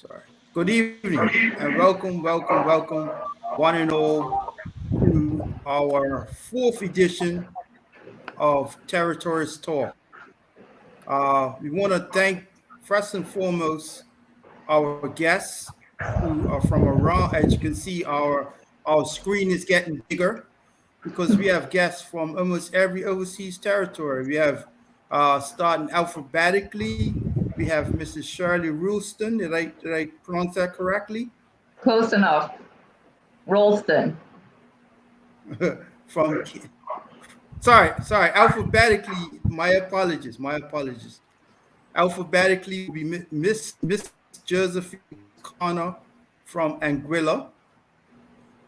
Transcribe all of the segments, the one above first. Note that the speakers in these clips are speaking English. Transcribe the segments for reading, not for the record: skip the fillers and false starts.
Sorry. Good evening and welcome, one and all, to our fourth edition of Territories Talk. We want to thank, first and foremost, our guests who are from around. As you can see, our screen is getting bigger because we have guests from almost every overseas territory. We have starting alphabetically. We have Mrs. Shirley Roulston. Did I pronounce that correctly? Close enough. Roulstone. From sorry, alphabetically. My apologies. Alphabetically will be Miss Josephine Gumbs-Connor from Anguila.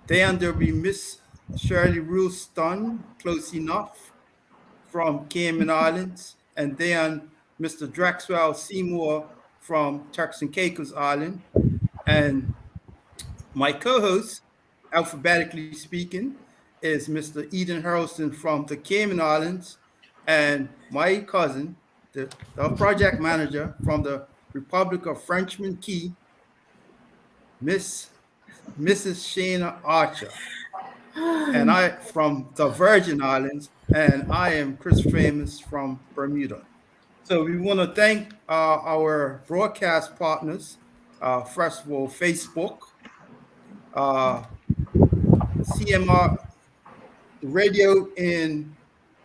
Then there'll be Miss Shirley Roulston, close enough, from Cayman Islands, and then Mr. Drexwell Seymour from Turks and Caicos Island, and my co-host, alphabetically speaking, is Mr. Eden Hurlston from the Cayman Islands, and my cousin, the project manager from the Republic of Frenchman Key, Miss Mrs. Shaina Archer, and I from the Virgin Islands, and I am Chris Famous from Bermuda. So we want to thank our broadcast partners. First of all, Facebook, uh, CMR Radio in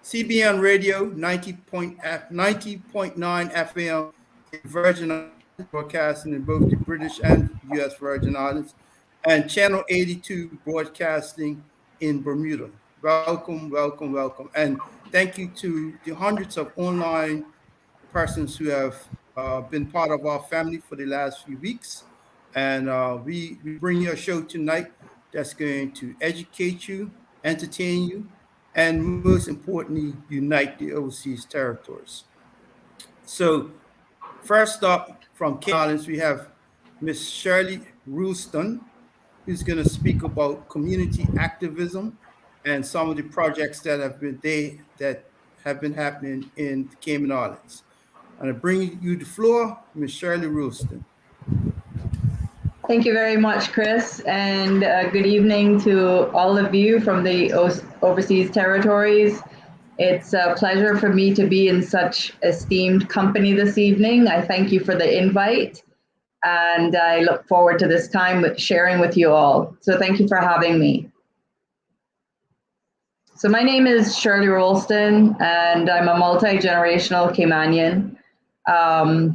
CBN Radio 90.9 FM in Virgin Islands, broadcasting in both the British and U.S. Virgin Islands, and Channel 82 broadcasting in Bermuda. Welcome. And thank you to the hundreds of online persons who have been part of our family for the last few weeks. And we bring you a show tonight that's going to educate you, entertain you, and most importantly, unite the overseas territories. So, first up from Cayman Islands, we have Miss Shirley Roulston, who's going to speak about community activism and some of the projects that have been happening in the Cayman Islands. And I bring you the floor, Ms. Shirley Roulston. Thank you very much, Chris, and good evening to all of you from the overseas territories. It's a pleasure for me to be in such esteemed company this evening. I thank you for the invite, and I look forward to this time with sharing with you all. So thank you for having me. So my name is Shirley Roulston, and I'm a multi-generational Caymanian.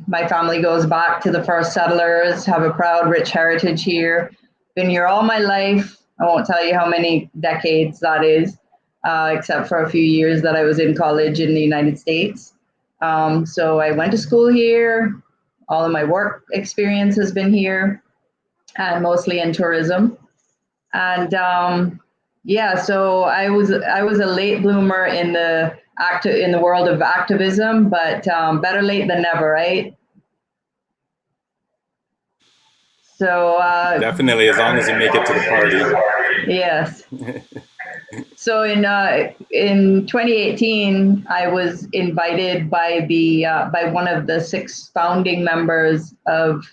My family goes back to the first settlers, have a proud, rich heritage here. Been here all my life. I won't tell you how many decades that is, except for a few years that I was in college in the United States. So I went to school here. All of my work experience has been here, and mostly in tourism. And so I was a late bloomer in the world of activism, but better late than never, right? So definitely, as long as you make it to the party. Yes. So in 2018, I was invited by one of the 6 founding members of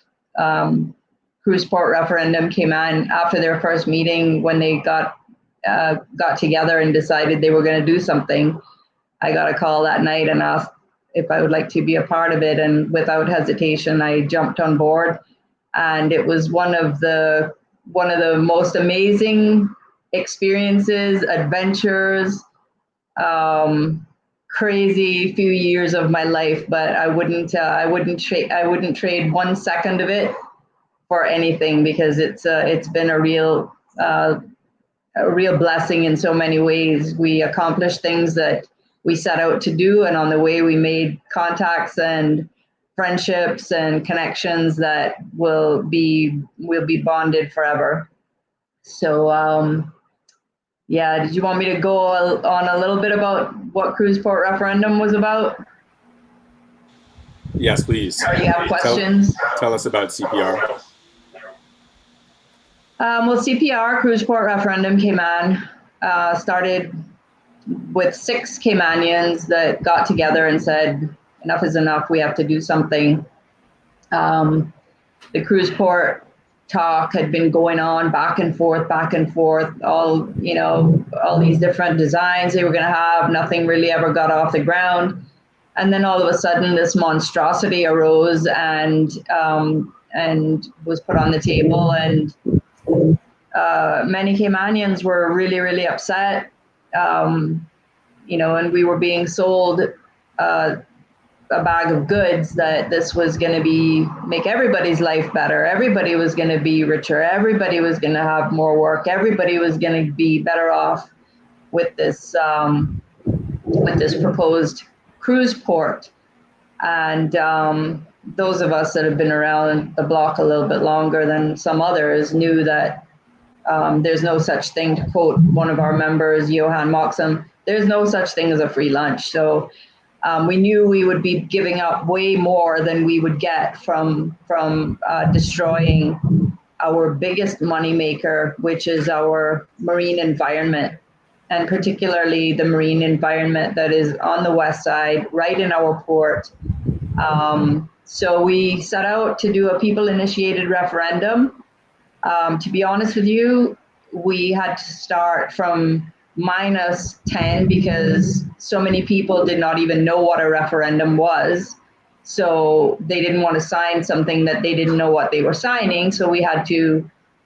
Cruise Port Referendum Cayman after their first meeting when they got together and decided they were going to do something. I got a call that night and asked if I would like to be a part of it, and without hesitation, I jumped on board. And it was one of the most amazing experiences, adventures, crazy few years of my life. But I wouldn't trade 1 second of it for anything, because it's been a real blessing in so many ways. We accomplished things that we set out to do, and on the way we made contacts and friendships and connections that will be bonded forever. So did you want me to go on a little bit about what Cruise Port Referendum was about? Yes, please. Or do you have questions? Tell us about CPR. CPR, Cruise Port Referendum Cayman, started with 6 Caymanians that got together and said, enough is enough, we have to do something. the cruise port talk had been going on back and forth, all these different designs they were going to have. Nothing really ever got off the ground. And then all of a sudden this monstrosity arose and was put on the table, and many Caymanians were really, really upset, and we were being sold a bag of goods that this was going to make everybody's life better. Everybody was going to be richer. Everybody was going to have more work. Everybody was going to be better off with this proposed cruise port. And those of us that have been around the block a little bit longer than some others knew that there's no such thing, to quote one of our members, Johan Moxham, there's no such thing as a free lunch. So we knew we would be giving up way more than we would get from destroying our biggest moneymaker, which is our marine environment, and particularly the marine environment that is on the west side, right in our port. So we set out to do a people-initiated referendum. To be honest with you, we had to start from -10 because so many people did not even know what a referendum was. So they didn't want to sign something that they didn't know what they were signing. So we had to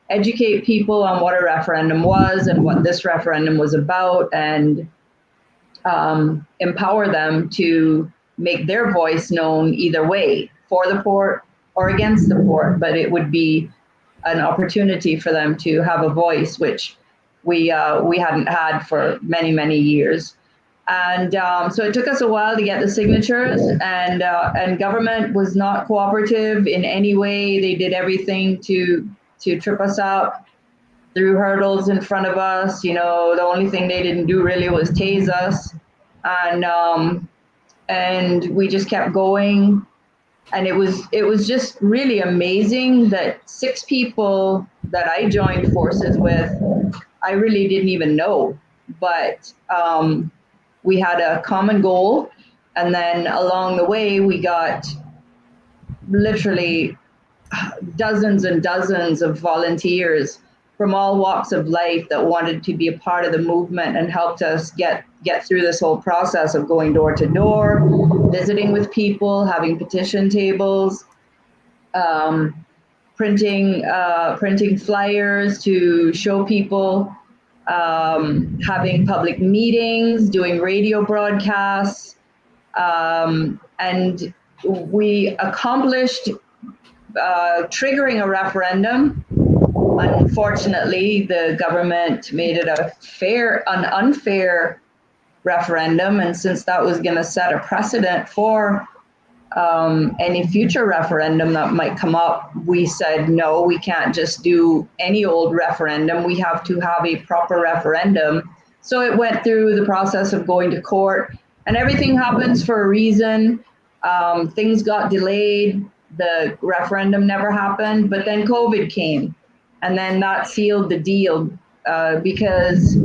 educate people on what a referendum was and what this referendum was about, and empower them to make their voice known either way, for the port or against the port. But it would be an opportunity for them to have a voice, which we hadn't had for many, many years. And so it took us a while to get the signatures, and government was not cooperative in any way. They did everything to trip us up, threw hurdles in front of us. The only thing they didn't do really was tase us, and we just kept going. And it was just really amazing that 6 people that I joined forces with, I really didn't even know, but we had a common goal. And then along the way, we got literally dozens and dozens of volunteers from all walks of life that wanted to be a part of the movement and helped us get through this whole process of going door to door, visiting with people, having petition tables, printing flyers to show people, having public meetings, doing radio broadcasts, and we accomplished triggering a referendum. Unfortunately, the government made it an unfair referendum, and since that was going to set a precedent for any future referendum that might come up, we said, no, we can't just do any old referendum. We have to have a proper referendum. So it went through the process of going to court, and everything happens for a reason. Things got delayed. The referendum never happened, but then COVID came, and then that sealed the deal, because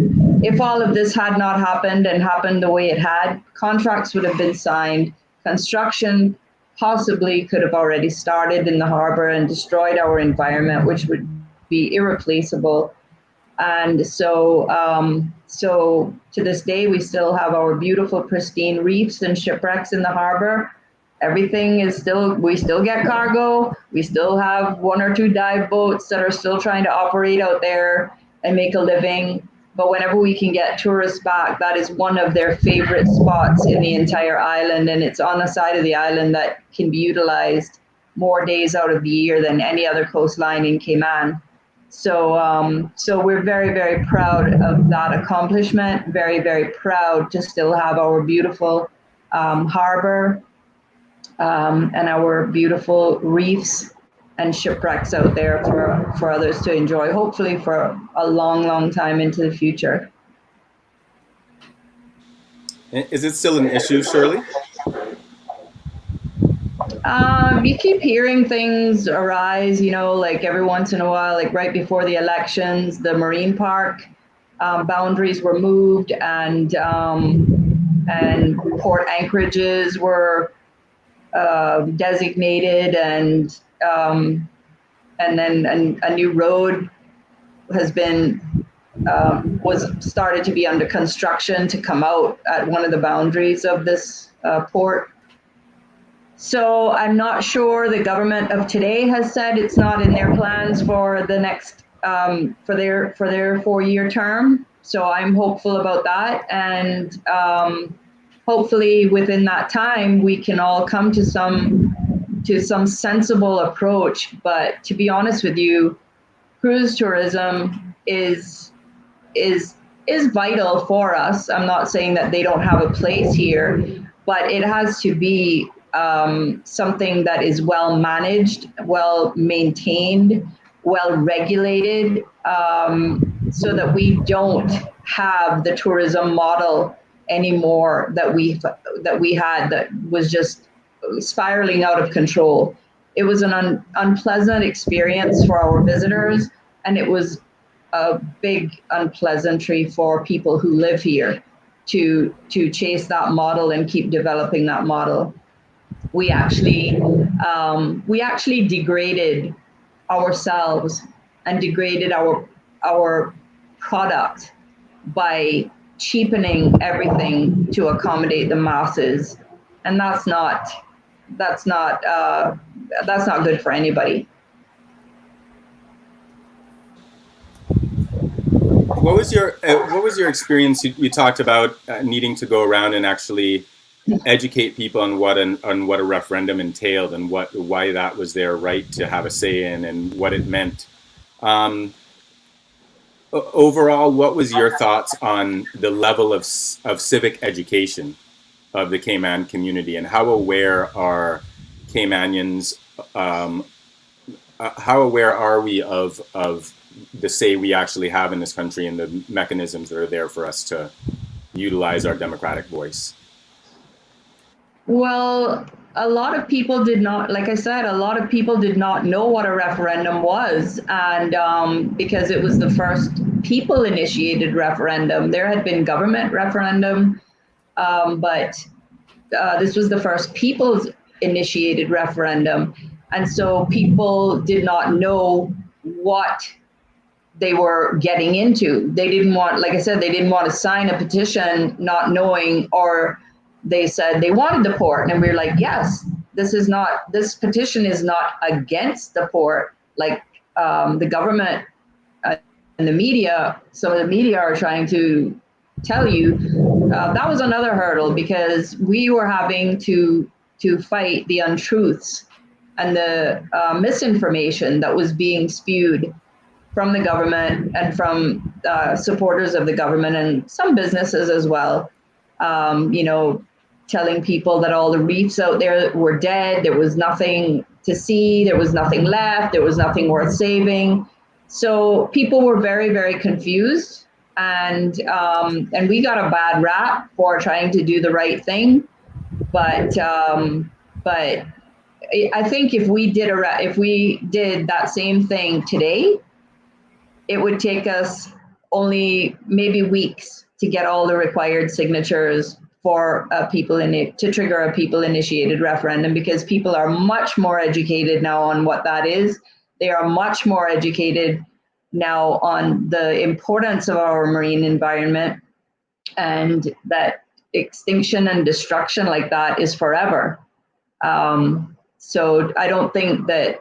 if all of this had not happened and happened the way it had, contracts would have been signed, construction possibly could have already started in the harbor and destroyed our environment, which would be irreplaceable. And so to this day, we still have our beautiful, pristine reefs and shipwrecks in the harbor. Everything is we still get cargo. We still have 1 or 2 dive boats that are still trying to operate out there and make a living. But whenever we can get tourists back, that is one of their favorite spots in the entire island. And it's on a side of the island that can be utilized more days out of the year than any other coastline in Cayman. So we're very, very proud of that accomplishment. Very, very proud to still have our beautiful harbor, and our beautiful reefs and shipwrecks out there for others to enjoy, hopefully for a long, long time into the future. Is it still an issue, Shirley? You keep hearing things arise, like every once in a while, like right before the elections, the marine park boundaries were moved, and port anchorages were designated, and and then a new road has been was started to be under construction to come out at one of the boundaries of this port. So I'm not sure the government of today has said it's not in their plans for the next for their 4-year term. So I'm hopeful about that, and hopefully within that time we can all come to some sensible approach. But to be honest with you, cruise tourism is vital for us. I'm not saying that they don't have a place here, but it has to be something that is well managed, well maintained, well regulated, so that we don't have the tourism model anymore that we had that was just spiraling out of control. It was an unpleasant experience for our visitors, and it was a big unpleasantry for people who live here to chase that model and keep developing that model. We actually degraded ourselves and degraded our product by cheapening everything to accommodate the masses, and that's not good for anybody. What was your experience? You talked about needing to go around and actually educate people on what a referendum entailed and why that was their right to have a say in and what it meant. Overall, what was your thoughts on the level of civic education of the Cayman community, and how aware are Caymanians? How aware are we of the say we actually have in this country and the mechanisms that are there for us to utilize our democratic voice? Well, a lot of people did not, like I said, a lot of people did not know what a referendum was. And because it was the first people initiated referendum, there had been government referendum, but this was the first people's initiated referendum. And so people did not know what they were getting into. They didn't want, like I said, they didn't want to sign a petition not knowing, or they said they wanted the port. And we were like, yes, this petition is not against the port, like the government and the media, some of the media are trying to tell you. That was another hurdle, because we were having to fight the untruths and the misinformation that was being spewed from the government and from supporters of the government and some businesses as well. Telling people that all the reefs out there were dead, there was nothing to see, there was nothing left, there was nothing worth saving. So people were very, very confused, and we got a bad rap for trying to do the right thing. But I think if we did that same thing today, it would take us only maybe weeks to get all the required signatures for to trigger a people-initiated referendum, because people are much more educated now on what that is. They are much more educated now on the importance of our marine environment, and that extinction and destruction like that is forever. So I don't think that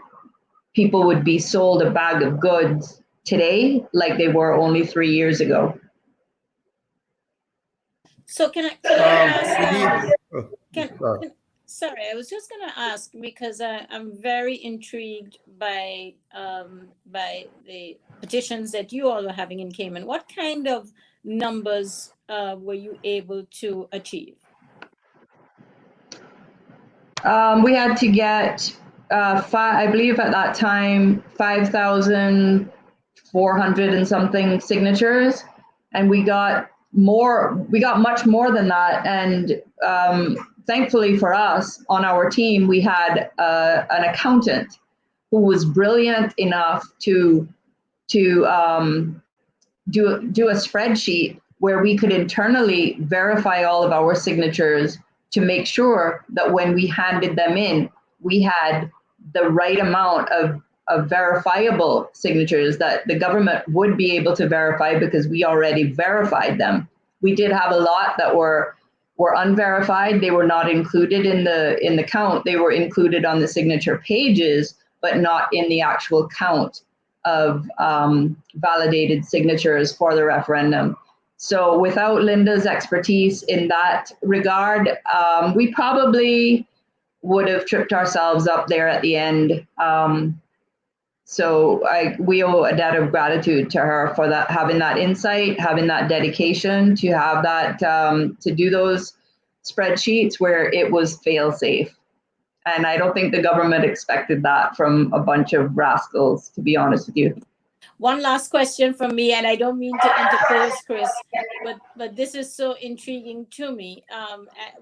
people would be sold a bag of goods today like they were only 3 years ago. So can I Sorry. sorry, I was just going to ask, because I'm very intrigued by the petitions that you all are having in Cayman. What kind of numbers were you able to achieve? We had to get I believe at that time 5,400 and something signatures, and we got much more than that. And thankfully for us on our team, we had an accountant who was brilliant enough to do a spreadsheet where we could internally verify all of our signatures to make sure that when we handed them in, we had the right amount of verifiable signatures that the government would be able to verify because we already verified them. We did have a lot that were unverified. They were not included in the count. They were included on the signature pages, but not in the actual count of validated signatures for the referendum. So without Linda's expertise in that regard, we probably would have tripped ourselves up there at the end. So we owe a debt of gratitude to her for that, having that insight, having that dedication to have that, to do those spreadsheets where it was fail safe. And I don't think the government expected that from a bunch of rascals, to be honest with you. One last question from me, and I don't mean to interpose, Chris, but this is so intriguing to me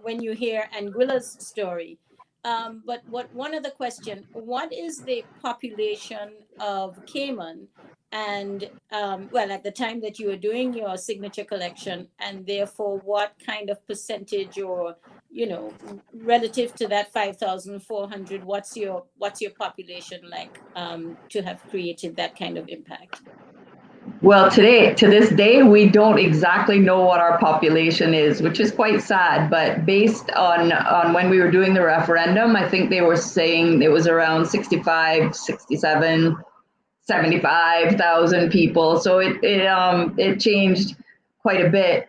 when you hear Anguila's story. But one other question: what is the population of Cayman, and well, at the time that you were doing your signature collection, and therefore, what kind of percentage, or relative to that 5,400, what's your population like to have created that kind of impact? Well, to this day, we don't exactly know what our population is, which is quite sad. But based on when we were doing the referendum, I think they were saying it was around 65, 67, 75,000 people. So it changed quite a bit.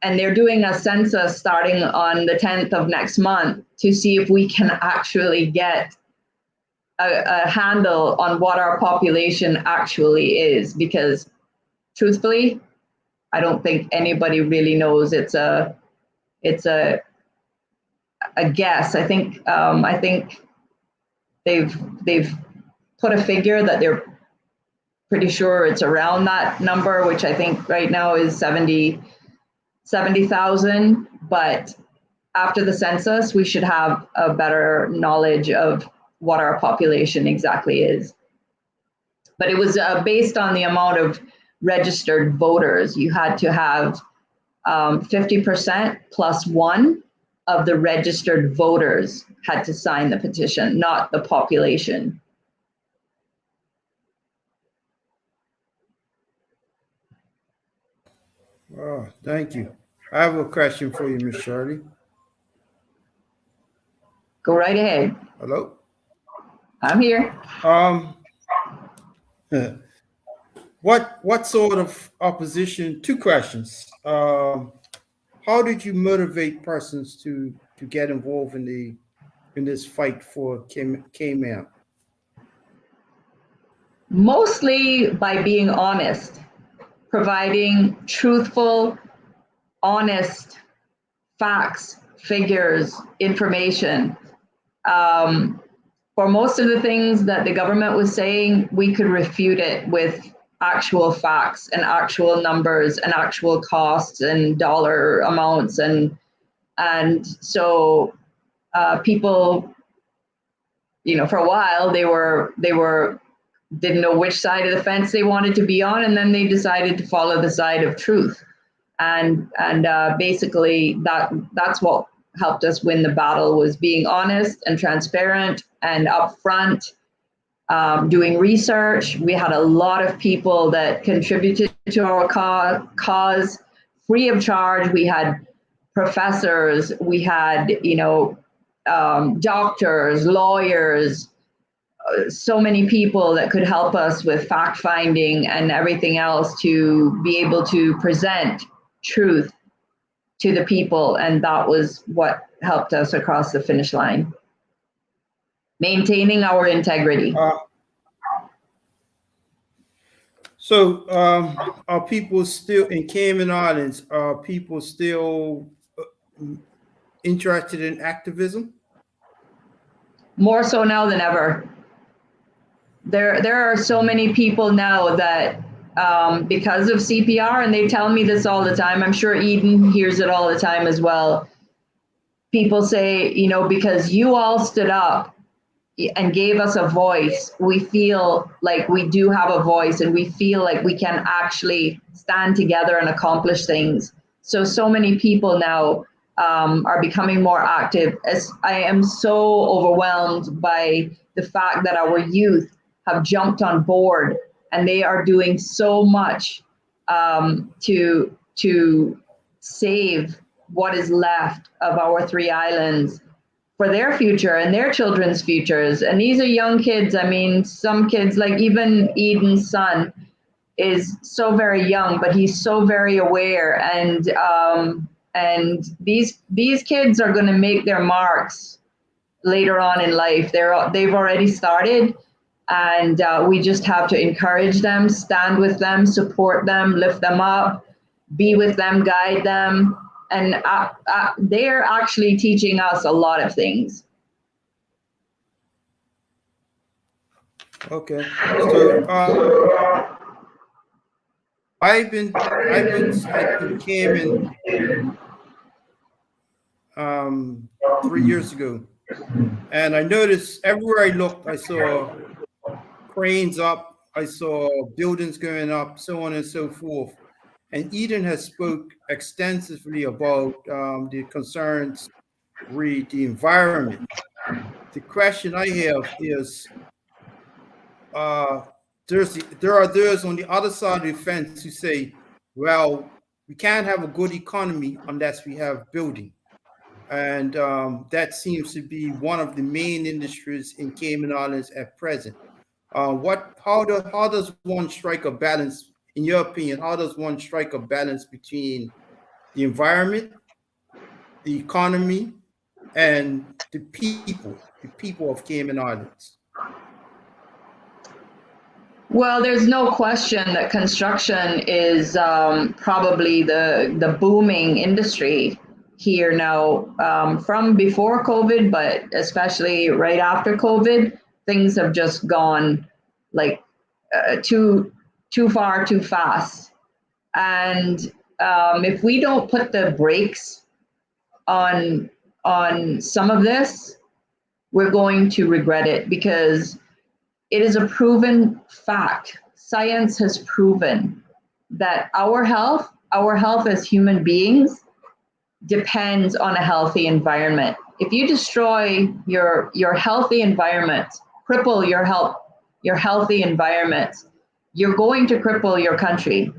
And they're doing a census starting on the 10th of next month to see if we can actually get a handle on what our population actually is, because truthfully, I don't think anybody really knows. It's a guess. I think they've put a figure that they're pretty sure it's around that number, which I think right now is 70,000. But after the census, we should have a better knowledge of what our population exactly is. But it was based on the amount of registered voters. You had to have 50% plus one of the registered voters had to sign the petition, not the population. Oh, thank you. I have a question for you, Ms. Shirley. Go right ahead. Hello? I'm here. What sort of opposition? Two questions. How did you motivate persons to get involved in this fight for Cayman? Mostly by being honest, providing truthful, honest facts, figures, information. For most of the things that the government was saying, we could refute it with actual facts and actual numbers and actual costs and dollar amounts. And so people, for a while, they didn't know which side of the fence they wanted to be on, and then they decided to follow the side of truth. And basically that's what helped us win the battle, was being honest and transparent and upfront, doing research. We had a lot of people that contributed to our cause free of charge. We had professors, we had doctors, lawyers, so many people that could help us with fact finding and everything else to be able to present truth to the people. And that was what helped us across the finish line, maintaining our integrity. So are people still in Cayman Islands? Are people still interested in activism? More so now than ever. There are so many people now that because of CPR, and they tell me this all the time, I'm sure Eden hears it all the time as well. People say, because you all stood up and gave us a voice, we feel like we do have a voice, and we feel like we can actually stand together and accomplish things. So many people now are becoming more active. As I am so overwhelmed by the the fact that our youth have jumped on board and they are doing so much to save what is left of our 3 islands for their future and their children's futures. And these are young kids. I mean, some kids, like even Eden's son, is so very young, but he's so very aware. And these kids are going to make their marks later on in life. They've already started, and we just have to encourage them, stand with them, support them, lift them up, be with them, guide them. And they're actually teaching us a lot of things. Okay. So I've been in Cayman 3 years ago, and I noticed everywhere I looked, I saw cranes up, I saw buildings going up, so on and so forth. And Eden has spoke extensively about the concerns with the environment. The question I have is, there are those on the other side of the fence who say, well, we can't have a good economy unless we have building. And that seems to be one of the main industries in Cayman Islands at present. How does one strike a balance, in your opinion, how does one strike a balance between the environment, the economy, and the people of Cayman Islands? Well, there's no question that construction is probably the booming industry here now, from before COVID, but especially right after COVID. Things have just gone like too far, too fast. And if we don't put the brakes on some of this, we're going to regret it, because it is a proven fact. Science has proven that our health as human beings depends on a healthy environment. If you destroy your healthy environment, cripple your healthy environment, you're going to cripple your country.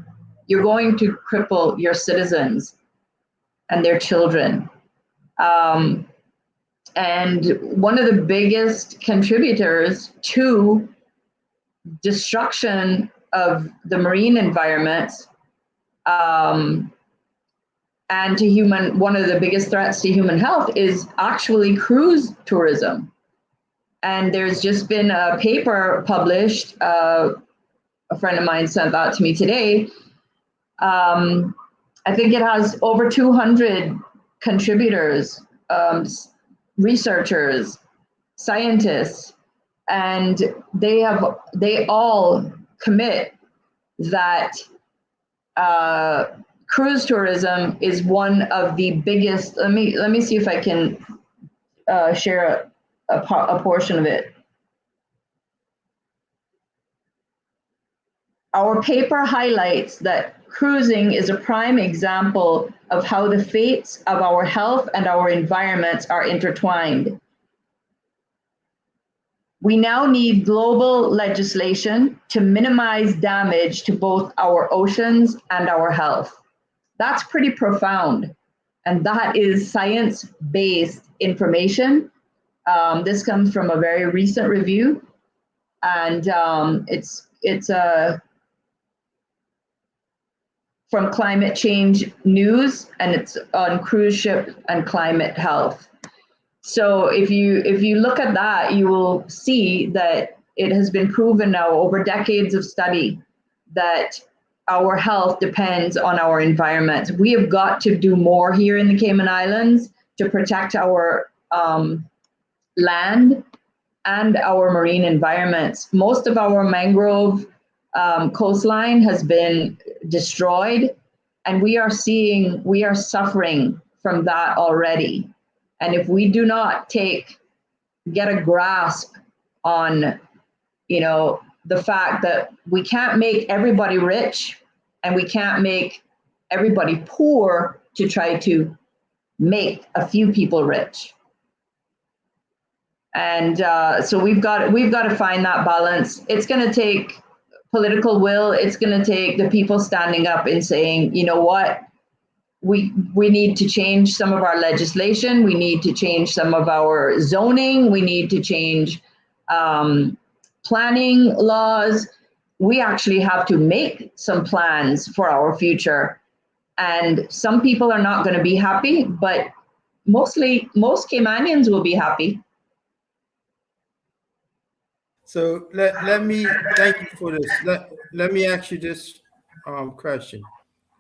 You're going to cripple your citizens and their children. And one of the biggest contributors to destruction of the marine environment, and to one of the biggest threats to human health is actually cruise tourism. And there's just been a paper published, a friend of mine sent that to me today. I think it has over 200 contributors, researchers, scientists, and they all commit that cruise tourism is one of the biggest. Let me see if I can share a portion of it. Our paper highlights that cruising is a prime example of how the fates of our health and our environments are intertwined. We now need global legislation to minimize damage to both our oceans and our health. That's pretty profound. And that is science-based information. This comes from a very recent review. And it's from Climate Change News, and it's on cruise ship and climate health. So if you look at that, you will see that it has been proven now over decades of study that our health depends on our environment. We have got to do more here in the Cayman Islands to protect our land and our marine environments. Most of our mangrove coastline has been destroyed, and we are suffering from that already. And if we do not get a grasp on, the fact that we can't make everybody rich and we can't make everybody poor to try to make a few people rich. And so we've got to find that balance. It's going to take political will. It's going to take the people standing up and saying, you know what, we need to change some of our legislation. We need to change some of our zoning. We need to change planning laws. We actually have to make some plans for our future. And some people are not going to be happy, but most Caymanians will be happy. So let me thank you for this. Let me ask you this question.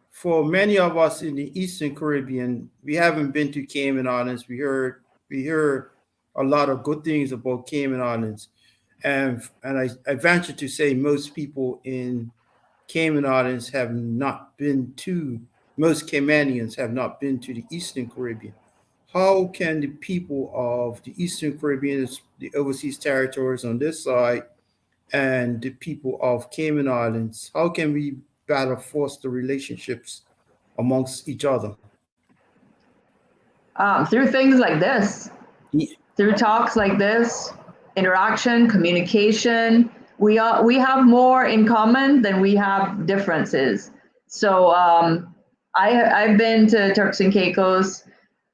For many of us in the Eastern Caribbean, we haven't been to Cayman Islands. We heard a lot of good things about Cayman Islands, and I venture to say most people in Cayman Islands have not been to. Most Caymanians have not been to the Eastern Caribbean. How can the people of the Eastern Caribbean, the overseas territories on this side, and the people of Cayman Islands, how can we better foster relationships amongst each other? Through things like this, Yeah. through talks like this, interaction, communication. We have more in common than we have differences. So I've been to Turks and Caicos.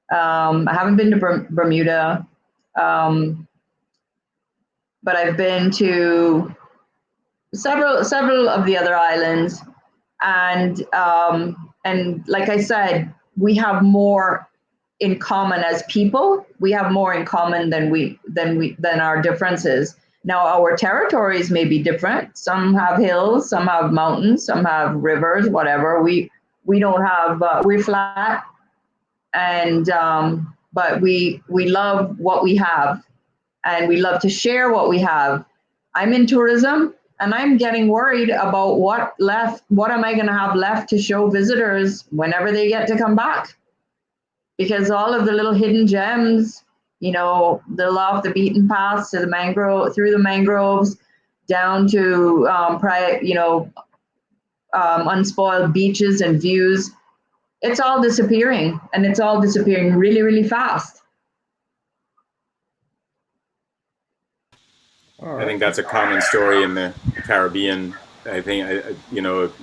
I haven't been to Bermuda, but I've been to several of the other islands, and like I said, we have more in common as people. We have more in common than our differences. Now our territories may be different. Some have hills, some have mountains, some have rivers, whatever. We don't have. We're flat, and but we love what we have, and we love to share what we have. I'm in tourism, and I'm getting worried about what am I going to have left to show visitors whenever they get to come back? Because all of the little hidden gems, they'll off the beaten paths to through the mangroves, down to unspoiled beaches and views. It's all disappearing, and it's all disappearing really, really fast. I think that's a common story in the Caribbean. I think,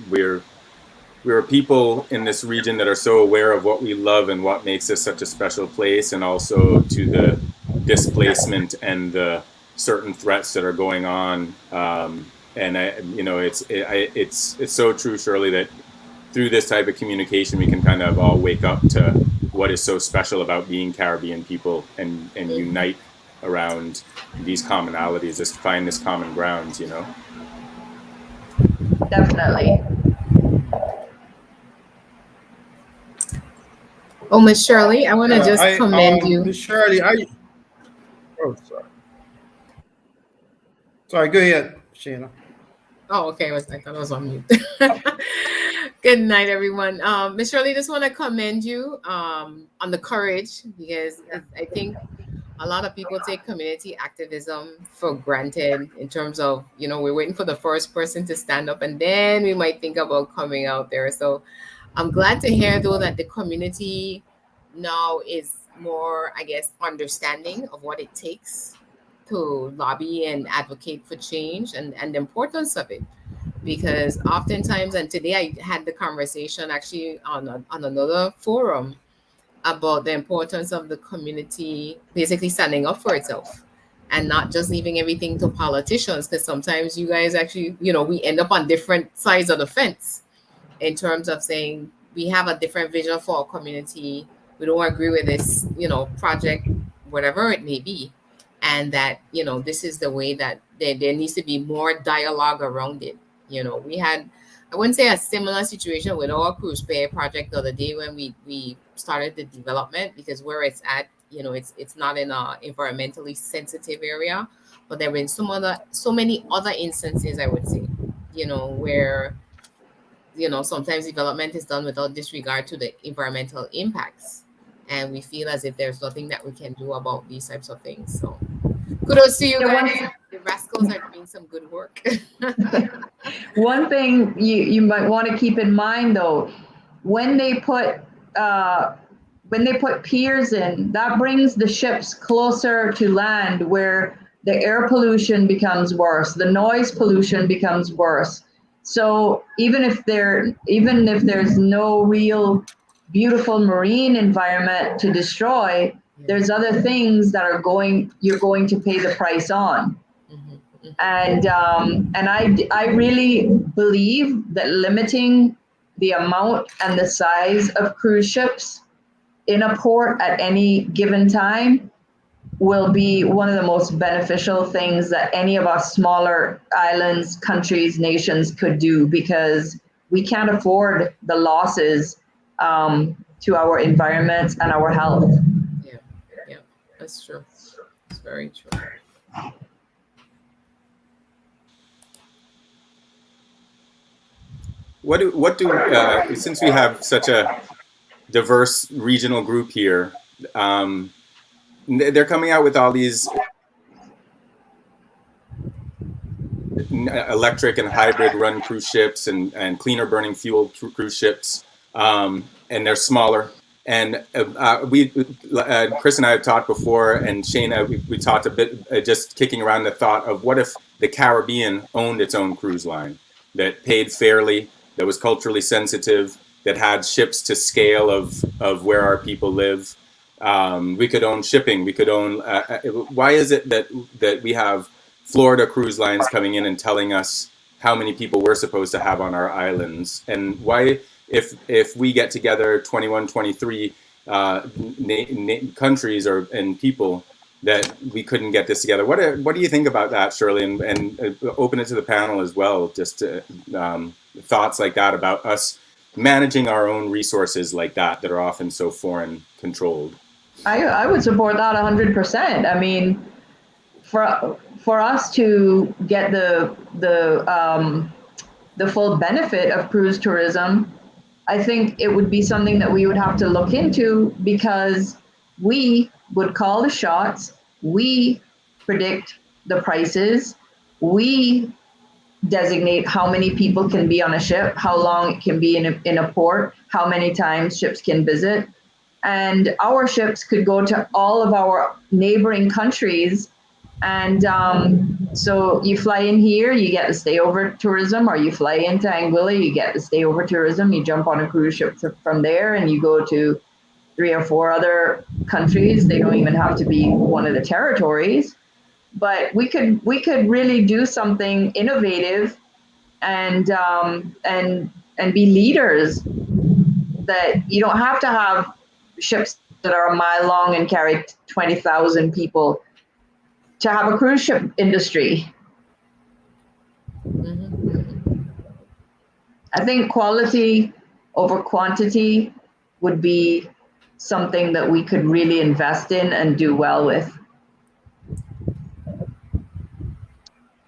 we're people in this region that are so aware of what we love and what makes us such a special place, and also to the displacement and the certain threats that are going on. It's so true, Shirley, that through this type of communication, we can kind of all wake up to what is so special about being Caribbean people and unite around these commonalities, just find this common ground, Definitely. Oh, Miss Shirley, I want to just commend you. Miss Shirley, sorry, go ahead, Shaina. Oh, okay. I thought I was on mute. Good night, everyone. Miss Shirley, just want to commend you on the courage, because I think a lot of people take community activism for granted in terms of, we're waiting for the first person to stand up and then we might think about coming out there. So I'm glad to hear, though, that the community now is more, I guess, understanding of what it takes to lobby and advocate for change and the importance of it. Because oftentimes, and today I had the conversation actually on another forum about the importance of the community basically standing up for itself and not just leaving everything to politicians, because sometimes you guys actually, we end up on different sides of the fence in terms of saying we have a different vision for our community. We don't agree with this, project, whatever it may be. And that, this is the way that there needs to be more dialogue around it. We had, I wouldn't say a similar situation with our cruise pair project the other day when we started the development, because where it's at, it's not in a environmentally sensitive area, but there have been so many other instances, I would say, where, sometimes development is done without disregard to the environmental impacts. And we feel as if there's nothing that we can do about these types of things. So kudos to you guys. The rascals are doing some good work. One thing you might want to keep in mind, though, when they put when they put piers in, that brings the ships closer to land where the air pollution becomes worse, the noise pollution becomes worse. So even if there's no real beautiful marine environment to destroy, there's other things that you're going to pay the price on. And I really believe that limiting the amount and the size of cruise ships in a port at any given time will be one of the most beneficial things that any of us smaller islands, countries, nations could do, because we can't afford the losses to our environment and our health. Yeah, that's true. It's very true. What do since we have such a diverse regional group here, they're coming out with all these electric and hybrid run cruise ships and cleaner burning fuel cruise ships, and they're smaller. And Chris and I have talked before, and Shaina, we talked a bit, just kicking around the thought of what if the Caribbean owned its own cruise line that paid fairly, that was culturally sensitive, that had ships to scale of where our people live. We could own shipping. We could own. Why is it that we have Florida cruise lines coming in and telling us how many people we're supposed to have on our islands? And why, if we get together 21, 23 countries and people, that we couldn't get this together? What do you think about that, Shirley? And open it to the panel as well. Just thoughts like that about us managing our own resources like that are often so foreign controlled. I would support that 100%. I mean, for us to get the full benefit of cruise tourism, I think it would be something that we would have to look into, because we would call the shots, we predict the prices, we designate how many people can be on a ship, how long it can be in a port, how many times ships can visit. And our ships could go to all of our neighboring countries. And so you fly in here, you get the stay over tourism, or you fly into Anguilla, you get the stay over tourism, you jump on a cruise ship from there and you go to 3 or 4 other countries. They don't even have to be one of the territories. But we could really do something innovative and be leaders, that you don't have to have ships that are a mile long and carry 20,000 people to have a cruise ship industry. I think quality over quantity would be something that we could really invest in and do well with.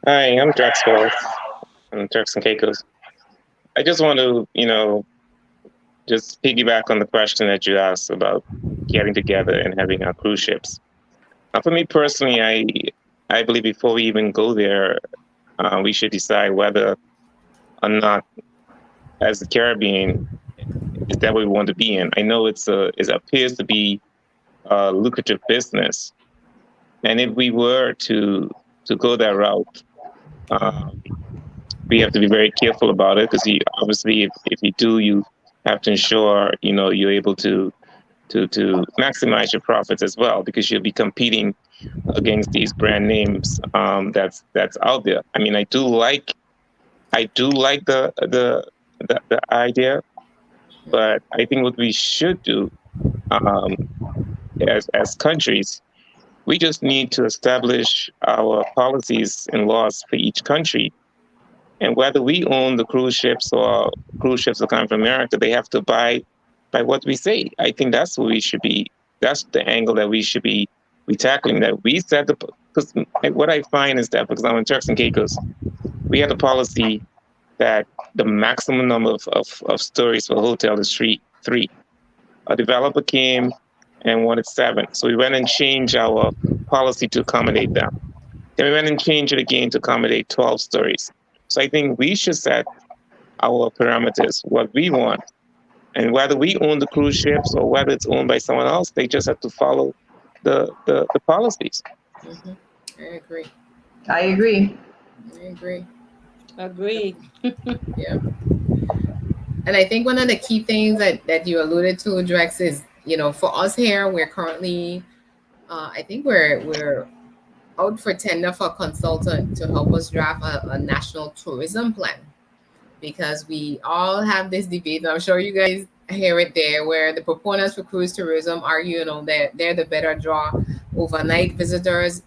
Hi, I'm Drexwell. I'm Turks and Caicos. I just want to, just piggyback on the question that you asked about getting together and having our cruise ships. For me personally, I believe before we even go there, we should decide whether or not, as the Caribbean, is that what we want to be in. I know it appears to be a lucrative business, and if we were to go that route, we have to be very careful about it, because obviously, if you do, you have to ensure you're able to maximize your profits as well, because you'll be competing against these brand names that's out there. I mean, I do like the idea, but I think what we should do as countries, we just need to establish our policies and laws for each country. And whether we own the cruise ships or cruise ships that come from America, they have to abide by what we say. I think that's what we should be. That's the angle that we should be tackling. That we set because what I find is that, for example, in Turks and Caicos, we have a policy that the maximum number of stories for a hotel is three. A developer came and wanted 7, so we went and changed our policy to accommodate them. Then we went and changed it again to accommodate 12 stories. So I think we should set our parameters, what we want, And whether we own the cruise ships or whether it's owned by someone else, they just have to follow the policies. Mm-hmm. I agree. I agree. I agree. Agreed. Yeah. And I think one of the key things that you alluded to, Drex, is, for us here, we're currently, I think we're out for tender for a consultant to help us draft a national tourism plan, because we all have this debate, and I'm sure you guys hear it there, where the proponents for cruise tourism argue, they're the better draw. Overnight visitors,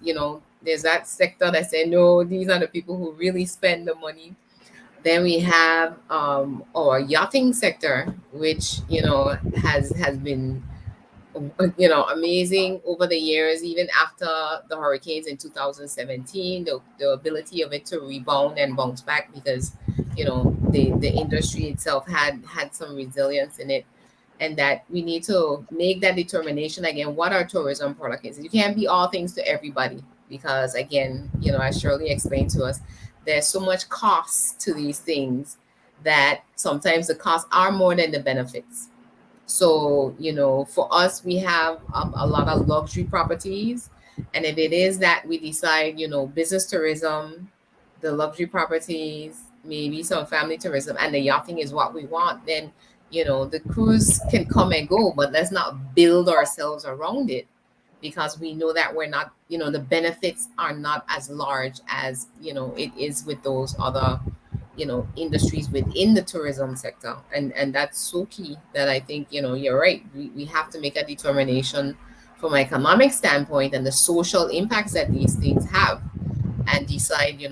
there's that sector that say, no, these are the people who really spend the money. Then we have our yachting sector, which has been amazing over the years, even after the hurricanes in 2017. The ability of it to rebound and bounce back, because the industry itself had some resilience in it, and that we need to make that determination again, what our tourism product is. You can't be all things to everybody, because again, as Shirley explained to us, there's so much cost to these things that sometimes the costs are more than the benefits. So, for us, we have a lot of luxury properties. And if it is that we decide, business tourism, the luxury properties, maybe some family tourism, and the yachting is what we want, then, the cruise can come and go, but let's not build ourselves around it, because we know that we're not, the benefits are not as large as, it is with those other industries within the tourism sector. And that's so key, that I think, you're right. We have to make a determination from an economic standpoint and the social impacts that these things have, and decide, you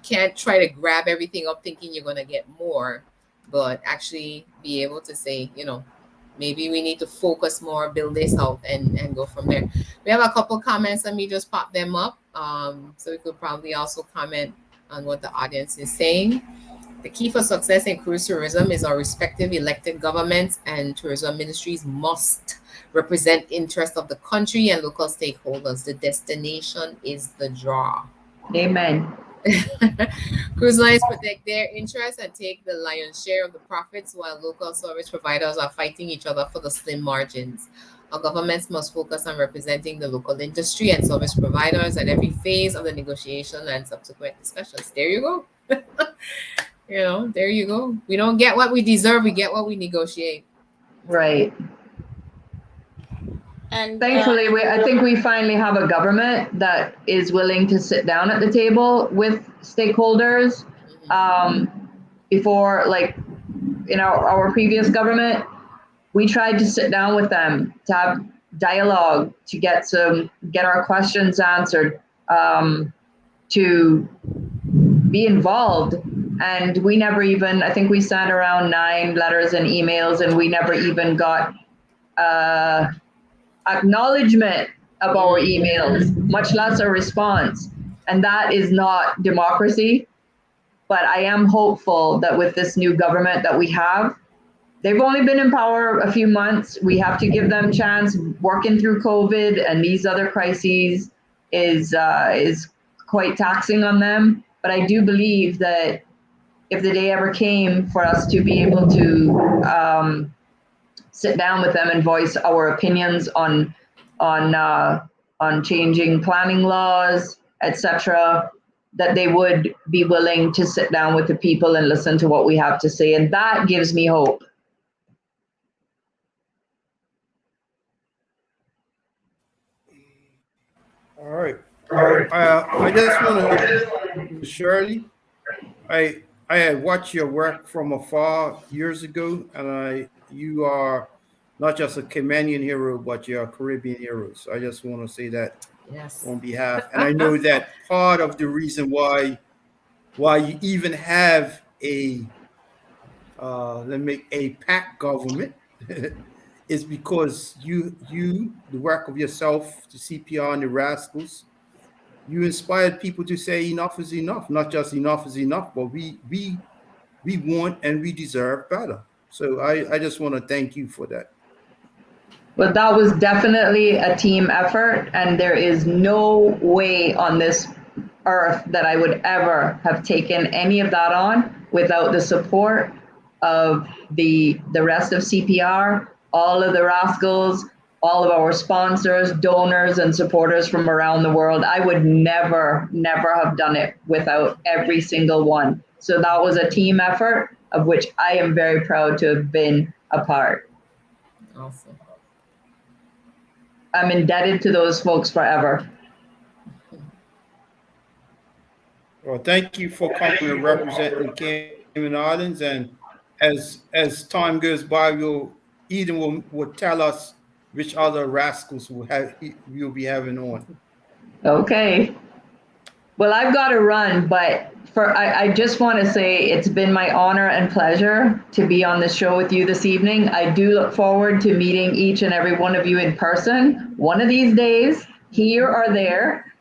can't try to grab everything up thinking you're going to get more, but actually be able to say, maybe we need to focus more, build this out, and go from there. We have a couple comments. Let me just pop them up. So we could probably also comment on what the audience is saying. The key for success in cruise tourism is our respective elected governments and tourism ministries must represent interests of the country and local stakeholders. The destination is the draw. Amen. Cruise lines protect their interests and take the lion's share of the profits, while local service providers are fighting each other for the slim margins. Our governments must focus on representing the local industry and service providers at every phase of the negotiation and subsequent discussions. There you go. There you go. We don't get what we deserve, we get what we negotiate. Right. And thankfully, I think we finally have a government that is willing to sit down at the table with stakeholders. Before, like in our previous government, we tried to sit down with them to have dialogue, to get our questions answered, to be involved. And we never even, I think we sent around 9 letters and emails, and we never even got acknowledgement of our emails, much less a response. And that is not democracy. But I am hopeful that with this new government that we have, they've only been in power a few months. We have to give them a chance. Working through COVID and these other crises is quite taxing on them. But I do believe that if the day ever came for us to be able to sit down with them and voice our opinions on changing planning laws, etc., that they would be willing to sit down with the people and listen to what we have to say. And that gives me hope. All right. I just want to, Shirley, I had watched your work from afar years ago, and you are not just a Caymanian hero, but you're a Caribbean hero. So I just want to say that on behalf. And I know that part of the reason why you even have a PAC government is because the work of yourself, the CPR and the Rascals, you inspired people to say enough is enough. Not just enough is enough, but we want and we deserve better. So I just want to thank you for that. But that was definitely a team effort, and there is no way on this earth that I would ever have taken any of that on without the support of the rest of CPR, all of the rascals, all of our sponsors, donors, and supporters from around the world. I would never have done it without every single one. So that was a team effort of which I am very proud to have been a part. Awesome. I'm indebted to those folks forever. Well, thank you for coming and representing Cayman Islands. And as time goes by, Eden will tell us which other rascals we'll be having on. Okay. Well, I've got to run, but I just want to say it's been my honor and pleasure to be on the show with you this evening. I do look forward to meeting each and every one of you in person one of these days, here or there.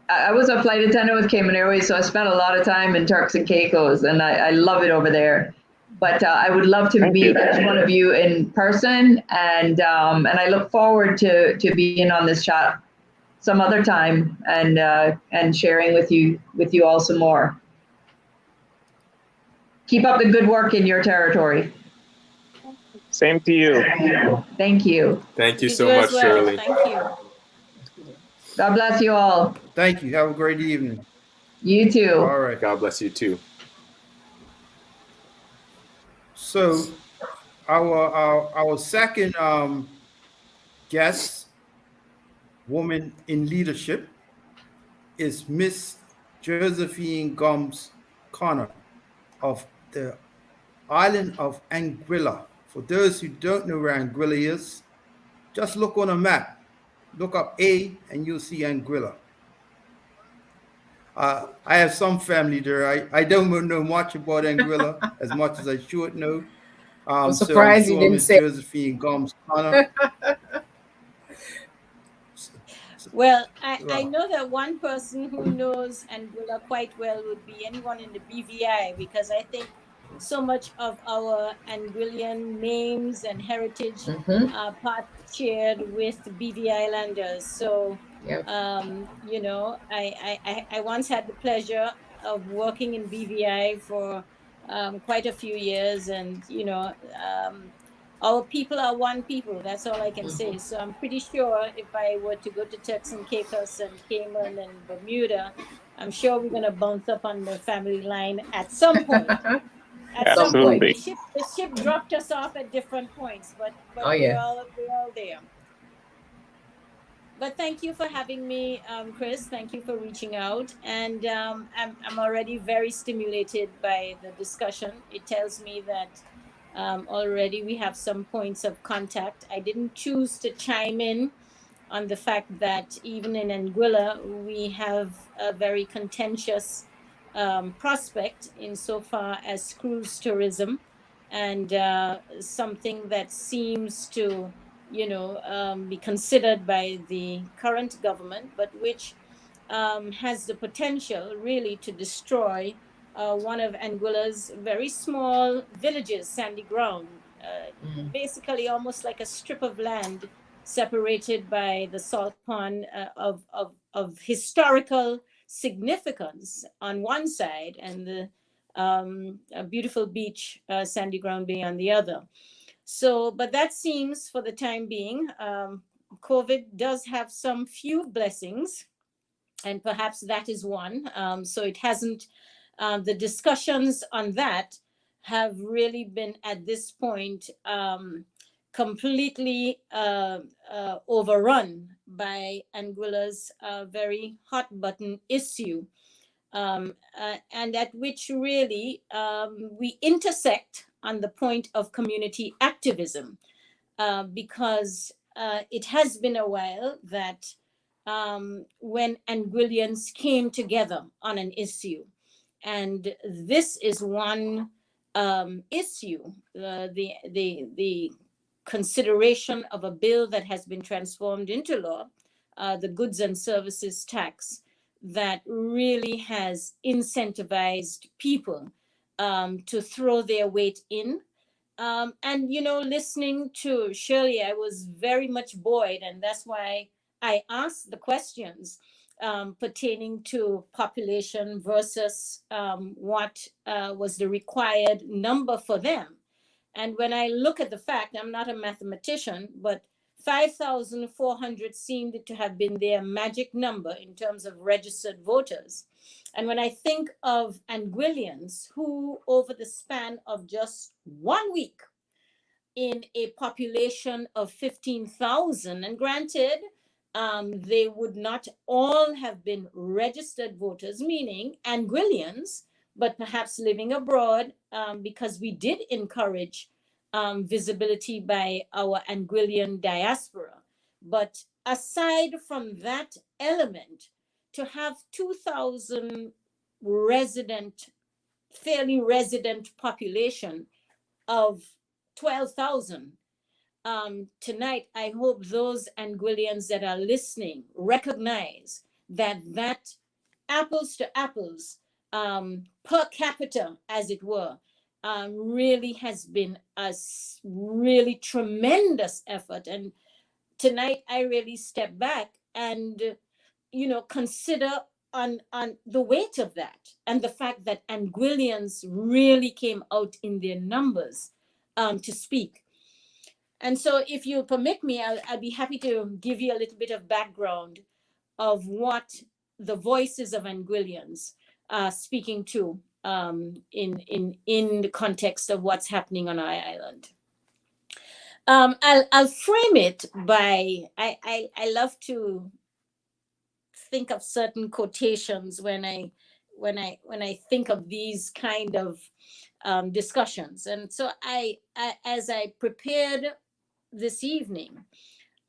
I was a flight attendant with Cayman Airways, so I spent a lot of time in Turks and Caicos, and I love it over there. But I would love to meet each one of you in person, and I look forward to being on this chat some other time and sharing with you all some more. Keep up the good work in your territory. Same to you. Thank you. Thank you You so do much, as well. Shirley. Thank you. God bless you all. Thank you. Have a great evening. You too. All right. God bless you too. So our second guest, woman in leadership, is Miss Josephine Gumbs-Connor of the island of Anguilla. For those who don't know where Anguilla is, just look on a map. Look up A and you'll see Anguilla. I have some family there. I don't know much about Anguilla as much as I should know. I'm So surprised I'm you sure didn't Miss say. Josephine Gumbs-Connor. Well, I know that one person who knows Anguilla quite well would be anyone in the BVI, because I think so much of our Anguillian names and heritage are part shared with BVI Islanders. So, Yep. I once had the pleasure of working in BVI for quite a few years, and our people are one people. That's all I can say. So I'm pretty sure if I were to go to Turks and Caicos and Cayman and Bermuda, I'm sure we're gonna bounce up on the family line at some point. At some point, Absolutely. the ship dropped us off at different points, but Oh, we're yeah. all there. But thank you for having me, Chris. Thank you for reaching out, and I'm already very stimulated by the discussion. It tells me that already we have some points of contact. I didn't choose to chime in on the fact that even in Anguilla we have a very contentious prospect insofar as cruise tourism, and something that seems to be considered by the current government, but which has the potential really to destroy one of Anguilla's very small villages, Sandy Ground, basically almost like a strip of land separated by the salt pond of historical significance on one side, and the a beautiful beach, Sandy Ground Bay, on the other. So, but that seems for the time being, COVID does have some few blessings, and perhaps that is one. So it hasn't, the discussions on that have really been at this point completely overrun by Anguilla's very hot button issue, and at which really we intersect on the point of community activism, because it has been a while that when Anguillians came together on an issue. And this is one issue, the consideration of a bill that has been transformed into law, the goods and services tax, that really has incentivized people to throw their weight in. And listening to Shirley, I was very much buoyed, and that's why I asked the questions, pertaining to population versus what was the required number for them. And when I look at the fact, I'm not a mathematician, but 5,400 seemed to have been their magic number in terms of registered voters. And when I think of Anguillians who, over the span of just 1 week, in a population of 15,000, and granted, they would not all have been registered voters, meaning Anguillians, but perhaps living abroad, because we did encourage visibility by our Anguillian diaspora. But aside from that element, to have 2,000 resident, fairly resident population of 12,000. Tonight, I hope those Anguillians that are listening recognize that apples to apples, per capita, as it were, really has been a really tremendous effort. And tonight, I really step back and, consider on the weight of that and the fact that Anguillians really came out in their numbers to speak. And so if you permit me, I'll be happy to give you a little bit of background of what the voices of Anguillians are speaking to in the context of what's happening on our island. I'll frame it by, I love to think of certain quotations when I think of these kind of discussions. And so I as I prepared this evening,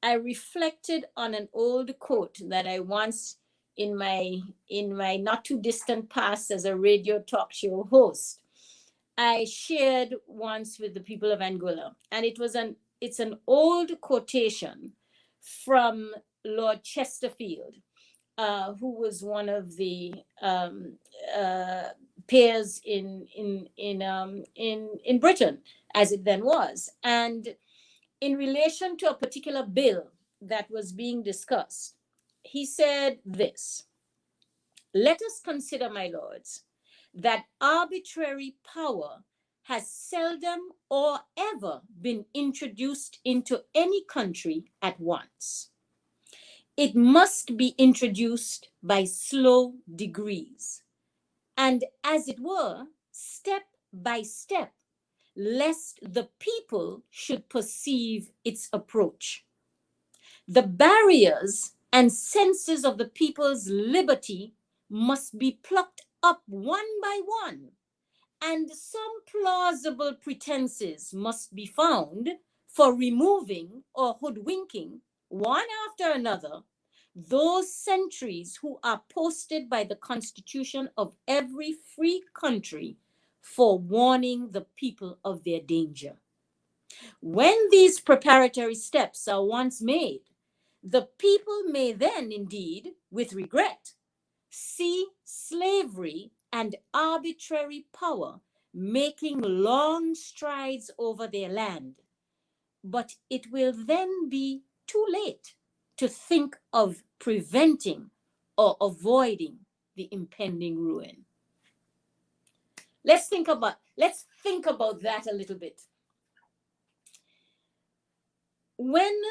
I reflected on an old quote that I once, in my not too distant past as a radio talk show host, I shared once with the people of Anguilla. And it's an old quotation from Lord Chesterfield, who was one of the peers in Britain, as it then was. And in relation to a particular bill that was being discussed, he said this: "Let us consider, my lords, that arbitrary power has seldom or ever been introduced into any country at once. It must be introduced by slow degrees, and as it were, step by step, lest the people should perceive its approach. The barriers and senses of the people's liberty must be plucked up one by one, and some plausible pretenses must be found for removing or hoodwinking, one after another, those sentries who are posted by the constitution of every free country for warning the people of their danger. When these preparatory steps are once made, the people may then indeed, with regret, see slavery and arbitrary power making long strides over their land. But it will then be too late to think of preventing or avoiding the impending ruin." Let's think about that a little bit. When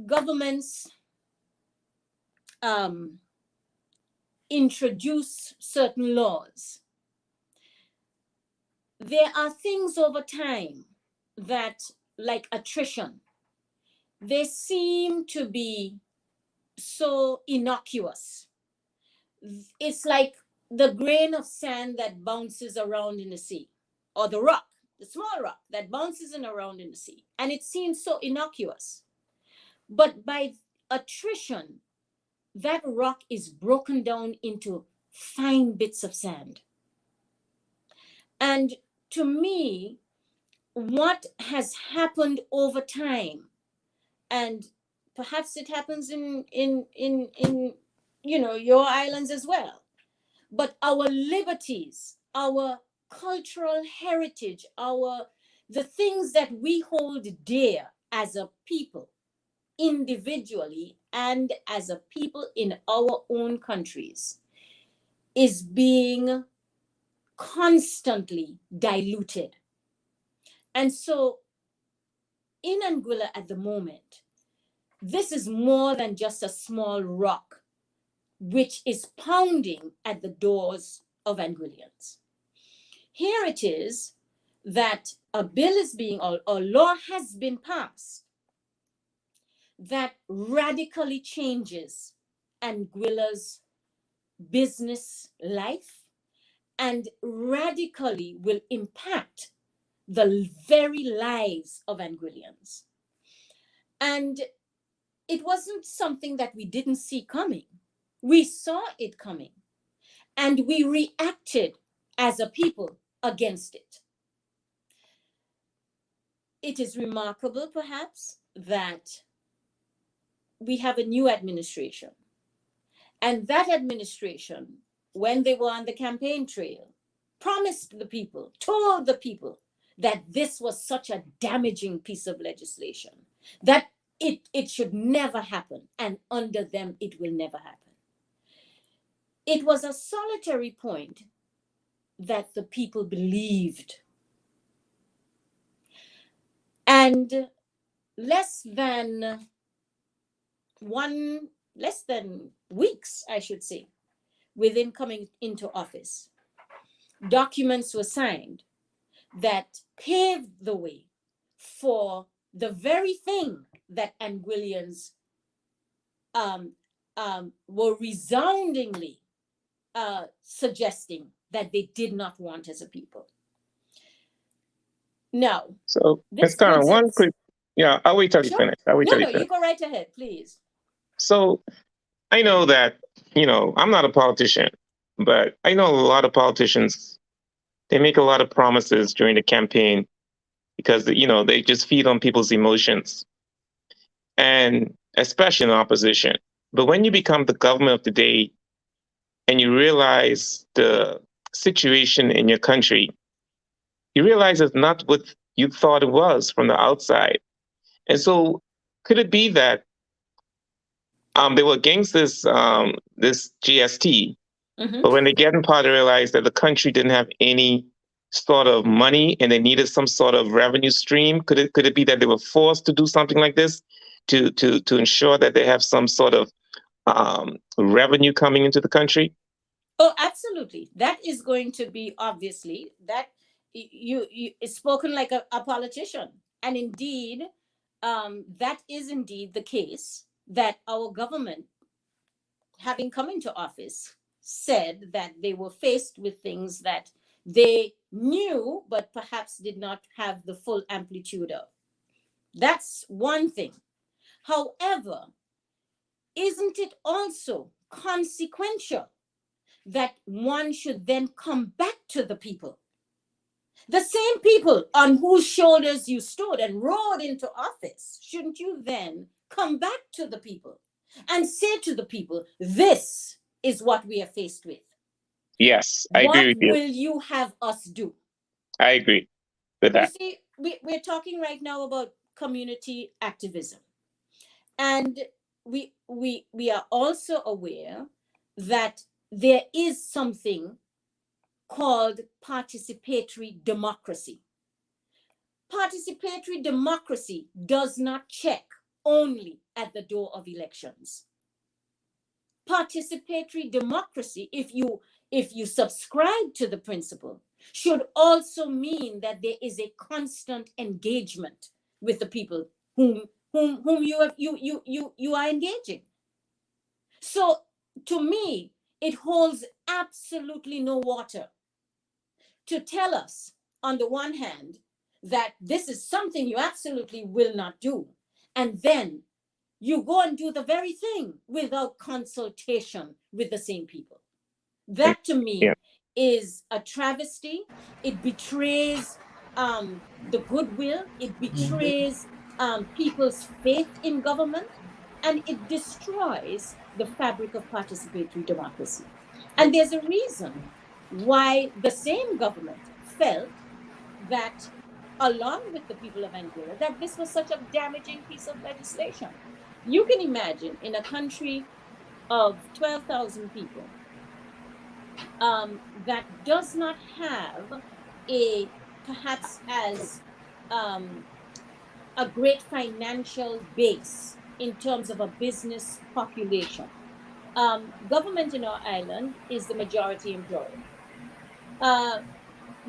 governments introduce certain laws, there are things over time that, like attrition, they seem to be so innocuous. It's like the grain of sand that bounces around in the sea, or the rock, the small rock that bounces around in the sea, and it seems so innocuous. But by attrition, that rock is broken down into fine bits of sand. And to me, what has happened over time, and perhaps it happens in your islands as well, but our liberties, our cultural heritage, the things that we hold dear as a people, individually and as a people in our own countries is being constantly diluted. And so in Anguilla at the moment, this is more than just a small rock which is pounding at the doors of Anguillians. Here it is that a bill is being, or law has been passed that radically changes Anguilla's business life and radically will impact the very lives of Anguillians. And it wasn't something that we didn't see coming. We saw it coming, and we reacted as a people against it. It is remarkable, perhaps, that we have a new administration. And that administration, when they were on the campaign trail, promised the people, told the people that this was such a damaging piece of legislation, that it should never happen, and under them it will never happen. It was a solitary point that the people believed. And less than weeks, I should say, within coming into office, documents were signed that paved the way for the very thing that Anguillians were resoundingly suggesting that they did not want as a people. Now, so Ms. Connor, one quick, I'll wait till you finish. You go right ahead, please. So I know that, I'm not a politician, but I know a lot of politicians, they make a lot of promises during the campaign because, they just feed on people's emotions, and especially in opposition. But when you become the government of the day and you realize the situation in your country, you realize it's not what you thought it was from the outside. And so could it be that they were against this GST, but when they get in power, they realized that the country didn't have any sort of money and they needed some sort of revenue stream? Could it be that they were forced to do something like this to ensure that they have some sort of revenue coming into the country? Oh, absolutely. That is going to be, obviously, that you it's spoken like a politician. And indeed, that is indeed the case, that our government, having come into office, said that they were faced with things that they knew, but perhaps did not have the full amplitude of. That's one thing. However, isn't it also consequential that one should then come back to the people? The same people on whose shoulders you stood and rode into office, shouldn't you then come back to the people and say to the people, this is what we are faced with? Yes, I agree with you. What will you have us do? I agree with that. You see, we're talking right now about community activism. And we are also aware that there is something called participatory democracy. Participatory democracy does not check only at the door of elections. Participatory democracy, if you subscribe to the principle, should also mean that there is a constant engagement with the people whom you are engaging. So to me, it holds absolutely no water to tell us, on the one hand, that this is something you absolutely will not do, and then you go and do the very thing without consultation with the same people. That, to me, is a travesty. It betrays the goodwill. It betrays people's faith in government, and it destroys the fabric of participatory democracy. And there's a reason why the same government felt that, along with the people of Anguilla, that this was such a damaging piece of legislation. You can imagine in a country of 12,000 people that does not have a perhaps as a great financial base in terms of a business population. Government in our island is the majority employer. Uh,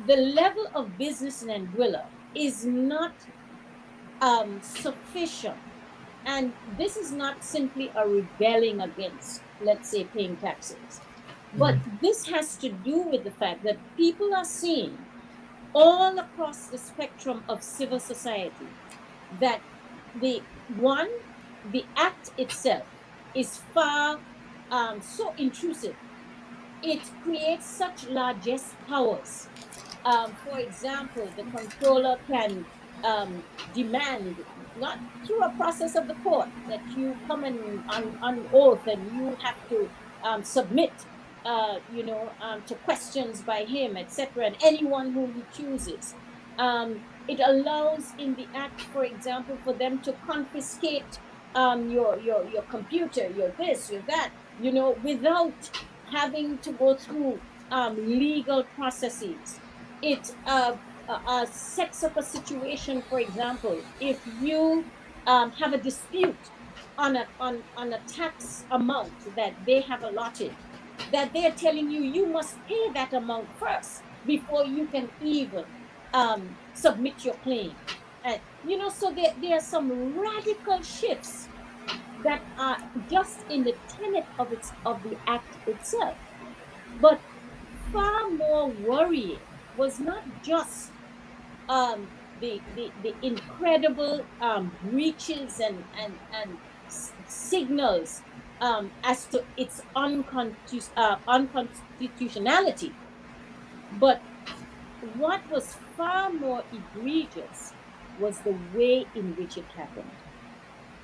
the level of business in Anguilla is not sufficient. And this is not simply a rebelling against, let's say, paying taxes, but this has to do with the fact that people are seeing all across the spectrum of civil society that the act itself is far so intrusive. It creates such largest powers. For example, the controller can demand, not through a process of the court, that you come in on oath and you have to submit, to questions by him, etc., and anyone whom he chooses. It allows in the act, for example, for them to confiscate your computer, your this, your that, without having to go through legal processes. It sets up a situation, for example, if you have a dispute on a tax amount that they have allotted, that they're telling you you must pay that amount first before you can even submit your claim. And so there are some radical shifts that are just in the tenet of the act itself. But far more worrying was not just the incredible breaches and signals as to its unconstitutionality, but what was far more egregious was the way in which it happened.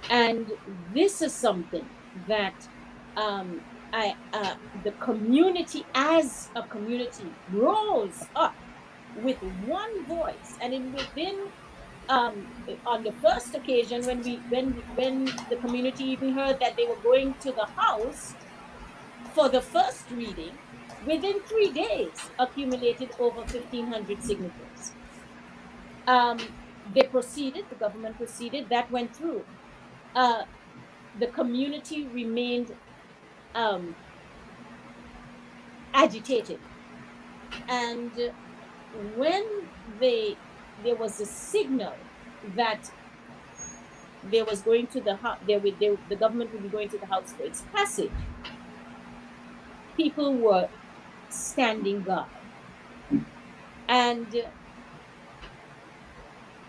And this is something that the community as a community rose up with one voice, and within on the first occasion when the community even heard that they were going to the house for the first reading, within 3 days accumulated over 1,500 signatures. The government proceeded, that went through. The community remained agitated, and when there was a signal that there was going to the government would be going to the house for its passage, people were standing guard. And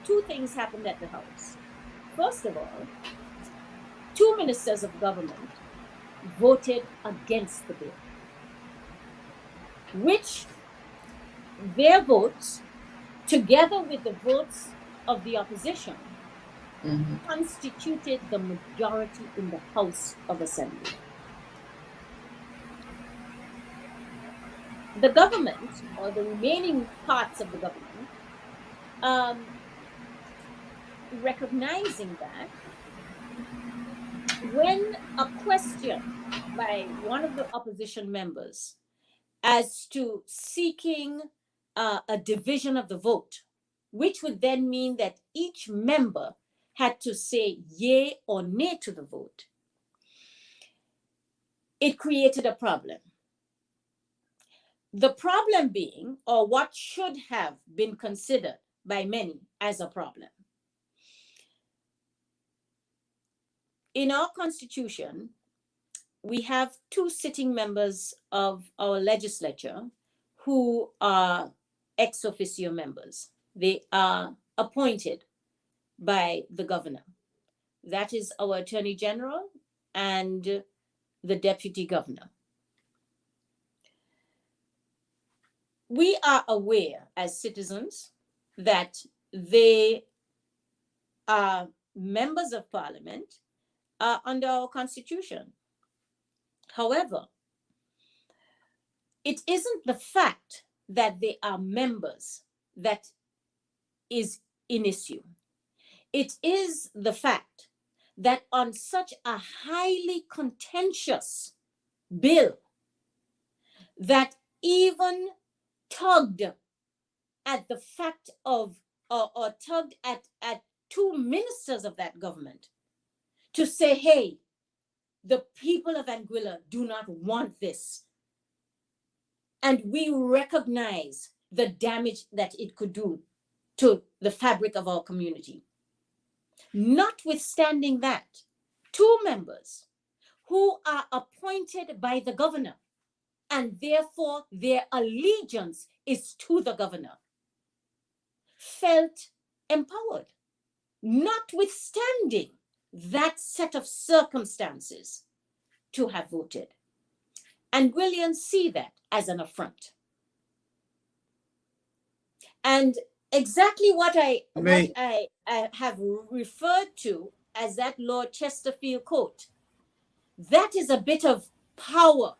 two things happened at the house. First of all, two ministers of government voted against the bill, which their votes, together with the votes of the opposition, constituted the majority in the House of Assembly. The government, or the remaining parts of the government, recognizing that, when a question by one of the opposition members as to seeking a division of the vote, which would then mean that each member had to say yay or nay to the vote, it created a problem. The problem being, or what should have been considered by many as a problem. In our Constitution, we have two sitting members of our legislature who are ex officio members. They are appointed by the governor. That is our Attorney General and the Deputy Governor. We are aware as citizens that they are members of Parliament under our Constitution. However, it isn't the fact that they are members that is in issue. It is the fact that on such a highly contentious bill that even tugged at the fact of, or tugged at two ministers of that government to say, hey, the people of Anguilla do not want this. And we recognize the damage that it could do to the fabric of our community. Notwithstanding that, two members who are appointed by the governor, and therefore their allegiance is to the governor, felt empowered, notwithstanding that set of circumstances, to have voted. And Williams see that as an affront. And exactly what I have referred to as that Lord Chesterfield quote, that is a bit of power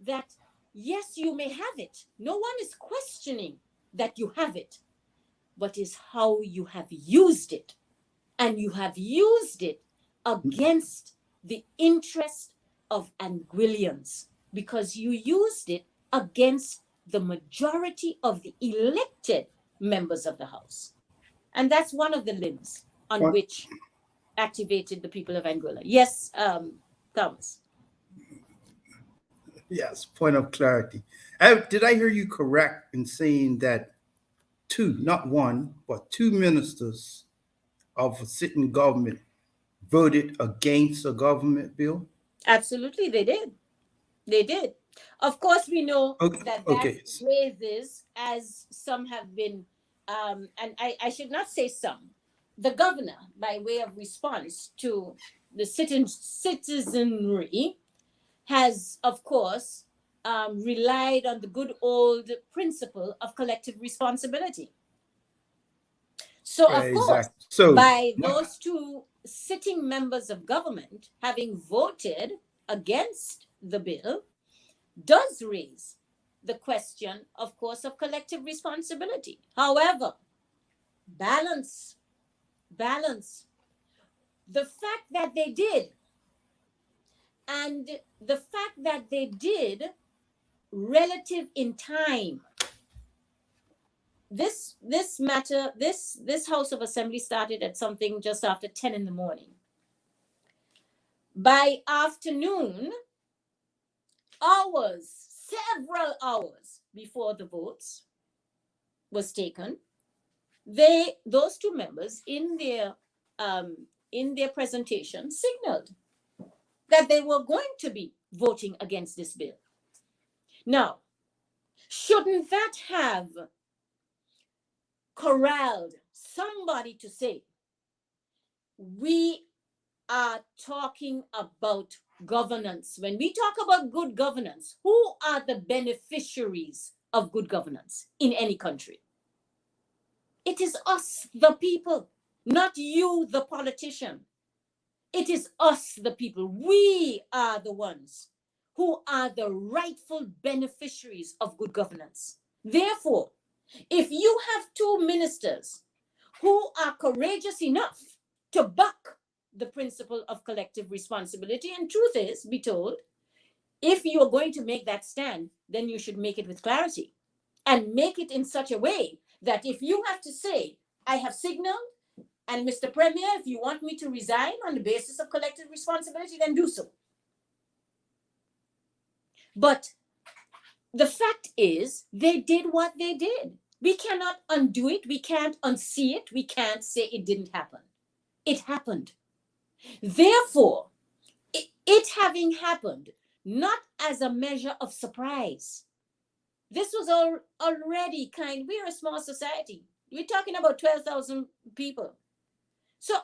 that, yes, you may have it. No one is questioning that you have it, but is how you have used it. And you have used it against the interest of Anguillians, because you used it against the majority of the elected members of the House. And that's one of the limbs on which activated the people of Anguilla. Yes, Thomas. Yes, point of clarity. Did I hear you correct in saying that two, not one, but two ministers of a sitting government voted against a government bill? Absolutely, they did. They did. Of course, we know that raises, as some have been, and I should not say some, the governor, by way of response to the citizenry, has, of course, relied on the good old principle of collective responsibility. So, of course, by those two sitting members of government having voted against the bill, does raise the question, of course, of collective responsibility. However, balance. The fact that they did, and the fact that they did relative in time. This matter, this House of Assembly started at something just after 10 in the morning. By afternoon, several hours before the votes was taken, those two members in their presentation signaled that they were going to be voting against this bill. Now, shouldn't that have corralled somebody to say, we are talking about governance? When we talk about good governance, who are the beneficiaries of good governance in any country? It is us, the people, not you, the politician. It is us, the people. We are the ones who are the rightful beneficiaries of good governance. Therefore, if you have two ministers who are courageous enough to buck the principle of collective responsibility, and truth is, be told, if you are going to make that stand, then you should make it with clarity and make it in such a way that if you have to say, I have signaled, and Mr. Premier, if you want me to resign on the basis of collective responsibility, then do so. But the fact is, they did what they did. We cannot undo it. We can't unsee it. We can't say it didn't happen. It happened. Therefore, it having happened, not as a measure of surprise. This was already we're a small society. We're talking about 12,000 people. So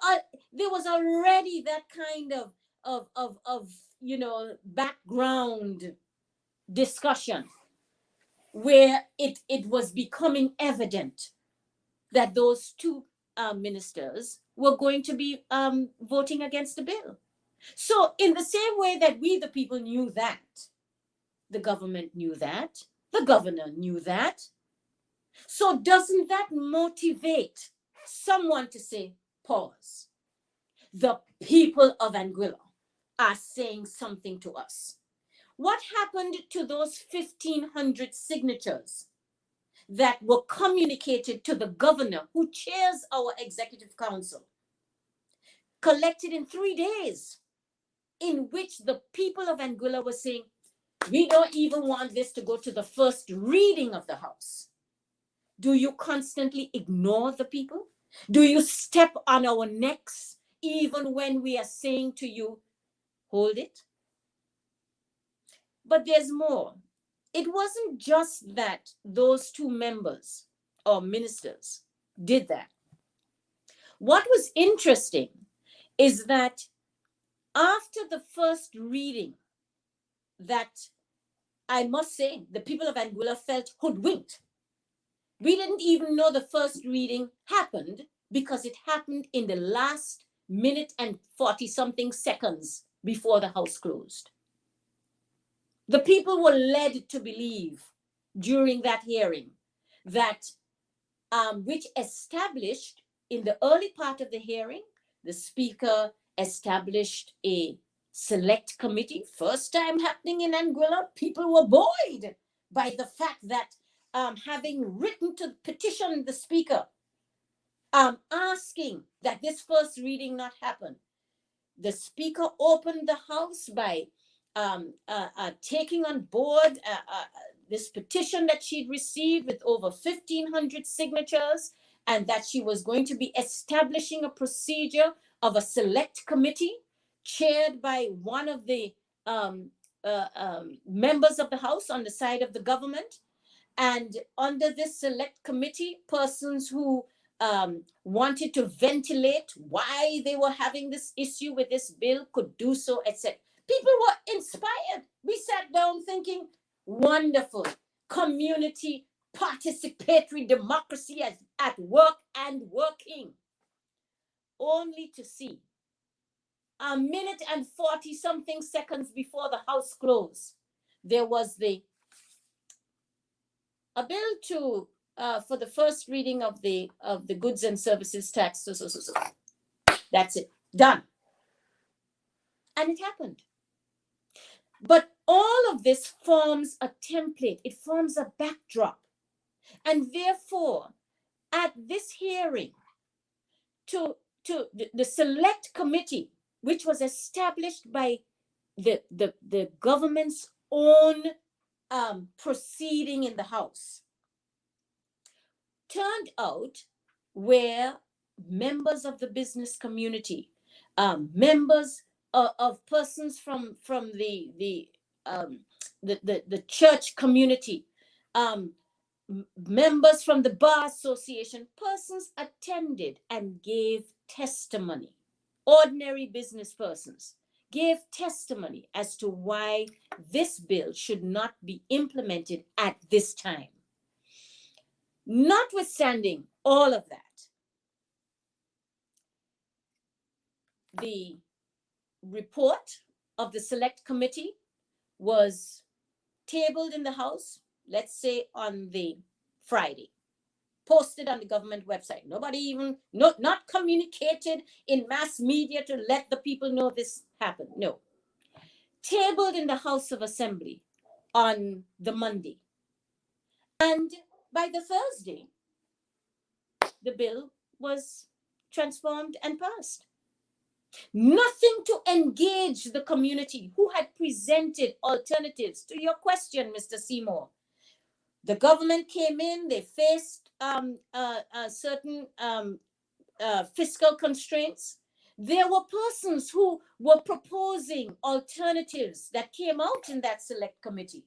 there was already that kind of background discussion where it was becoming evident that those two ministers were going to be voting against the bill. So in the same way that we, the people, knew that, the government knew that, the governor knew that. So doesn't that motivate someone to say, pause? The people of Anguilla are saying something to us. What happened to those 1,500 signatures that were communicated to the governor who chairs our executive council, collected in 3 days, in which the people of Anguilla were saying, we don't even want this to go to the first reading of the House? Do you constantly ignore the people? Do you step on our necks even when we are saying to you, hold it? But there's more. It wasn't just that those two members or ministers did that. What was interesting is that after the first reading, that I must say, the people of Anguilla felt hoodwinked. We didn't even know the first reading happened because it happened in the last minute and 40-something seconds before the House closed. The people were led to believe during that hearing that, which established in the early part of the hearing, the Speaker established a select committee. First time happening in Anguilla, people were buoyed by the fact that having written to petition the Speaker, asking that this first reading not happen, the Speaker opened the House by taking on board this petition that she'd received with over 1,500 signatures, and that she was going to be establishing a procedure of a select committee chaired by one of the members of the House on the side of the government. And under this select committee, persons who wanted to ventilate why they were having this issue with this bill could do so, etc. People were inspired. We sat down thinking, wonderful, community participatory democracy at work and working. Only to see a minute and 40-something seconds before the House closed, there was a bill for the first reading of the goods and services tax. So. That's it, done. And it happened. But all of this forms a template. It forms a backdrop. And therefore, at this hearing, to the select committee, which was established by the government's own proceeding in the House, turned out where members of the business community, members of persons from the church community, members from the bar association, persons attended and gave testimony. Ordinary business persons gave testimony as to why this bill should not be implemented at this time. Notwithstanding all of that, the report of the select committee was tabled in the House, let's say on the Friday, posted on the government website. Nobody even, not communicated in mass media to let the people know this happened. No. Tabled in the House of Assembly on the Monday. And by the Thursday, the bill was transformed and passed. Nothing to engage the community who had presented alternatives to your question, Mr. Seymour. The government came in, they faced certain fiscal constraints. There were persons who were proposing alternatives that came out in that select committee,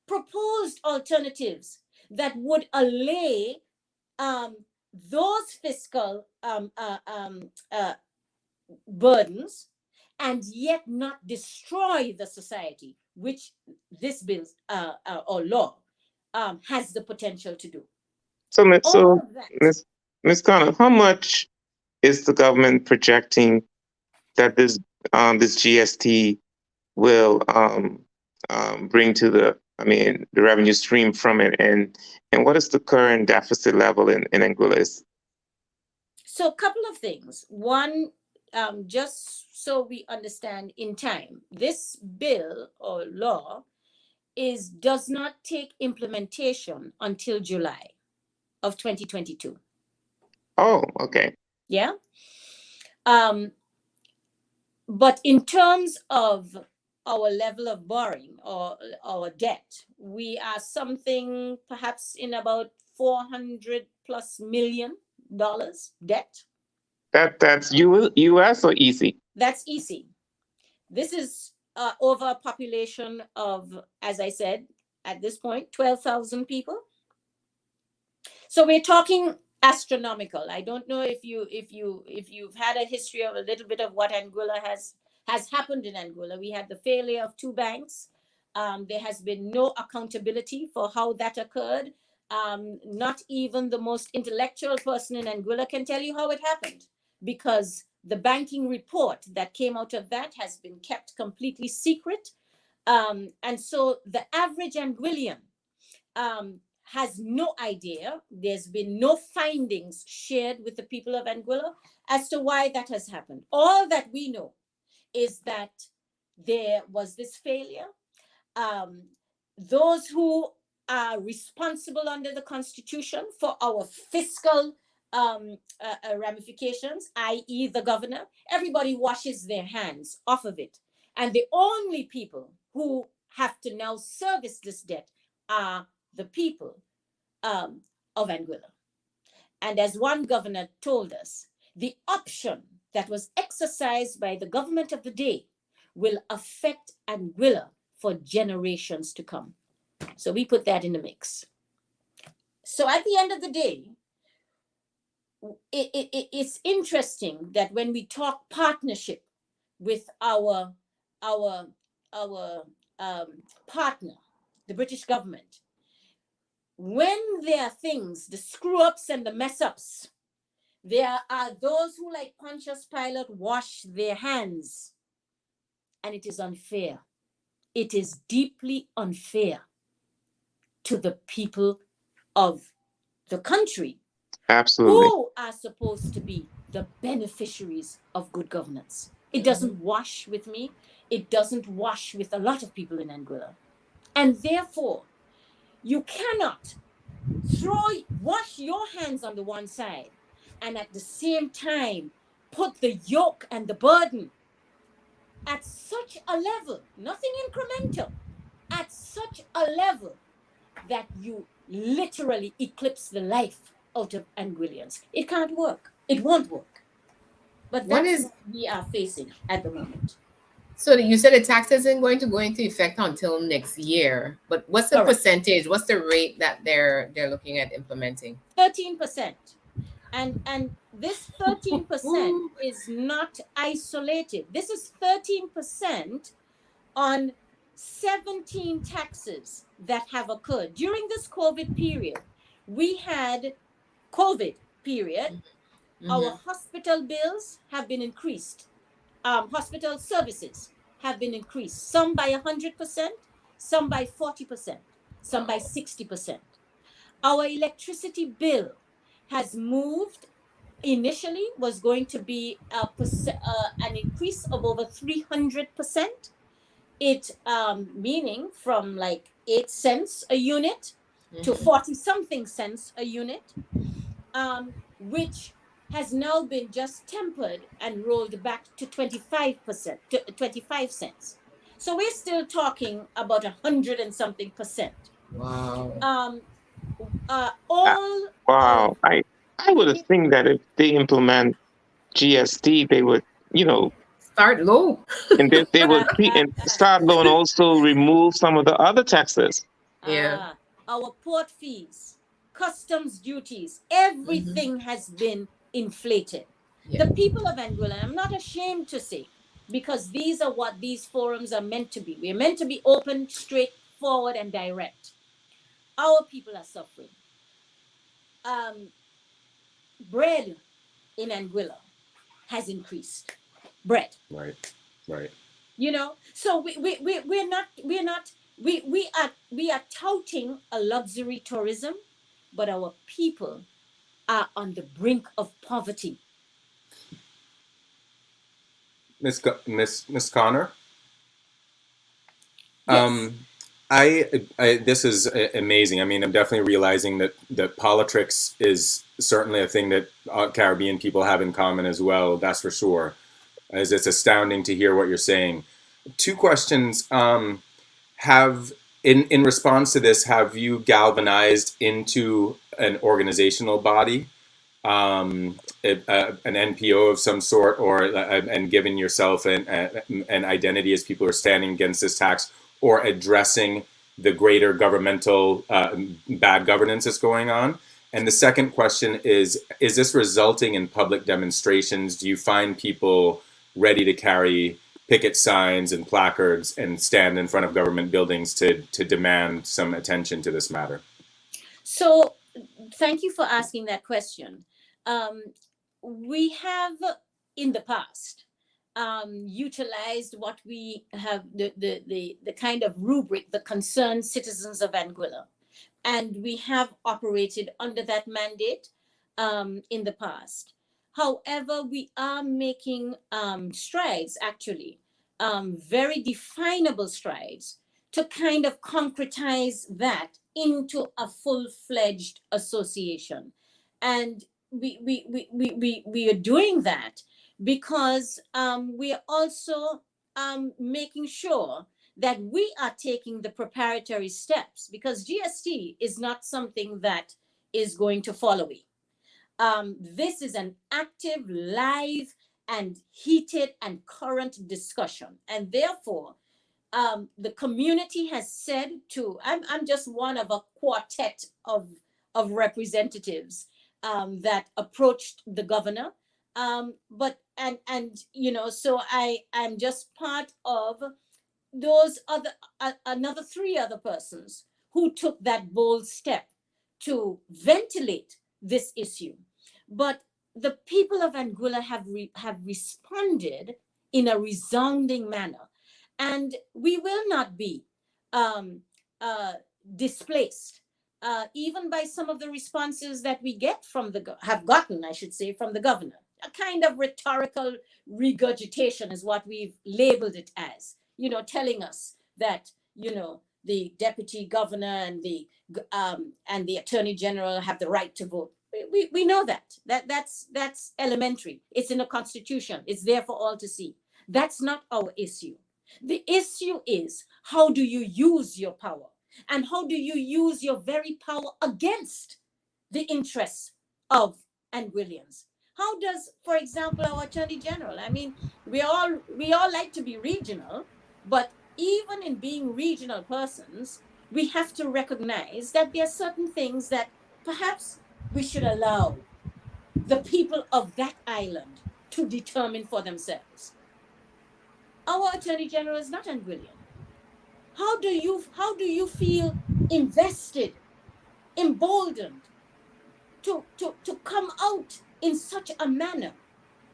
proposed alternatives that would allay those fiscal burdens and yet not destroy the society, which this bill or law has the potential to do. So Ms. Connor, how much is the government projecting that this GST will bring to the revenue stream from it, and what is the current deficit level in Anguilla? So a couple of things. One, just so we understand in time, this bill or law does not take implementation until July of 2022. Oh, okay. Yeah. But in terms of our level of borrowing or our debt, we are something perhaps in about $400+ million debt. That's U.S. or EC? That's easy. This is over a population of, as I said, at this point, 12,000 people. So we're talking astronomical. I don't know if you've had a history of a little bit of what Anguilla has happened in Anguilla. We had the failure of 2 banks. There has been no accountability for how that occurred. Not even the most intellectual person in Anguilla can tell you how it happened, because the banking report that came out of that has been kept completely secret. And so the average Anguillian has no idea. There's been no findings shared with the people of Anguilla as to why that has happened. All that we know is that there was this failure. Those who are responsible under the Constitution for our fiscal ramifications, i.e. the governor, everybody washes their hands off of it. And the only people who have to now service this debt are the people of Anguilla. And as one governor told us, the option that was exercised by the government of the day will affect Anguilla for generations to come. So we put that in the mix. So at the end of the day, it's interesting that when we talk partnership with our partner, the British government, when there are things, the screw-ups and the mess-ups, there are those who, like Pontius Pilate, wash their hands. And it is unfair. It is deeply unfair to the people of the country. Absolutely. Who are supposed to be the beneficiaries of good governance. It doesn't wash with me. It doesn't wash with a lot of people in Anguilla. And therefore, you cannot wash your hands on the one side and at the same time put the yoke and the burden at such a level, nothing incremental, at such a level that you literally eclipse the life out of Anguillians. It can't work. It won't work. But that's what we are facing at the moment. So you said the tax isn't going to go into effect until next year, but what's the percentage? What's the rate that they're looking at implementing? 13%. And this 13% is not isolated. This is 13% on 17 taxes that have occurred. During this COVID period, we had COVID period. Our hospital bills have been increased. Hospital services have been increased. Some by 100%, some by 40%, some by 60%. Our electricity bill has moved. Initially was going to be an increase of over 300%. It meaning from like 8 cents a unit to 40 something cents a unit, which has now been just tempered and rolled back to 25%, to 25 cents. So we're still talking about 100 and something percent. Wow. Wow. I would have think that if they implement GST, they would, start low. And they would start low and also remove some of the other taxes. Yeah. Our port fees, customs duties, everything has been inflated. Yeah. The people of Anguilla, I'm not ashamed to say, because these are what these forums are meant to be. We're meant to be open, straightforward, and direct. Our people are suffering. Bread in Anguilla has increased. Bread. Right. So we are touting a luxury tourism, but our people are on the brink of poverty. Miss Connor. Yes. This is amazing. I mean, I'm definitely realizing that politics is certainly a thing that Caribbean people have in common as well. That's for sure. As it's astounding to hear what you're saying. Two questions. Have in response to this, have you galvanized into an organizational body, an NPO of some sort, or and given yourself an identity as people who are standing against this tax, or addressing the greater governmental bad governance that's going on? And the second question is this resulting in public demonstrations? Do you find people ready to carry picket signs and placards and stand in front of government buildings to demand some attention to this matter? So thank you for asking that question. We have in the past utilized what we have, the kind of rubric, the concerned citizens of Anguilla. And we have operated under that mandate in the past. However, we are making strides, actually, very definable strides to kind of concretize that into a full-fledged association. And we are doing that because we are also making sure that we are taking the preparatory steps, because GST is not something that is going to fall away. This is an active, live, and heated and current discussion. And therefore, the community has said to, I'm just one of a quartet of representatives that approached the governor. So I'm just part of those other, another 3 other persons who took that bold step to ventilate this issue. But the people of Anguilla have responded in a resounding manner. And we will not be displaced, even by some of the responses that we get from have gotten, I should say, from the governor. A kind of rhetorical regurgitation is what we've labeled it as, telling us that, the deputy governor and the attorney general have the right to vote. We know that's elementary. It's in the Constitution. It's there for all to see. That's not our issue. The issue is, how do you use your power? And how do you use your very power against the interests of Anguillians? How does, for example, our Attorney General, I mean, we all like to be regional, but even in being regional persons, we have to recognize that there are certain things that perhaps we should allow the people of that island to determine for themselves. Our Attorney General is not Anguillian. How do you feel invested, emboldened to come out in such a manner?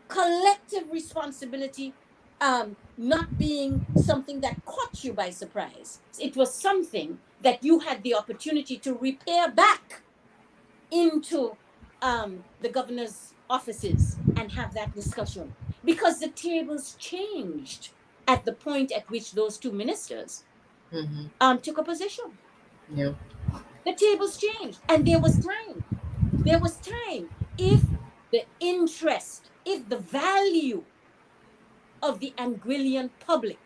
Collective responsibility not being something that caught you by surprise. It was something that you had the opportunity to repair back into the governor's offices and have that discussion, because the tables changed at the point at which those 2 ministers took a position. Yeah. The tables changed, and there was time. There was time. If the interest, if the value of the Anguillian public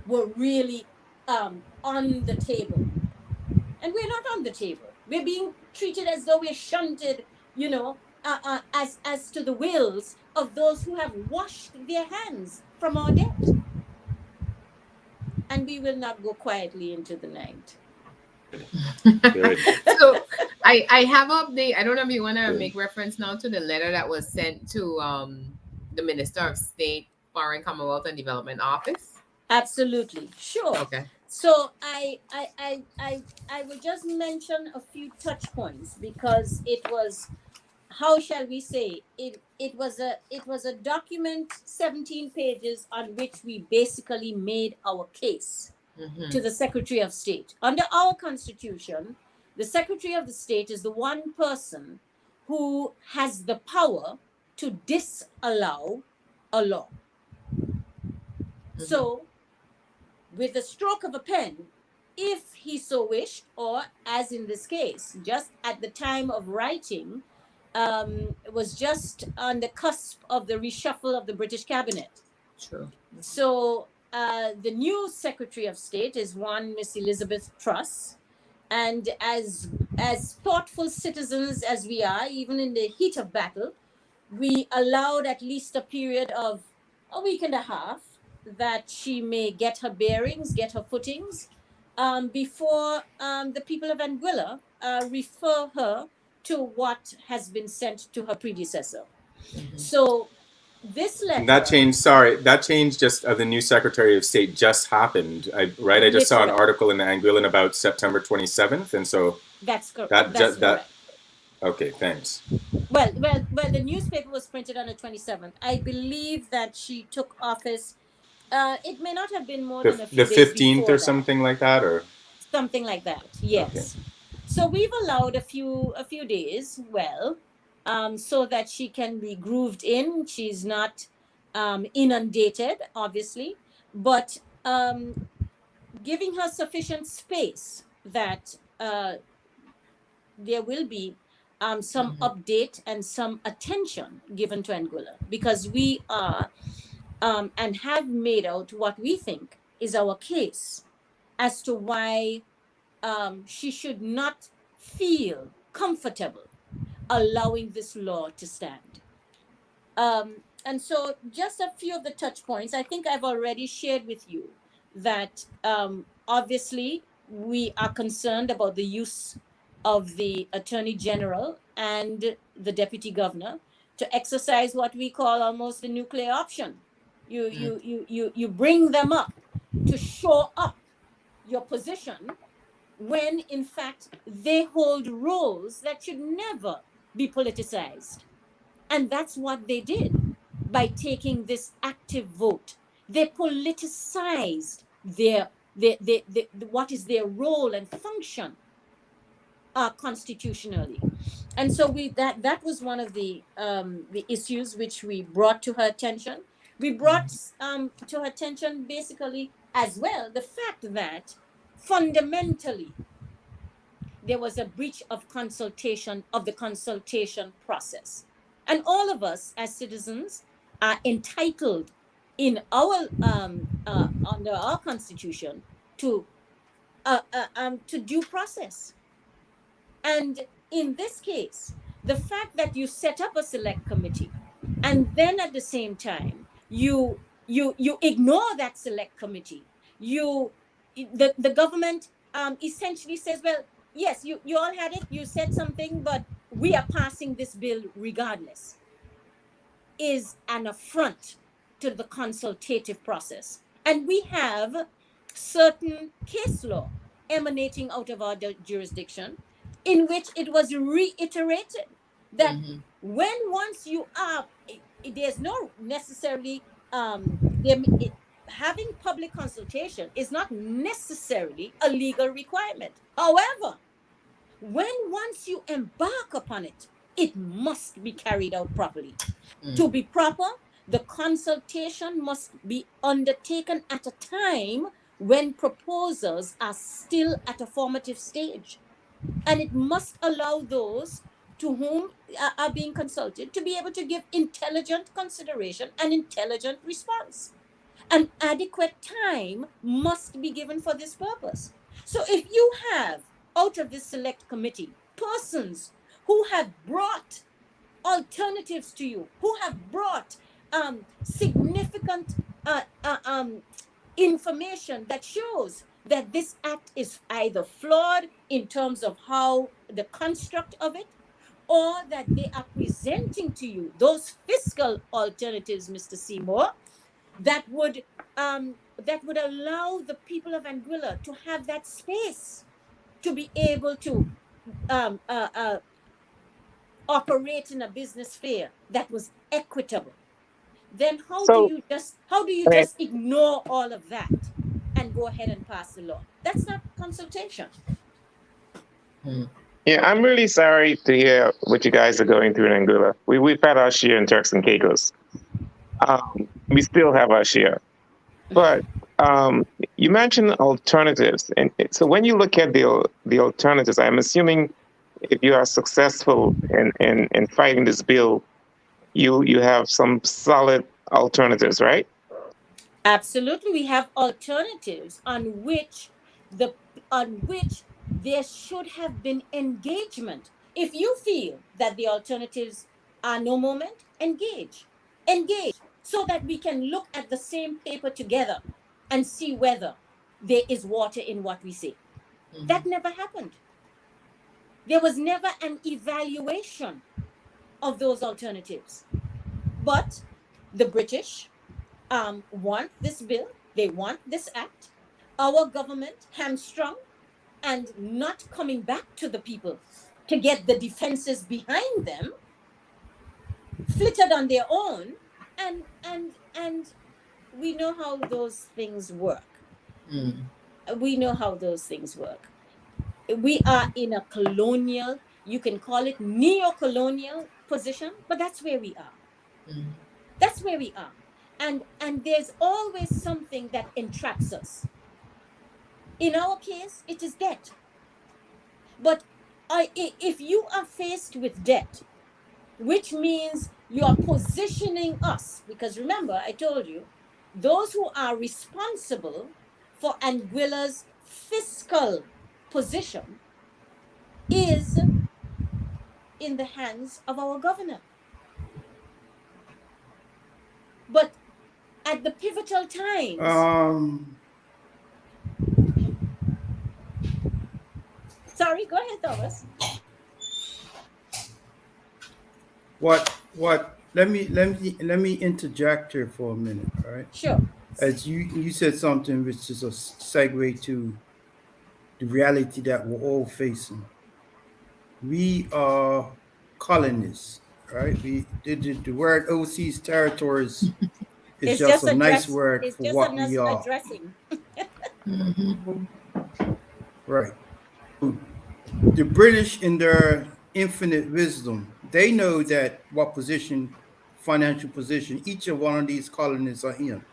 were really on the table. And we're not on the table. We're being treated as though we're shunted, as to the wills of those who have washed their hands from our debt. And we will not go quietly into the night. Good. So I have an update. I don't know if you want to make reference now to the letter that was sent to the Minister of State, Foreign, Commonwealth and Development Office. Absolutely, sure. Okay. So I will just mention a few touch points, because it was, how shall we say, it was a document, 17 pages, on which we basically made our case to the Secretary of State. Under our Constitution, the Secretary of the State is the one person who has the power to disallow a law. So, with the stroke of a pen, if he so wished, or as in this case, just at the time of writing, was just on the cusp of the reshuffle of the British cabinet. True. So the new Secretary of State is one Miss Elizabeth Truss, and as thoughtful citizens as we are, even in the heat of battle, we allowed at least a period of a week and a half that she may get her bearings, get her footings, before the people of Anguilla refer her to what has been sent to her predecessor. So this letter, That change just of the new Secretary of State just happened, right? I just saw an article in the Anguillan about September 27th, and so that's correct. That's correct. Okay, thanks. Well, the newspaper was printed on the 27th. I believe that she took office. It may not have been more than a few the days 15th before or something like that, or something like that. Yes. Okay. So we've allowed a few days, well, so that she can be grooved in. She's not inundated, obviously, but giving her sufficient space that there will be some update and some attention given to Anguilla, because we are and have made out what we think is our case as to why she should not feel comfortable allowing this law to stand. And so just a few of the touch points. I think I've already shared with you that obviously we are concerned about the use of the Attorney General and the Deputy Governor to exercise what we call almost the nuclear option. You bring them up to shore up your position when in fact they hold roles that should never be politicized. And that's what they did by taking this active vote. They politicized their what is their role and function constitutionally. And so that was one of the issues which we brought to her attention. We brought to her attention basically as well the fact that fundamentally there was a breach of the consultation process. And all of us as citizens are entitled in our under our constitution to due process. And in this case, the fact that you set up a select committee and then at the same time you ignore that select committee, the government essentially says, well, yes, you all had it, you said something, but we are passing this bill regardless, is an affront to the consultative process. And we have certain case law emanating out of our jurisdiction in which it was reiterated that when once you are, there's no necessarily, having public consultation is not necessarily a legal requirement. However, when once you embark upon it, it must be carried out properly. To be proper, the consultation must be undertaken at a time when proposals are still at a formative stage. And it must allow those to whom are being consulted to be able to give intelligent consideration and intelligent response. An adequate time must be given for this purpose. So if you have out of this select committee persons who have brought alternatives to you, who have brought significant information that shows that this act is either flawed in terms of how the construct of it, or that they are presenting to you those fiscal alternatives, Mr. Seymour, that would allow the people of Anguilla to have that space to be able to operate in a business sphere that was equitable, then how do you just ignore all of that and go ahead and pass the law? That's not consultation. Yeah, I'm really sorry to hear what you guys are going through in Anguilla. We've had our share in Turks and Caicos. We still have our share. But you mentioned alternatives, and so when you look at the alternatives, I'm assuming if you are successful in fighting this bill, you have some solid alternatives, right? Absolutely, we have alternatives on which there should have been engagement. If you feel that the alternatives are no moment, engage, so that we can look at the same paper together and see whether there is water in what we say. That never happened. There was never an evaluation of those alternatives. But the British want this bill, they want this act. Our government, hamstrung and not coming back to the people to get the defenses behind them, flitted on their own, and we know how those things work. We know how those things work. We are in a colonial, you can call it neo-colonial position, but that's where we are. That's where we are. And there's always something that entraps us. In our case, it is debt. But if you are faced with debt, which means you are positioning us, because remember, I told you, those who are responsible for Anguilla's fiscal position is in the hands of our governor. But at the pivotal times, sorry, go ahead, Thomas. Let me interject here for a minute, all right? Sure. As you said something which is a segue to the reality that we're all facing. We are colonists, right? The word overseas territories is It's just just a nice address. word It's for just what we are, addressing. right? The British, in their infinite wisdom, they know that what position, financial position, each of one of these colonies are in.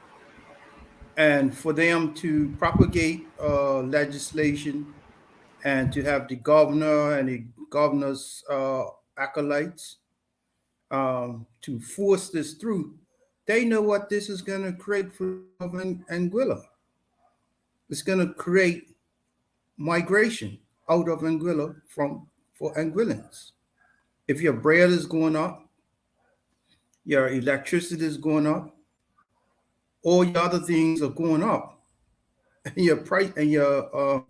And for them to propagate legislation and to have the governor and the governor's acolytes to force this through, they know what this is going to create for Anguilla. It's going to create migration out of Anguilla for Anguillans. If your bread is going up, your electricity is going up, all your other things are going up, and your price and your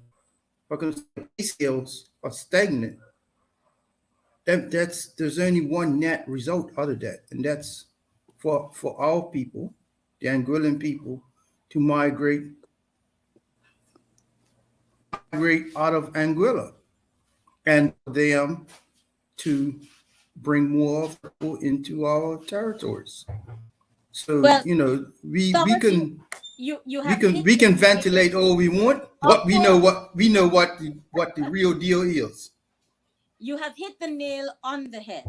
pay scales are stagnant. That's there's only one net result out of that, and that's for our people, the Anguillan people, to migrate out of Anguilla, and for them to bring more people into our territories. So Well, we Thomas, can you we have can hit we the can nail. ventilate all we want, but Of course, we know what the real deal is. you have hit the nail on the head.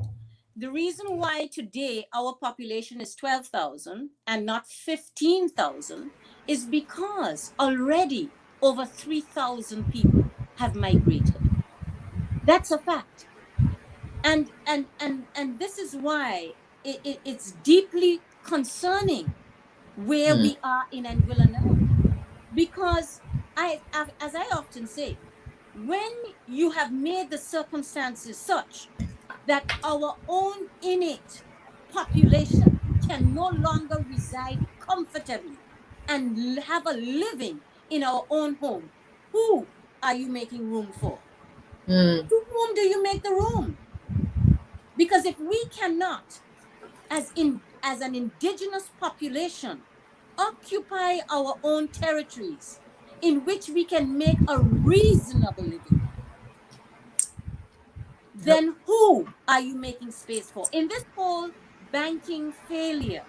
The reason why today our population is 12,000 and not 15,000 is because already over 3,000 people have migrated. That's a fact. And this is why it's deeply concerning where we are in Anguilla now. Because as I often say, when you have made the circumstances such that our own innate population can no longer reside comfortably and have a living in our own home, who are you making room for? To whom do you make the room? Because if we cannot, as an indigenous population, occupy our own territories in which we can make a reasonable living, then who are you making space for? In this whole banking failure,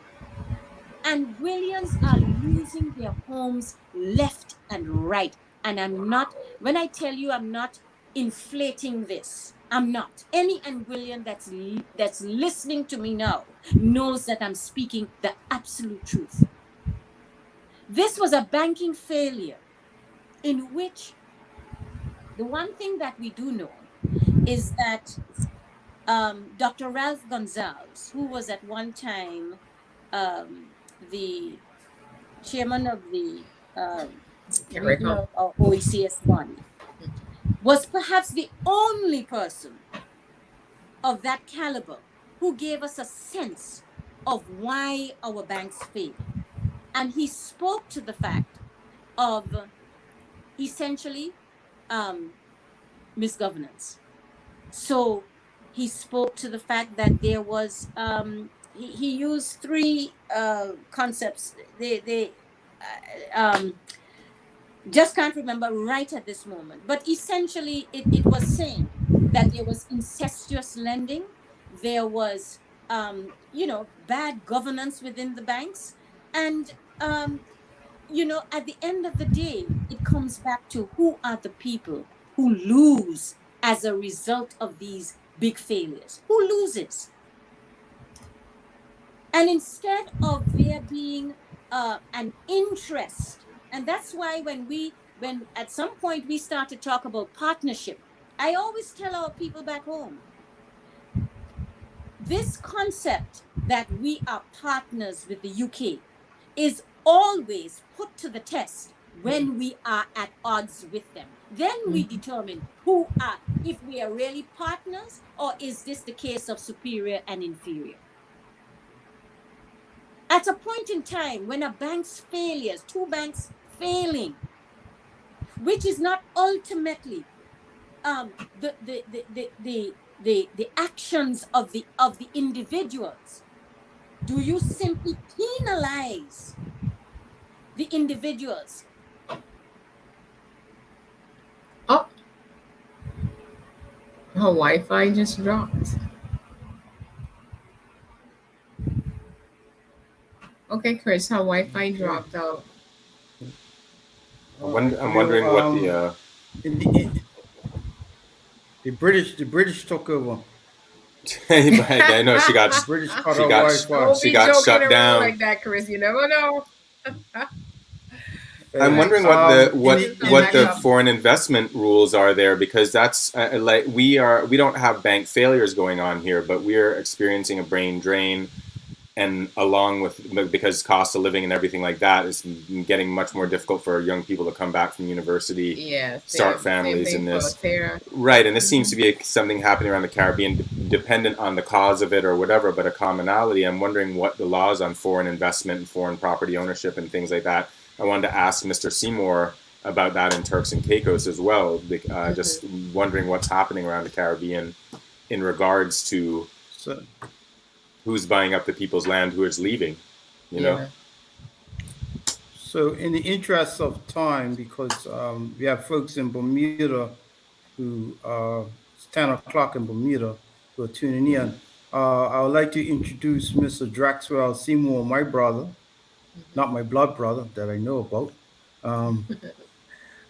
and Williams are losing their homes left and right. And when I tell you I'm not inflating this, I'm not. Any Anguillian that's listening to me now knows that I'm speaking the absolute truth. This was a banking failure in which the one thing that we do know is that Dr. Ralph Gonzalez, who was at one time the chairman of the regional or OECS body, was perhaps the only person of that caliber who gave us a sense of why our banks fail. And he spoke to the fact of essentially misgovernance. So he spoke to the fact that there was, he used three concepts. They just can't remember right at this moment. But essentially, it was saying that there was incestuous lending, there was, bad governance within the banks. And, at the end of the day, it comes back to who are the people who lose as a result of these big failures? Who loses? And instead of there being an interest, and that's why when at some point we start to talk about partnership, I always tell our people back home, this concept that we are partners with the UK is always put to the test when we are at odds with them. Then we determine if we are really partners, or is this the case of superior and inferior? At a point in time when a bank's failures, two banks failing, which is not ultimately the actions of the individuals, do you simply penalize the individuals? Oh, her Wi-Fi just dropped. Okay, Chris, her Wi-Fi dropped out. I'm wondering what the British took over. I know she got British she got shut down like that, Chris. You never know. I'm wondering what the foreign investment rules are there, because that's like we don't have bank failures going on here, but we're experiencing a brain drain, and along with, because cost of living and everything like that is getting much more difficult for young people to come back from university, start families in this. Right, and this seems to be something happening around the Caribbean, dependent on the cause of it or whatever, but a commonality. I'm wondering what the laws on foreign investment and foreign property ownership and things like that. I wanted to ask Mr. Seymour about that in Turks and Caicos as well. Just wondering what's happening around the Caribbean in regards to who's buying up the people's land, who is leaving, you know? So in the interest of time, because we have folks in Bermuda who it's 10 o'clock in Bermuda who are tuning in, I would like to introduce Mr. Drexwell Seymour, my brother, not my blood brother that I know about.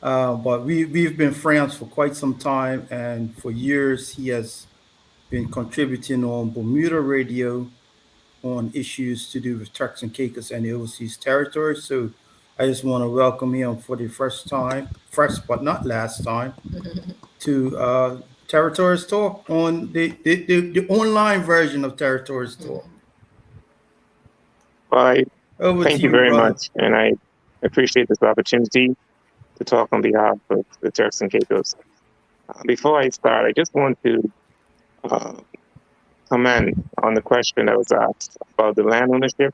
But we've been friends for quite some time, and for years he has been contributing on Bermuda radio on issues to do with Turks and Caicos and the overseas territory. So I just want to welcome him for the first but not last time, to Territories Talk, on the online version of Territories Talk. Well, thank you very much, and I appreciate this opportunity to talk on behalf of the Turks and Caicos. Before I start, I just want to comment on the question that was asked about the land ownership.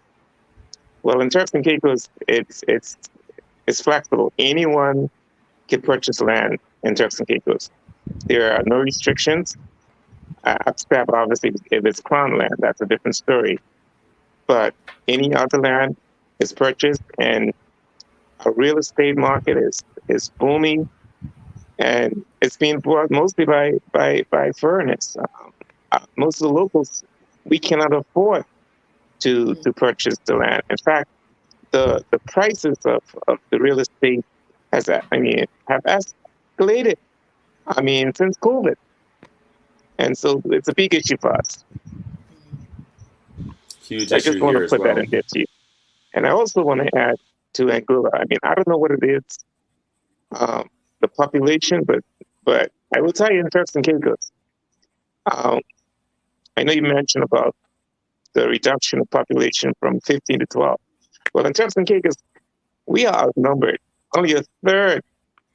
Well, in Turks and Caicos, it's flexible. Anyone can purchase land in Turks and Caicos. There are no restrictions, except obviously if it's crown land, that's a different story. But any other land is purchased, and our real estate market is booming, and it's being brought mostly by foreigners. Most of the locals, we cannot afford to purchase the land. In fact, the prices of the real estate have escalated. Since COVID, and so it's a big issue for us. Huge I just want to put that in there to you. And I also want to add to Anguilla. I mean, I don't know what it is, the population, but I will tell you in Turks and Caicos, um, I know you mentioned about the reduction of population from 15 to 12. Well, in Turks and Caicos, we are outnumbered. Only a third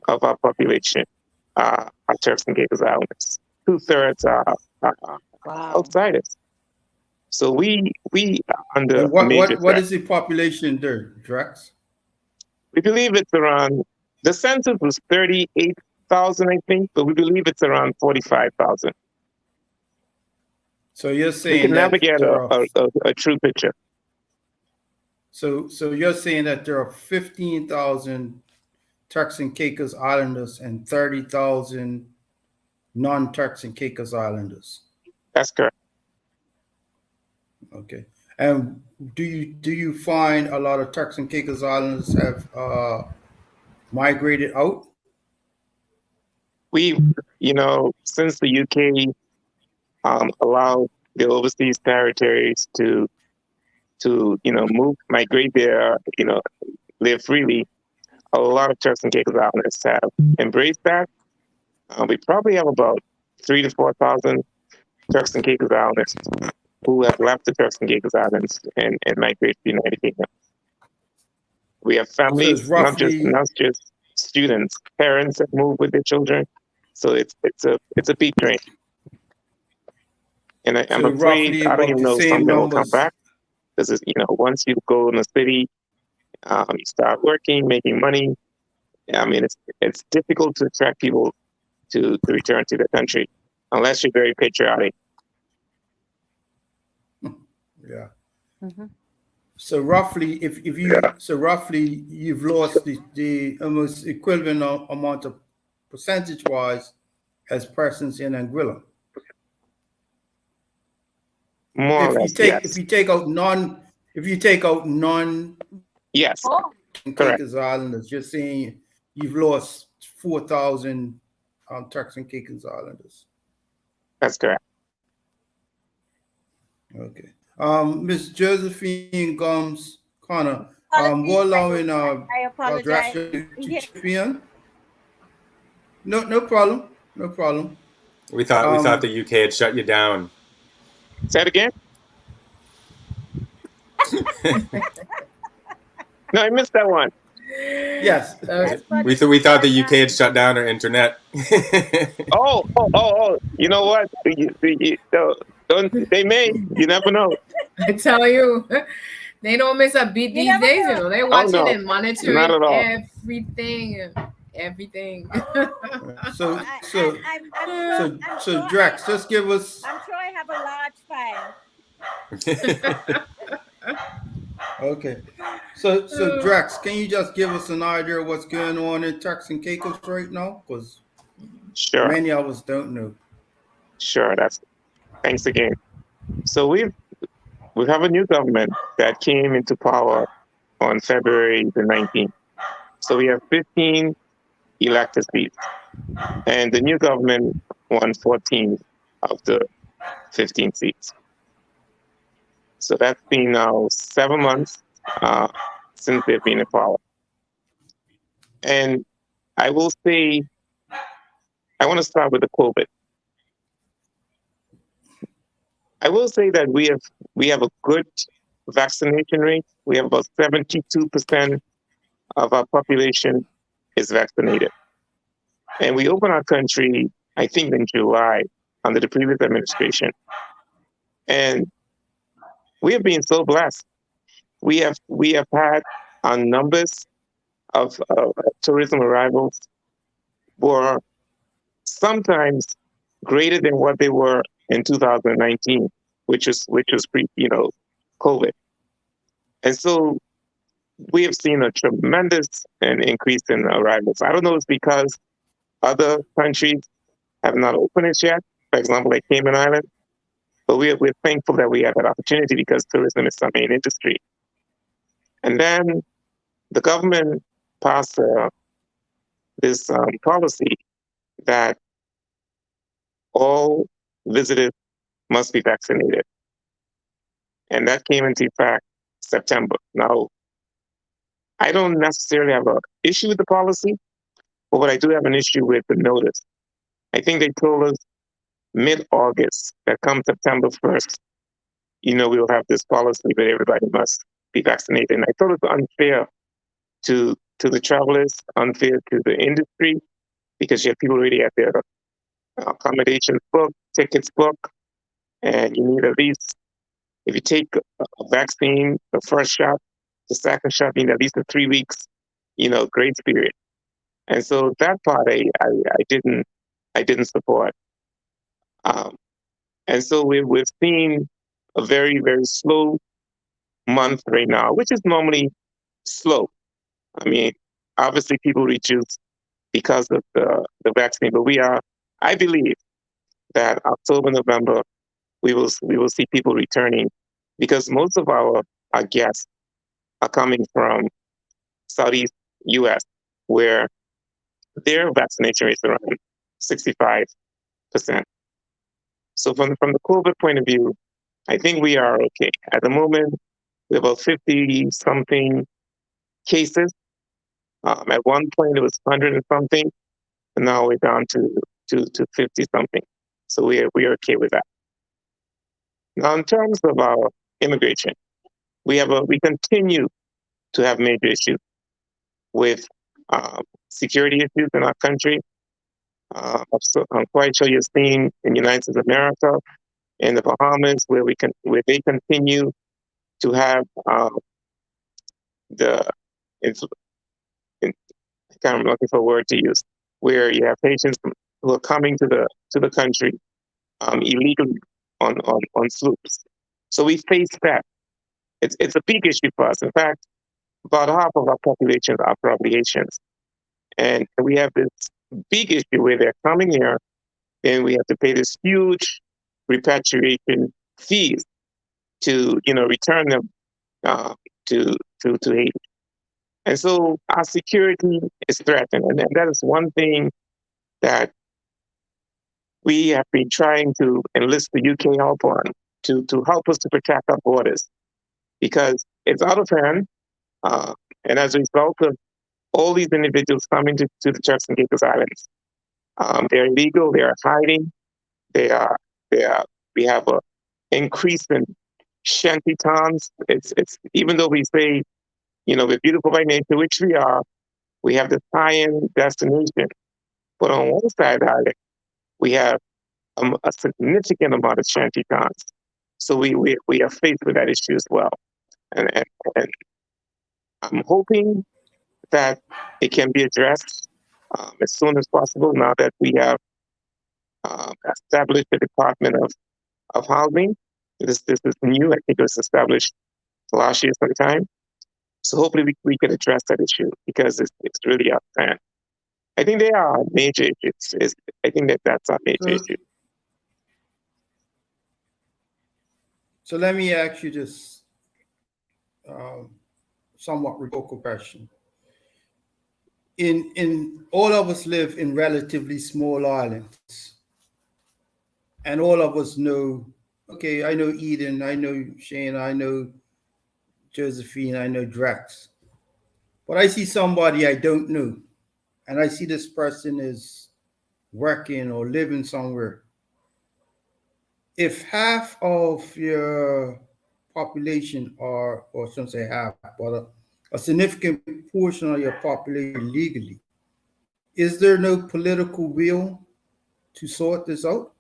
of our population are Turks and Caicos Islanders. 2/3 are Wow. outsiders. So we are under And a major what threat. is the population there, Drex? We believe it's around, the census was 38,000, I think, but we believe it's around 45,000. So you're We saying can that navigate there are a true picture. so you're saying that there are 15,000 Turks and Caicos Islanders and 30,000 non-Turks and Caicos Islanders. That's correct. Okay. And do you find a lot of Turks and Caicos Islanders have migrated out? We, since the UK allowed the overseas territories to migrate there, live freely, a lot of Turks and Caicos Islanders have embraced that. We probably have about 3,000 to 4,000 Turks and Caicos Islanders who have left the Turks and Caicos Islands and migrated to the United Kingdom. We have So families, it's roughly not just students, parents that move with their children. So it's a big drain. And I'm so afraid, roughly I don't about even the know if same something will come numbers. back. Because, once you go in the city, you start working, making money. I mean, it's difficult to attract people to return to the country unless you're very patriotic. Yeah. Mm-hmm. So roughly, if you so roughly you've lost the almost equivalent amount of percentage wise as persons in Anguilla. More or If you less, take yes. if you take out non Yes, correct. Caicos Islanders, you're saying you've lost 4,000 Turks and Caicos Islanders. That's correct. Okay. Miss Josephine Gumbs-Connor, we're Apologies, allowing I apologize. to Yes. chip in. No problem. No problem. We thought the UK had shut you down. Say it again? No, I missed that one. Yes. That's what we thought the UK had shut down our internet. Oh. You know what? They may. You never know. I tell you, they don't miss a beat these never days. know. They're watching no. and monitoring Not at all. everything. So I'm sure Drex, just give us. I'm sure I have a large file. Okay. So Drex, can you just give us an idea of what's going on in Turks and Caicos right now? Because Sure. many of us don't know. Sure. Thanks again. So we have a new government that came into power on February the 19th. So we have 15 elected seats, and the new government won 14 of the 15 seats. So that's been now 7 months since they've been in power. And I will say, I want to start with the COVID. I will say that we have a good vaccination rate. We have about 72% of our population is vaccinated. And we opened our country, I think, in July under the previous administration. And we have been so blessed. We have had our numbers of tourism arrivals were sometimes greater than what they were in 2019, which was pre COVID. And so we have seen a tremendous increase in arrivals. I don't know if it's because other countries have not opened it yet, for example, like Cayman Island, but we're thankful that we have that opportunity because tourism is our main industry. And then the government passed this policy that all visitors must be vaccinated. And that came into effect September. Now, I don't necessarily have an issue with the policy, but what I do have an issue with the notice. I think they told us mid-August that come September 1st, we will have this policy that everybody must be vaccinated. And I thought it was unfair to the travelers, unfair to the industry, because you have people already at their accommodations booked, tickets booked, and you need at least, if you take a vaccine, the first shot, the second shot, you need at least a 3 weeks, grace period. And so that part I didn't support. And so we've seen a very, very slow month right now, which is normally slow. I mean, obviously people reduce because of the vaccine, but I believe that October, November, we will see people returning, because most of our guests are coming from Southeast US, where their vaccination rate is around 65%. So from the COVID point of view, I think we are okay. At the moment, we have about 50 something cases. At one point it was 100 and something, and now we're down to 50 something. So we are okay with that. Now, in terms of our immigration, we continue to have major issues with security issues in our country. I'm quite sure you've seen in the United States of America, in the Bahamas, where they continue to have I'm looking for a word to use, where you have patients who are coming to the country illegally on sloops. So we face that. It's a big issue for us. In fact, about half of our population are probably Haitians. And we have this big issue where they're coming here, and we have to pay this huge repatriation fees to return them to Haiti. And so our security is threatened. And that is one thing that we have been trying to enlist the UK help on, to help us to protect our borders, because it's out of hand. And as a result of all these individuals coming to the Turks and Caicos Islands, they're illegal, they are hiding, we have an increase in shanty towns. It's even though we say, we're beautiful by nature, which we are, we have this high-end destination. But on one side of it, we have a significant amount of shanty towns. So we are faced with that issue as well. And I'm hoping that it can be addressed as soon as possible, now that we have established the Department of Housing. This is new. I think it was established last year sometime. So hopefully we can address that issue, because it's really out of hand. I think they are major issues. I think that's a major issue. So let me ask you this somewhat rhetorical question. In all of us live in relatively small islands, and all of us know, okay, I know Eden, I know Shaina, I know Josephine, I know Drex, but I see somebody I don't know, and I see this person is working or living somewhere. If half of your population or I shouldn't say half, but a significant portion of your population legally, is there no political will to sort this out?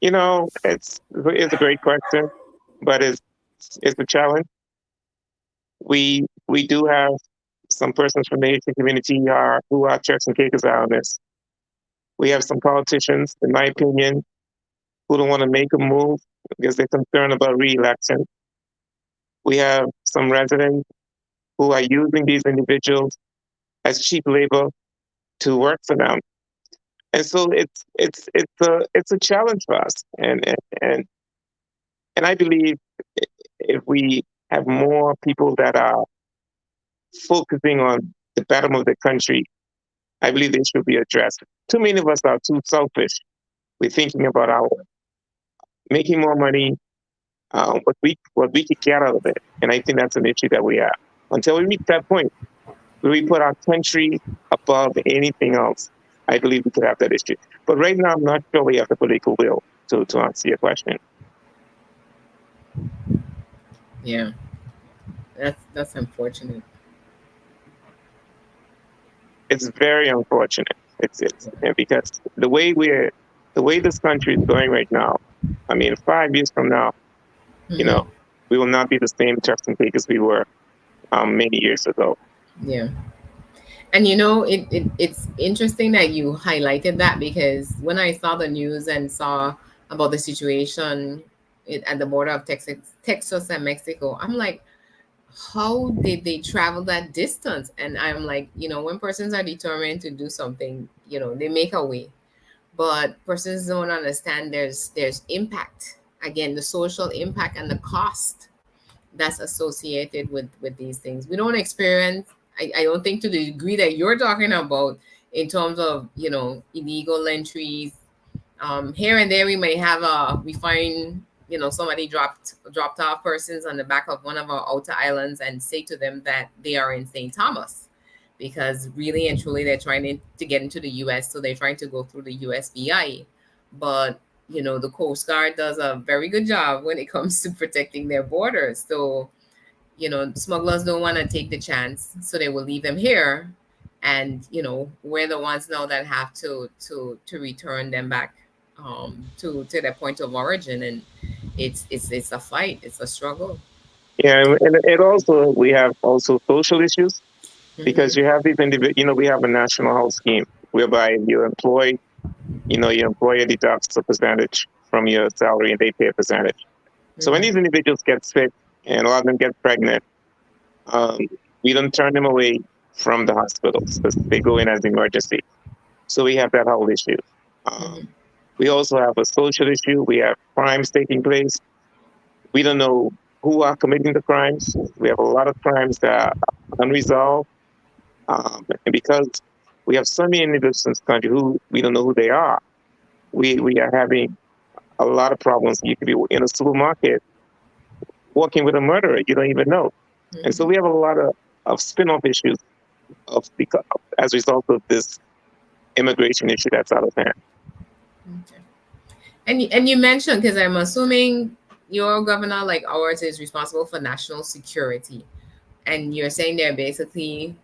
It's a great question, but it's a challenge. We do have some persons from the Haitian community who are Turks and Caicos Islanders. We have some politicians, in my opinion, who don't want to make a move because they're concerned about re-election. We have some residents who are using these individuals as cheap labor to work for them. And so it's a challenge for us. And I believe if we have more people that are focusing on the betterment of the country, I believe they should be addressed. Too many of us are too selfish. We're thinking about making more money, what we could get out of it. And I think that's an issue that we have. Until we reach that point, where we put our country above anything else, I believe we could have that issue. But right now, I'm not sure we have the political will to answer your question. Yeah, that's unfortunate. It's very unfortunate. It's because the way this country is going right now, I mean, 5 years from now, you know, we will not be the same Turks and Caicos we were many years ago. Yeah. And it's interesting that you highlighted that, because when I saw the news and saw about the situation at the border of Texas and Mexico, I'm like, how did they travel that distance? And I'm like, when persons are determined to do something, they make a way. But persons don't understand there's impact. Again, the social impact and the cost that's associated with these things. We don't experience, I don't think, to the degree that you're talking about, in terms of illegal entries. Here and there we may have we find somebody dropped off persons on the back of one of our outer islands and say to them that they are in St. Thomas, because really and truly they're trying to get into the US, so they're trying to go through the USVI. But the Coast Guard does a very good job when it comes to protecting their borders. So, smugglers don't want to take the chance, so they will leave them here. And, we're the ones now that have to return them back to their point of origin. And it's a fight, it's a struggle. Yeah, and it also, we have also social issues, because you have these individuals, we have a national health scheme whereby your employer deducts a percentage from your salary and they pay a percentage. So when these individuals get sick and a lot of them get pregnant, we don't turn them away from the hospitals because they go in as emergency. So we have that whole issue. We also have a social issue. We have crimes taking place. We don't know who are committing the crimes. We have a lot of crimes that are unresolved. And because we have so many individuals in this country who we don't know who they are, we are having a lot of problems. You could be in a supermarket working with a murderer you don't even know. And so we have a lot of spin-off issues as a result of this immigration issue that's out of hand. Okay. And you mentioned, because I'm assuming your governor, like ours, is responsible for national security, and you're saying they're basically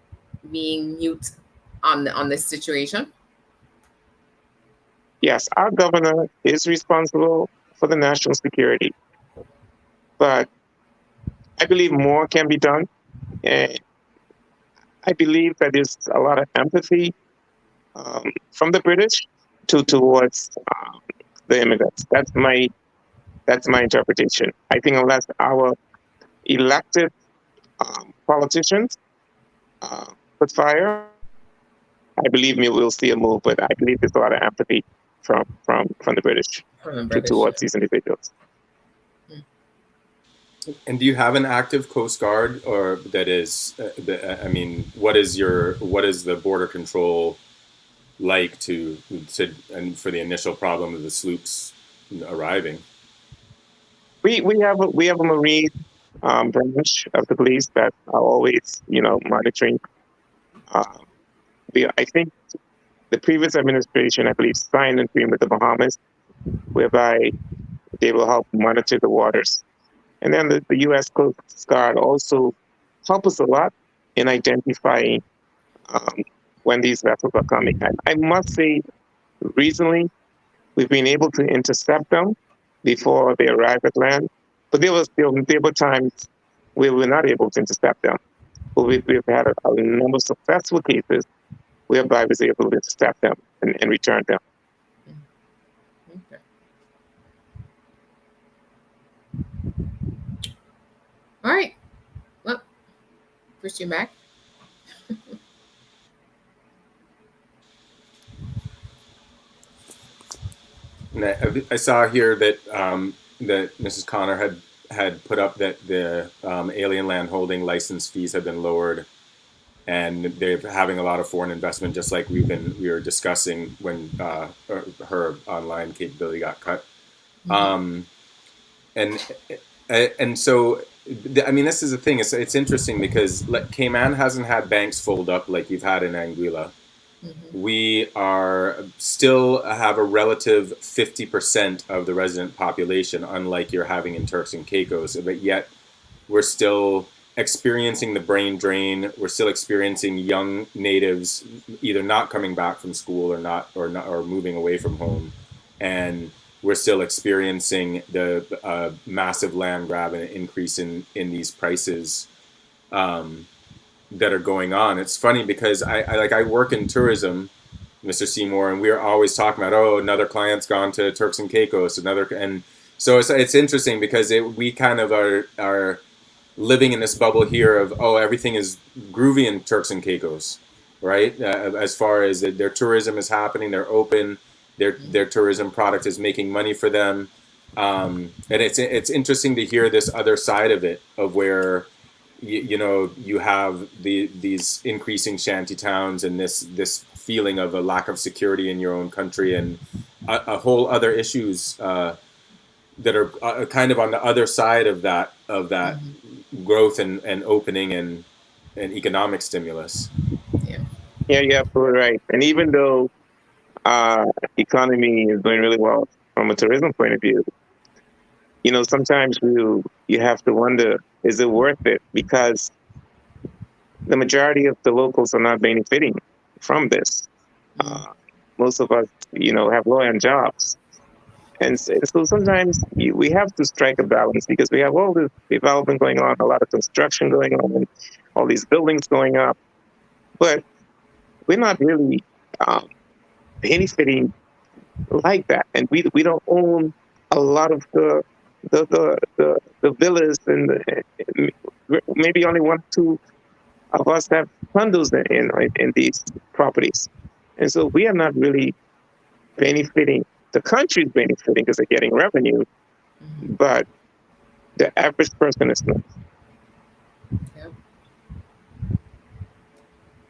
being mute on this situation. Yes, our governor is responsible for the national security, but I believe more can be done. And I believe that there's a lot of empathy from the British towards the immigrants. That's my interpretation. I think unless our elected politicians put fire, I believe we'll see a move. But I believe there's a lot of empathy from the British, towards these individuals. And do you have an active Coast Guard, or that is? I mean, what is the border control like and for the initial problem of the sloops arriving? We have a Marine branch of the police that are always monitoring. I think the previous administration, I believe, signed an agreement with the Bahamas, whereby they will help monitor the waters. And then the U.S. Coast Guard also help us a lot in identifying when these vessels are coming. And I must say, recently, we've been able to intercept them before they arrive at land. But there were times where we were not able to intercept them. But we've had a number of successful cases whereby we was able to intercept them and return them. Okay. All right. Well, push you back. And I saw here that that Mrs. Connor had put up that the alien land holding license fees have been lowered, and they're having a lot of foreign investment, just like we were discussing when her online capability got cut. And so I mean, this is the thing. It's interesting because Cayman hasn't had banks fold up like you've had in Anguilla. We are still have a relative 50% of the resident population, unlike you're having in Turks and Caicos. But yet, we're still experiencing the brain drain. We're still experiencing young natives either not coming back from school or moving away from home, and we're still experiencing the massive land grab and an increase in these prices that are going on. It's funny because I work in tourism, Mr. Seymour, and we're always talking about, oh, another client's gone to Turks and Caicos, and so it's interesting because we kind of are living in this bubble here of, oh, everything is groovy in Turks and Caicos, right? As far as their tourism is happening, they're open, their tourism product is making money for them, and it's interesting to hear this other side of it, of where you have these increasing shanty towns and this feeling of a lack of security in your own country, and a whole other issues that are kind of on the other side of that growth and opening and economic stimulus. Yeah, you're absolutely right. And even though economy is doing really well from a tourism point of view, sometimes you have to wonder, is it worth it? Because the majority of the locals are not benefiting from this. Most of us, have low-end jobs. And so sometimes we have to strike a balance, because we have all this development going on, a lot of construction going on, and all these buildings going up. But we're not really benefiting like that. And we don't own a lot of the villas, and maybe only 1 or 2 of us have condos in these properties. And so we are not really benefiting. The country is benefiting because they're getting revenue, but the average person is not.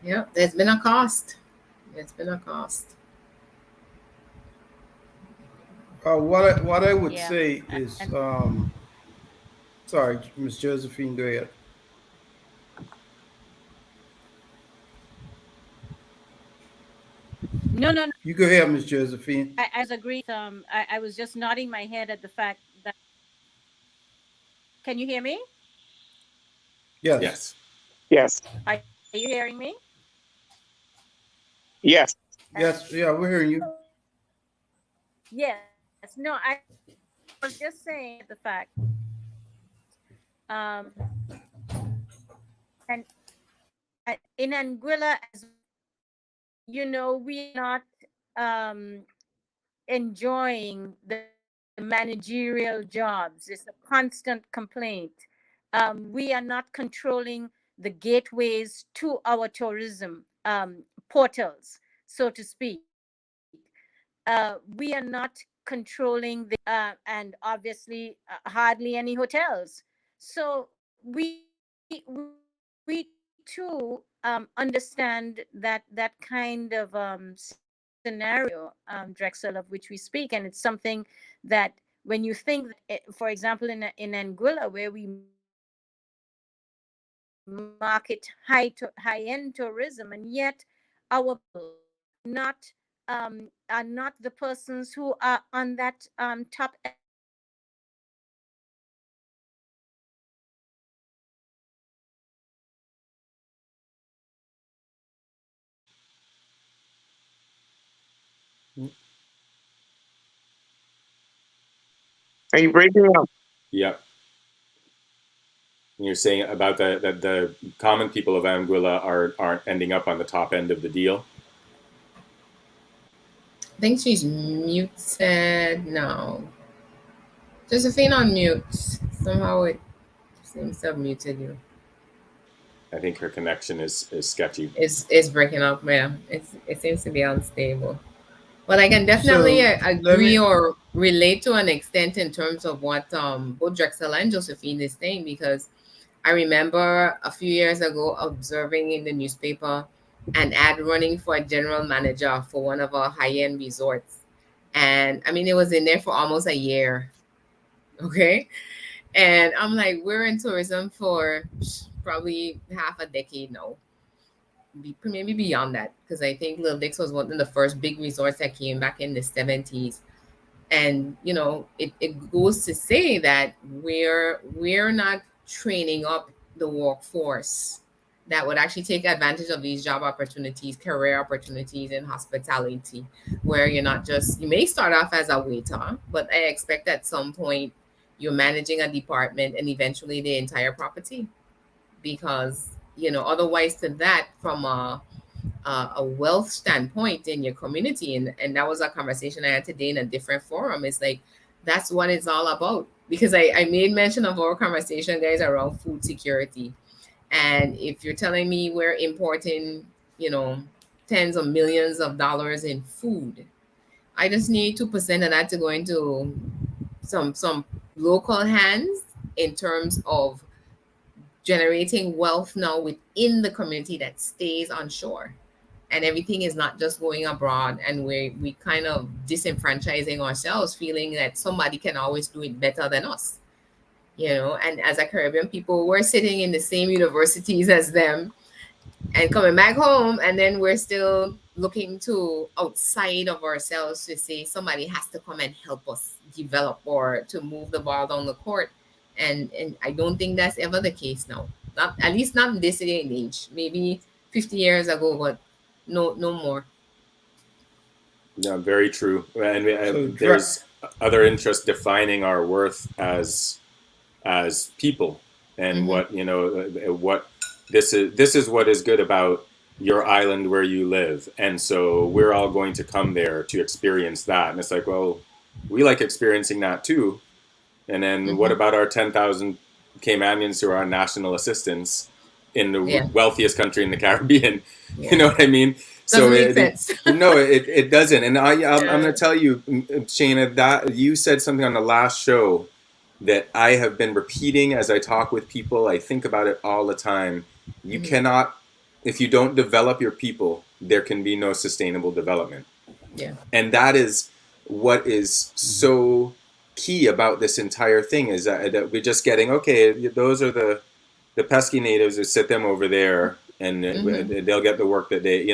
Yeah, there's been a cost. It's been a cost. What I would say is, sorry, Ms. Josephine, go ahead. No. You go ahead, Ms. Josephine. I was agree. I was just nodding my head at the fact that. Can you hear me? Yes. Yes. Are you hearing me? Yes. Yes. Yeah, we're hearing you. Yes. No, I was just saying the fact. And in Anguilla, as we're not enjoying the managerial jobs. It's a constant complaint. We are not controlling the gateways to our tourism portals, so to speak. We are not controlling and obviously hardly any hotels. So we too understand that kind of scenario, Drexel, of which we speak, and it's something that when you think, for example, in Anguilla, where we market high end tourism, and yet our not are not the persons who are on that top. Are you breaking up? Yep. You're saying about that the common people of Anguilla aren't ending up on the top end of the deal. I think she's muted now. Josephine on mute. Somehow it seems to have muted you. I think her connection is sketchy. It's breaking up, yeah. It seems to be unstable. But I can definitely agree or relate to an extent in terms of what both Drexel and Josephine is saying, because I remember a few years ago observing in the newspaper an ad running for a general manager for one of our high-end resorts. And I mean, it was in there for almost a year. Okay. And I'm like, we're in tourism for probably half a decade now, maybe beyond that, because I think Little Dix was one of the first big resorts that came back in the 70s. And it goes to say that we're not training up the workforce that would actually take advantage of these job opportunities, career opportunities in hospitality, where you're not just, you may start off as a waiter, but I expect at some point you're managing a department and eventually the entire property. Because otherwise, to that, from a wealth standpoint in your community, and that was a conversation I had today in a different forum. It's like, that's what it's all about. Because I made mention of our conversation, guys, around food security. And if you're telling me we're importing, tens of millions of dollars in food, I just need 2% of that to go into some local hands in terms of generating wealth now within the community that stays on shore. And everything is not just going abroad, and we kind of disenfranchising ourselves, feeling that somebody can always do it better than us. And as a Caribbean people, we're sitting in the same universities as them and coming back home, and then we're still looking to outside of ourselves to say somebody has to come and help us develop or to move the ball down the court. And I don't think that's ever the case now. Not, at least not in this day and age. Maybe 50 years ago, but no more. Yeah, very true. And there's other interests defining our worth as people, and what this is what is good about your island where you live, and so we're all going to come there to experience that. And it's like, well, we like experiencing that too. And then what about our 10,000 Caymanians who are on national assistance in the wealthiest country in the Caribbean? You know what I mean? Doesn't make sense. No, it doesn't. And I'm going to tell you, Shaina, that you said something on the last show that I have been repeating as I talk with people. I think about it all the time. You cannot, if you don't develop your people, there can be no sustainable development. Yeah. And that is what is so key about this entire thing, is that we're just getting, okay, those are the pesky natives who sit them over there, and they'll get the work that they,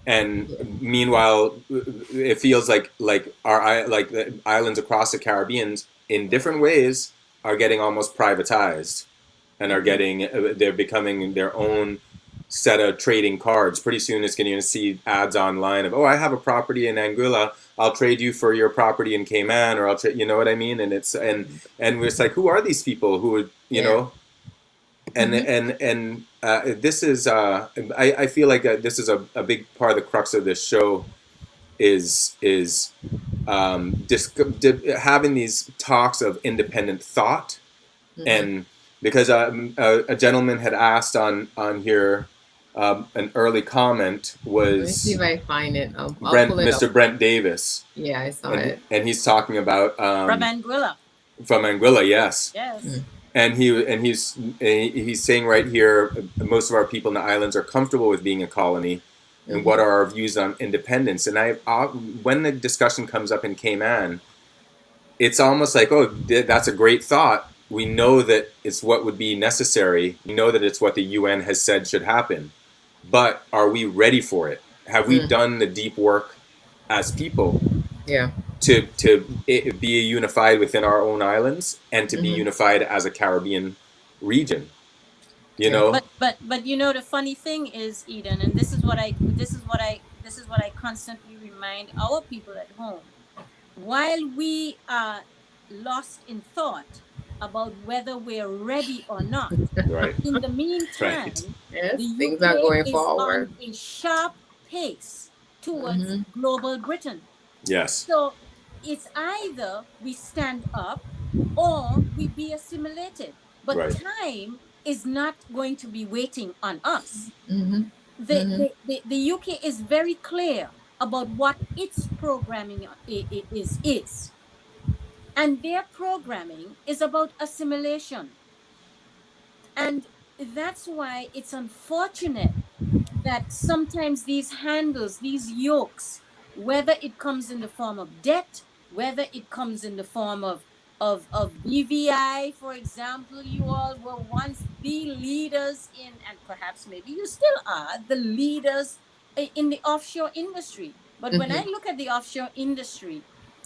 and meanwhile, it feels like the islands across the Caribbean in different ways are getting almost privatized, and they're becoming their own set of trading cards. Pretty soon it's going to see ads online of, oh, I have a property in Anguilla, I'll trade you for your property in Cayman, or I'll trade, you know what I mean? And it's, and we're just like, who are these people who would, know? And this is, I feel like this is a big part of the crux of this show is having these talks of independent thought. And because a gentleman had asked on here, an early comment was, let me see if I find it. I'll Mr. up. Brent Davis. Yeah, I saw it. And he's talking about from Anguilla. From Anguilla, yes. Yes. And he's saying right here, most of our people in the islands are comfortable with being a colony, and what are our views on independence? And when the discussion comes up in Cayman, it's almost like, oh, that's a great thought. We know that it's what would be necessary. We know that it's what the UN has said should happen. But are we ready for it? Have we done the deep work as people? Yeah. To be unified within our own islands, and to be unified as a Caribbean region, But the funny thing is, Eden, and this is what I constantly remind our people at home. While we are lost in thought about whether we're ready or not, right. In the meantime, yes, the things UK are going is forward on a sharp pace towards global Britain. Yes. So it's either we stand up or we be assimilated. But time is not going to be waiting on us. The UK is very clear about what its programming is. And their programming is about assimilation. And that's why it's unfortunate that sometimes these handles, these yokes, whether it comes in the form of debt, whether it comes in the form of of BVI, for example. You all were once the leaders in, and perhaps maybe you still are, the leaders in the offshore industry. But when I Mm-hmm. look at the offshore industry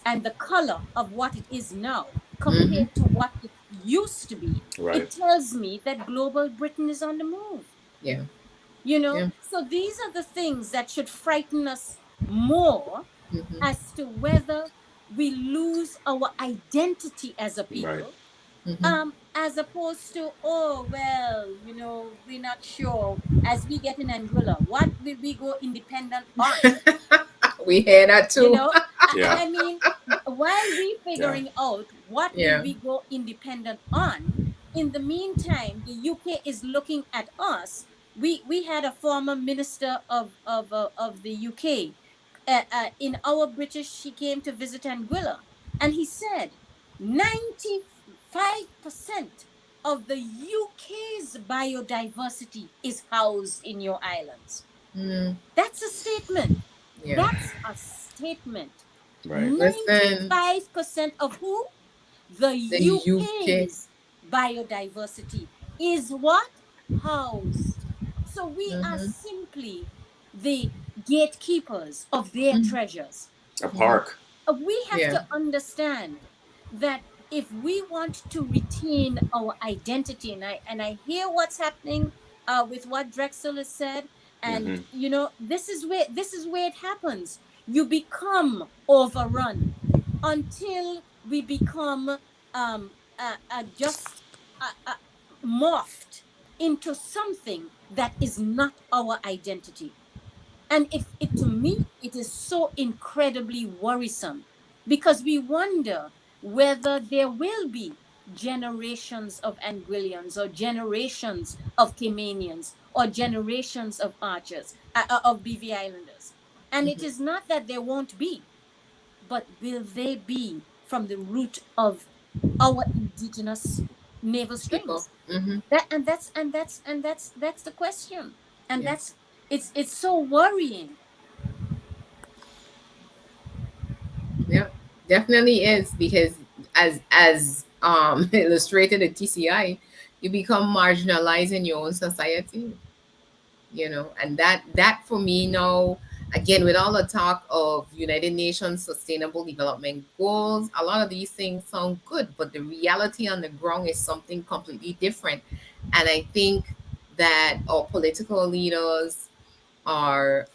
and the color of what it is now Mm-hmm. compared to what it used to be, Right. it tells me that global Britain is on the move. Yeah. You know, Yeah. so these are the things that should frighten us more Mm-hmm. as to whether we lose our identity as a Right. people, Mm-hmm. as opposed to, oh well, you know, we're not sure as we get in Anguilla, what will we go independent on? We hear that You too. know, Yeah. I mean, while we Yeah. figuring out what will Yeah. we go independent on, in the meantime, the UK is looking at us. We had a former minister of the UK in our British. He came to visit Anguilla, and he said 95% of the UK's biodiversity is housed in your islands. Mm, That's a statement. yeah. That's a statement. Right. Listen, 95% of who? The the UK. UK's biodiversity is what? Housed. So we are Mm-hmm. simply the gatekeepers of their Mm-hmm. treasures. A park. We have Yeah. to understand that if we want to retain our identity, and I hear what's happening with what Drexel has said, and Mm-hmm. you know, this is where it happens. You become overrun until we become just morphed into something that is not our identity. And it to me, it is so incredibly worrisome, because we wonder whether there will be generations of Anguillians or generations of Caymanians or generations of archers, of BV Islanders. And it Mm-hmm. is not that there won't be, but will they be from the root of our indigenous naval People. strings? Mm-hmm. That's the question. And Yeah. that's, it's so worrying. Yeah. Definitely is, because illustrated at TCI, you become marginalized in your own society. And that for me now, again, with all the talk of United Nations Sustainable Development Goals, a lot of these things sound good, but the reality on the ground is something completely different. And I think that our political leaders are,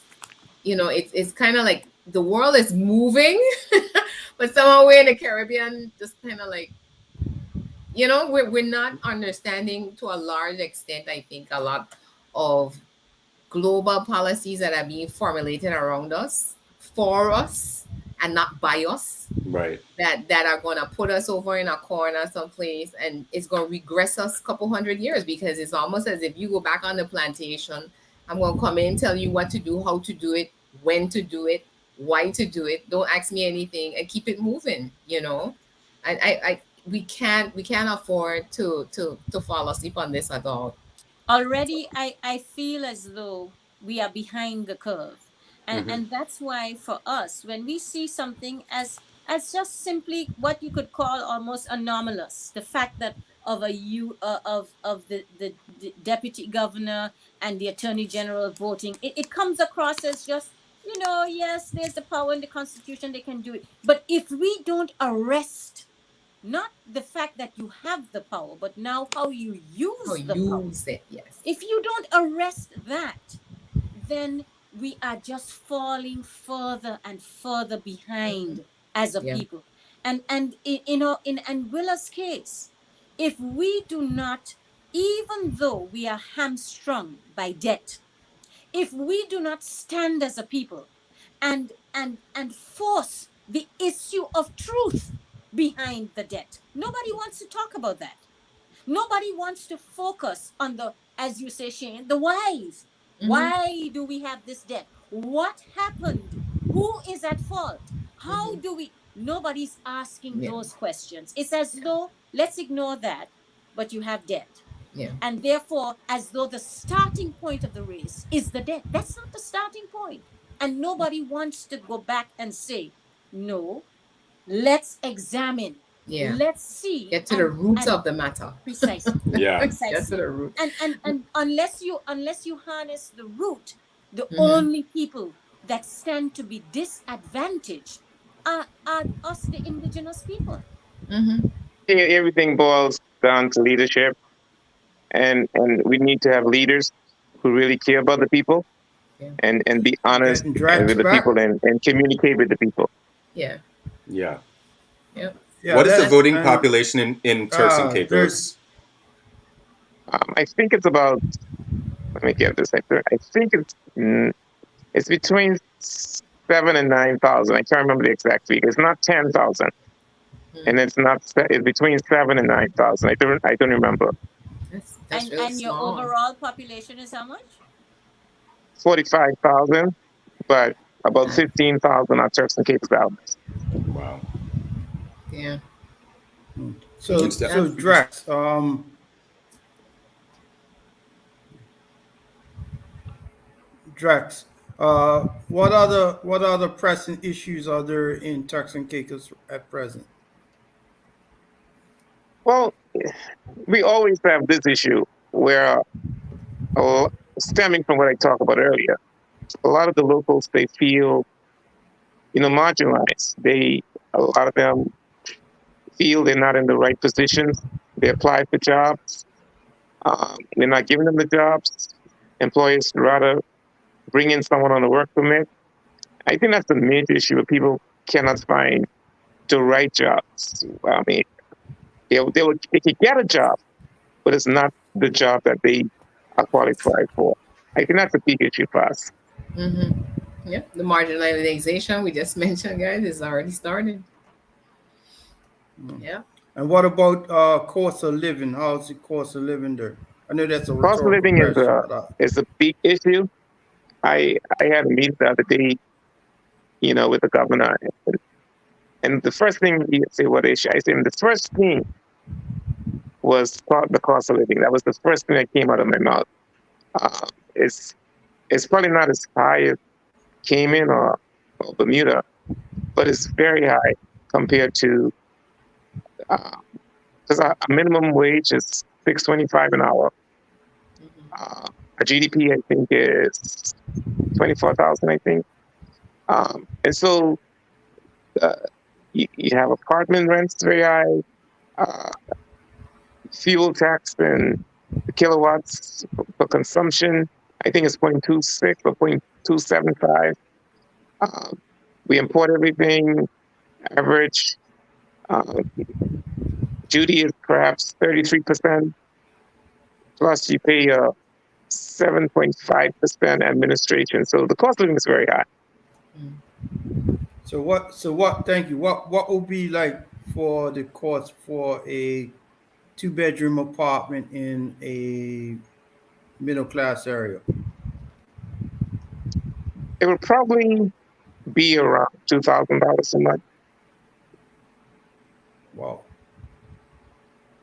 it's kind of like the world is moving, but somehow we're in the Caribbean, just kind of like, we're not understanding to a large extent, I think, a lot of global policies that are being formulated around us, for us, and not by us, Right. that are going to put us over in a corner someplace, and it's going to regress us a couple hundred years, because it's almost as if you go back on the plantation. I'm going to come in and tell you what to do, how to do it, when to do it, why to do it. Don't ask me anything, and keep it moving. I we can't afford to fall asleep on this at all. Already I feel as though we are behind the curve. and Mm-hmm. and that's why for us, when we see something as just simply what you could call almost anomalous, the fact that of a you of the deputy governor and the attorney general voting, it comes across as just, yes, there's the power in the constitution, they can do it. But if we don't arrest not the fact that you have the power, but now how you How use the power, use it, yes. if you don't arrest that, then we are just falling further and further Hmm. behind as a Yeah. people. And in Anguilla's case, if we do not, even though we are hamstrung by debt, if we do not stand as a people and force the issue of truth behind the debt, nobody wants to talk about that. Nobody wants to focus on the, as you say, Shane, the whys. Mm-hmm. Why do we have this debt? What happened? Who is at fault? How Mm-hmm. do we? Nobody's asking Yeah. those questions. It's as though, let's ignore that, but you have debt. Yeah. And therefore, as though the starting point of the race is the debt. That's not the starting point. And nobody wants to go back and say, no, let's examine Yeah. Let's see. Get to the roots of the matter. Precisely. Yeah. Get to Precisely. the root. And unless you harness the root, the Mhm. only people that stand to be disadvantaged are us, the indigenous people. Mm-hmm. Everything boils down to leadership, and we need to have leaders who really care about the people, Yeah. and be You honest getting Drax with the back? people, and communicate with the people. Yeah. Yeah. Yep. Yeah, What is the let's voting and population in Turks and there's Caicos? I think it's about. Let me get this. I think it's between 7 and 9,000. I can't remember the exact figure. It's not 10,000, and it's not. It's between 7 and 9,000. I don't remember. That's really And your small. overall population is how much? 45,000, but about 15,000 are Turks and Caicos Islands. Wow. Yeah. so It's so def- Drax. Drax. What other pressing issues are there in Turks and Caicos at present? Well, we always have this issue where, uh, stemming from what I talked about earlier, a lot of the locals, they feel, marginalized. A lot of them feel they're not in the right positions. They apply for jobs. They're not giving them the jobs. Employers rather bring in someone on a work permit. I think that's the major issue where people cannot find the right jobs. I mean, they could get a job, but it's not the job that they are qualified for. I think that's a big issue for us. Mm-hmm. Yep. The marginalization we just mentioned, guys, is already started. Yeah. And what about cost of living? How's the cost of living there? I know that's a Cost of rhetorical living question, but is a big issue. I had a meeting the other day, with the governor, and the first thing he said, "What issue?" I said, "The first thing was the cost of living. That was the first thing that came out of my mouth. Uh, it's it's probably not as high as Cayman or Bermuda, but it's very high compared to because our minimum wage is 6.25 an hour. Our GDP, I think, is 24,000. I think, and so uh, you have apartment rents very high, uh, fuel tax and kilowatts for consumption. I think it's 0.26 or 0.275. Um, we import everything. Average uh, duty is perhaps 33%. Plus, you pay 7.5% administration. So the cost of living is very high. so what? So what? Thank you. What would be like for the cost for a two-bedroom apartment in a middle class area? It would probably be around $2,000 a month. Wow,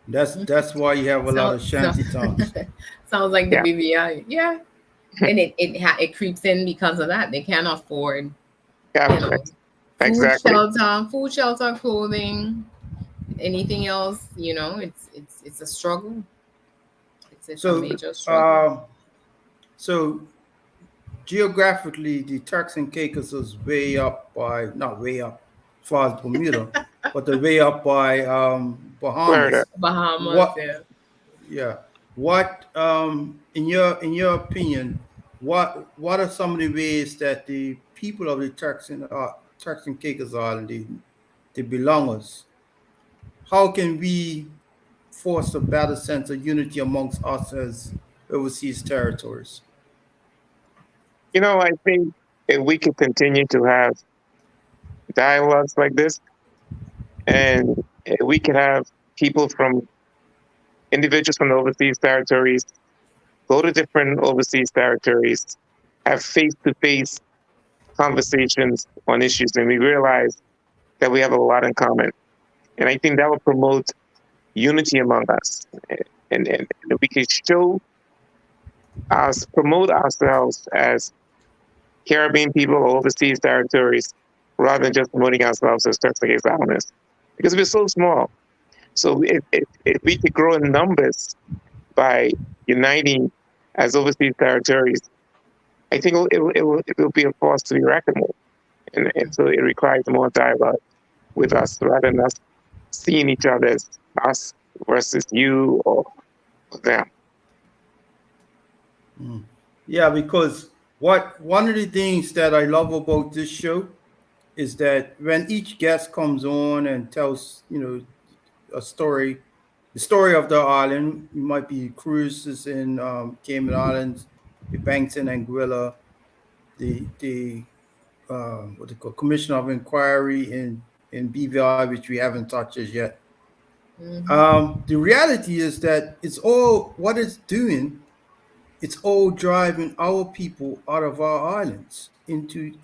that's why you have a lot of So shanty towns. sounds like the Yeah. BVI. Yeah. And it creeps in because of that. They can't afford, Yeah, exactly. food, shelter, clothing, anything else. It's a struggle. It's a So, major struggle. so geographically, the Turks and Caicos is way up by not way up as far as Bermuda, but they're way up by Florida. Bahamas. Bahamas. What? Yeah. Yeah. What? In your opinion, what are some of the ways that the people of the Turks and Caicos Island, the belongers, how can we foster a better sense of unity amongst us as overseas territories? I think if we could continue to have dialogues like this, and if we could have people from individuals from the overseas territories go to different overseas territories, have face-to-face conversations on issues, and we realize that we have a lot in common. And I think that will promote unity among us. And we can promote ourselves as Caribbean people or overseas territories rather than just promoting ourselves as Turks and Caicos Islanders. because we're so small. So if we could grow in numbers by uniting as overseas territories, I think it will be a force to be reckoned with. And so it requires more dialogue with us rather than us seeing each other as us versus you or them. Yeah, because one of the things that I love about this show is that when each guest comes on and tells, a story, the story of the island, it might be cruises in Cayman Islands, the banks in Anguilla, the what they call Commission of Inquiry in BVI, which we haven't touched as yet. The reality is that it's all what it's doing. It's all driving our people out of our islands into.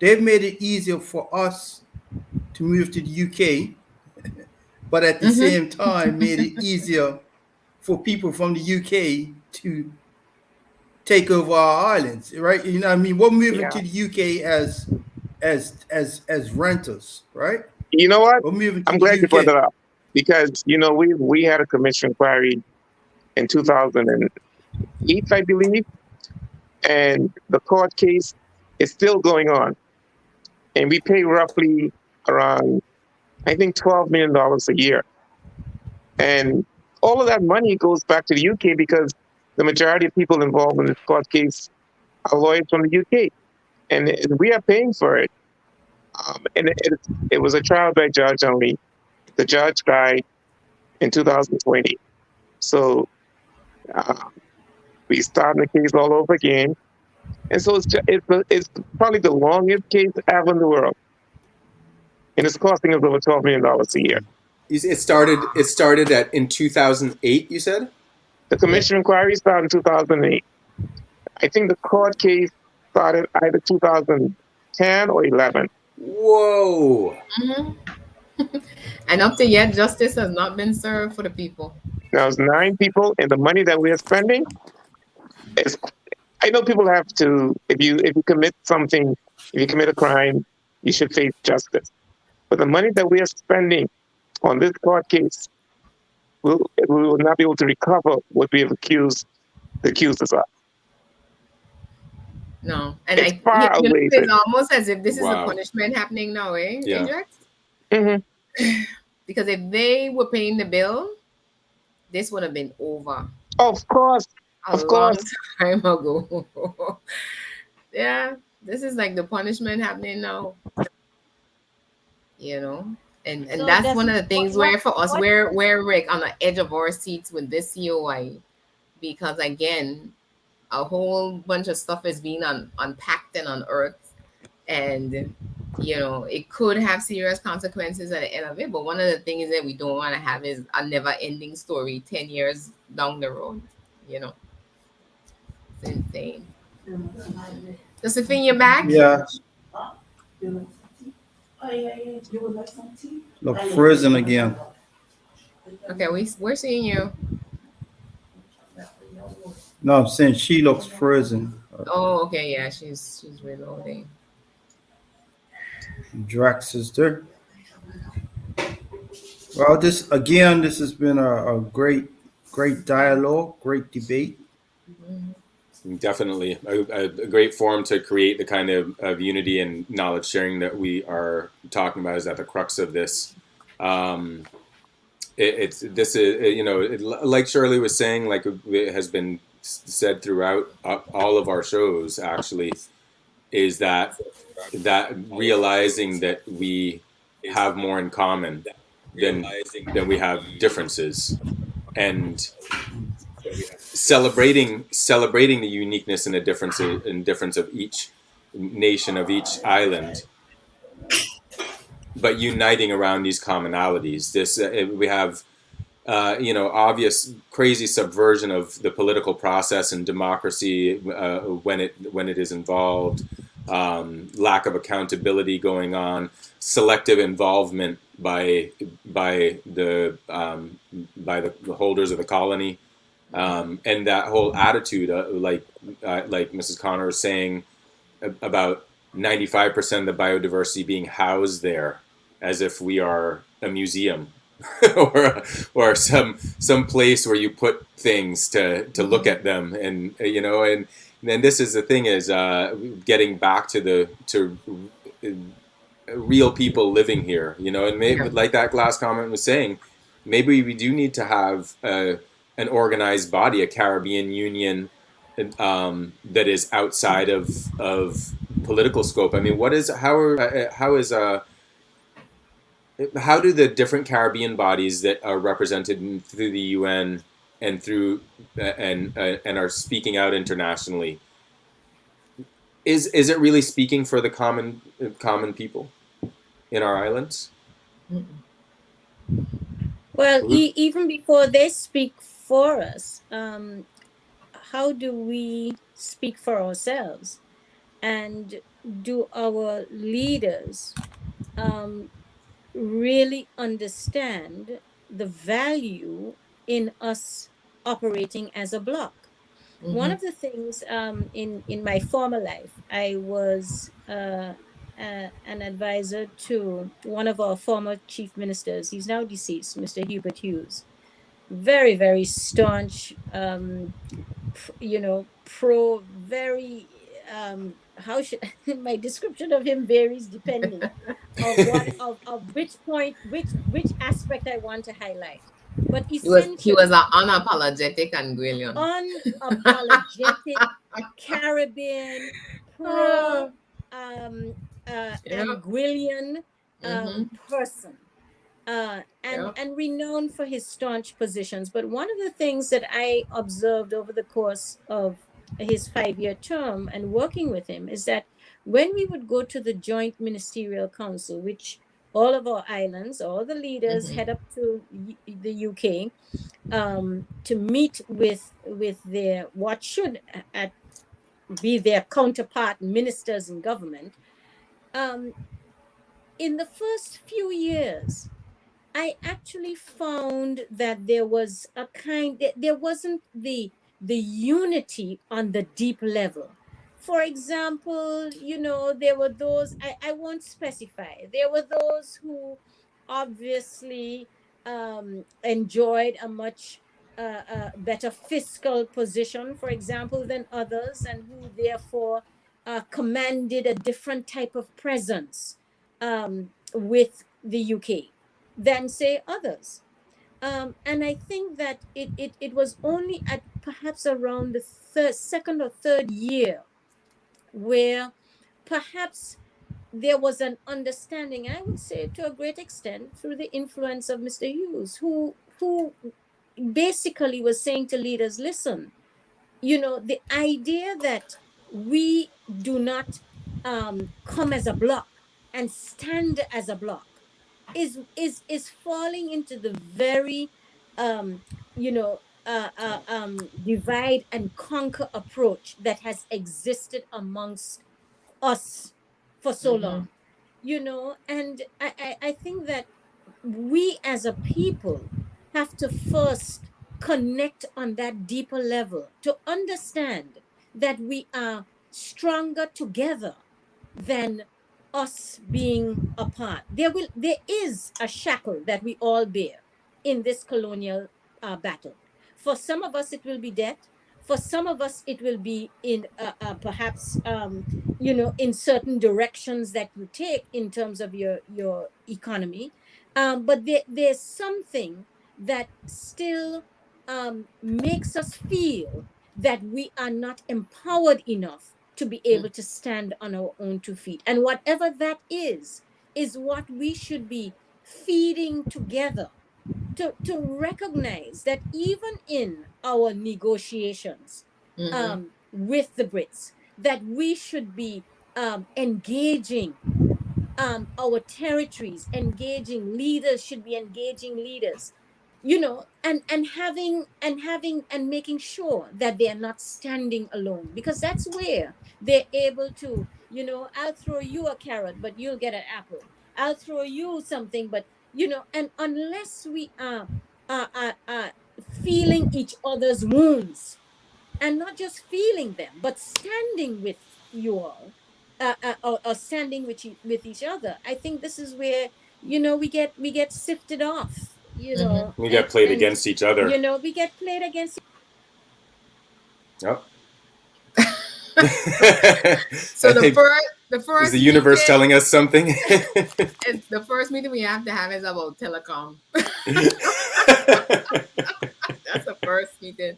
They've made it easier for us to move to the UK, but at the same time made it easier for people from the UK to take over our islands, right? You know what I mean? We're moving to the UK as renters, right? You know what? We're moving to I'm the glad you brought that UK. up because we had a commission inquiry in 2008, I believe, and the court case is still going on, and we pay roughly around, I think, $12 million a year, and all of that money goes back to the UK because the majority of people involved in this court case are lawyers from the UK, and we are paying for it. And it was a trial by judge only. The judge died in 2020. So we started the case all over again. And so it's probably the longest case ever in the world. And it's costing us over $12 million a year. It started in 2008, you said? The commission inquiry started in 2008. I think the court case started either 2010 or 11. Whoa. And up to yet, justice has not been served for the people. Now it's 9 people, and the money that we are spending is. I know people have to. If you commit something, if you commit a crime, you should face justice. But the money that we are spending on this court case, we will not be able to recover what we have accused the accusers of. No, and it's almost as if this is a punishment happening now, eh? Yeah. Because if they were paying the bill, this would have been over. Of course. A long time ago. Yeah, this is like the punishment happening now. And so that's one of the things where for us we're like on the edge of our seats with this COI, because again, a whole bunch of stuff is being unpacked and unearthed, and it could have serious consequences at the end of it. But one of the things that we don't want to have is a never-ending story 10 years down the road. It's insane. Josephine, you're back? Yeah. Look frozen again. Okay, we're seeing you. No, I'm saying she looks frozen. Oh, okay, yeah, she's reloading. Drax is there. Well, this has been a great dialogue, great debate. Definitely a great forum to create the kind of unity and knowledge sharing that we are talking about is at the crux of this. Like Shirley was saying, like it has been said throughout all of our shows, actually, is that realizing that we have more in common than we have differences, and celebrating the uniqueness and the difference of each nation, of each island, but uniting around these commonalities. We have obvious crazy subversion of the political process and democracy when it is involved, lack of accountability going on, selective involvement by the holders of the colony. And that whole attitude, like Mrs. Connor is saying, about 95% of the biodiversity being housed there, as if we are a museum or some place where you put things to look at them, and and then this is the thing is getting back to real people living here, and maybe like that last comment was saying, maybe we do need to have an organized body, a Caribbean Union, that is outside of political scope. I mean, how do the different Caribbean bodies that are represented through the UN and through and are speaking out internationally, is it really speaking for the common people in our islands? Well, even before they speak for us, how do we speak for ourselves? And do our leaders really understand the value in us operating as a bloc? One of the things in my former life, I was an advisor to one of our former chief ministers. He's now deceased, Mr. Hubert Hughes. Very, very staunch, very, how should my description of him varies depending of what of which point, which aspect I want to highlight. But He was essentially, an unapologetic Anguillian. unapologetic Caribbean pro Anguillian person, and renowned for his staunch positions. But one of the things that I observed over the course of his 5-year term and working with him is that when we would go to the Joint Ministerial Council, which all of our islands, all the leaders head up to the UK to meet with their what should be their counterpart ministers in government. In the first few years, I actually found that there wasn't the unity on the deep level. For example, there were those, I won't specify, there were those who obviously enjoyed a much better fiscal position, for example, than others, and who therefore commanded a different type of presence with the UK than, say, others. And I think that it was only at perhaps around the second or third year where perhaps there was an understanding, I would say to a great extent, through the influence of Mr. Hughes, who basically was saying to leaders, listen, the idea that we do not come as a bloc and stand as a bloc is falling into the very divide and conquer approach that has existed amongst us for so long, and I think that we as a people have to first connect on that deeper level to understand that we are stronger together than us being apart. There is a shackle that we all bear in this colonial battle. For some of us, it will be debt. For some of us, it will be in perhaps in certain directions that you take in terms of your economy. But there's something that still makes us feel that we are not empowered enough to be able to stand on our own 2 feet. And whatever that is what we should be feeding together to recognize that even in our negotiations with the Brits, that we should be engaging our territories, engaging leaders should be engaging leaders, and making sure that they are not standing alone, because that's where they're able to, I'll throw you a carrot but you'll get an apple, I'll throw you something, but and unless we are feeling each other's wounds, and not just feeling them but standing with you all, or standing with each other, I think this is where we get sifted off, We get played and against each other. we get played against. Yep. So the first is the universe meeting, telling us something? the first meeting we have to have is about telecom. That's the first meeting.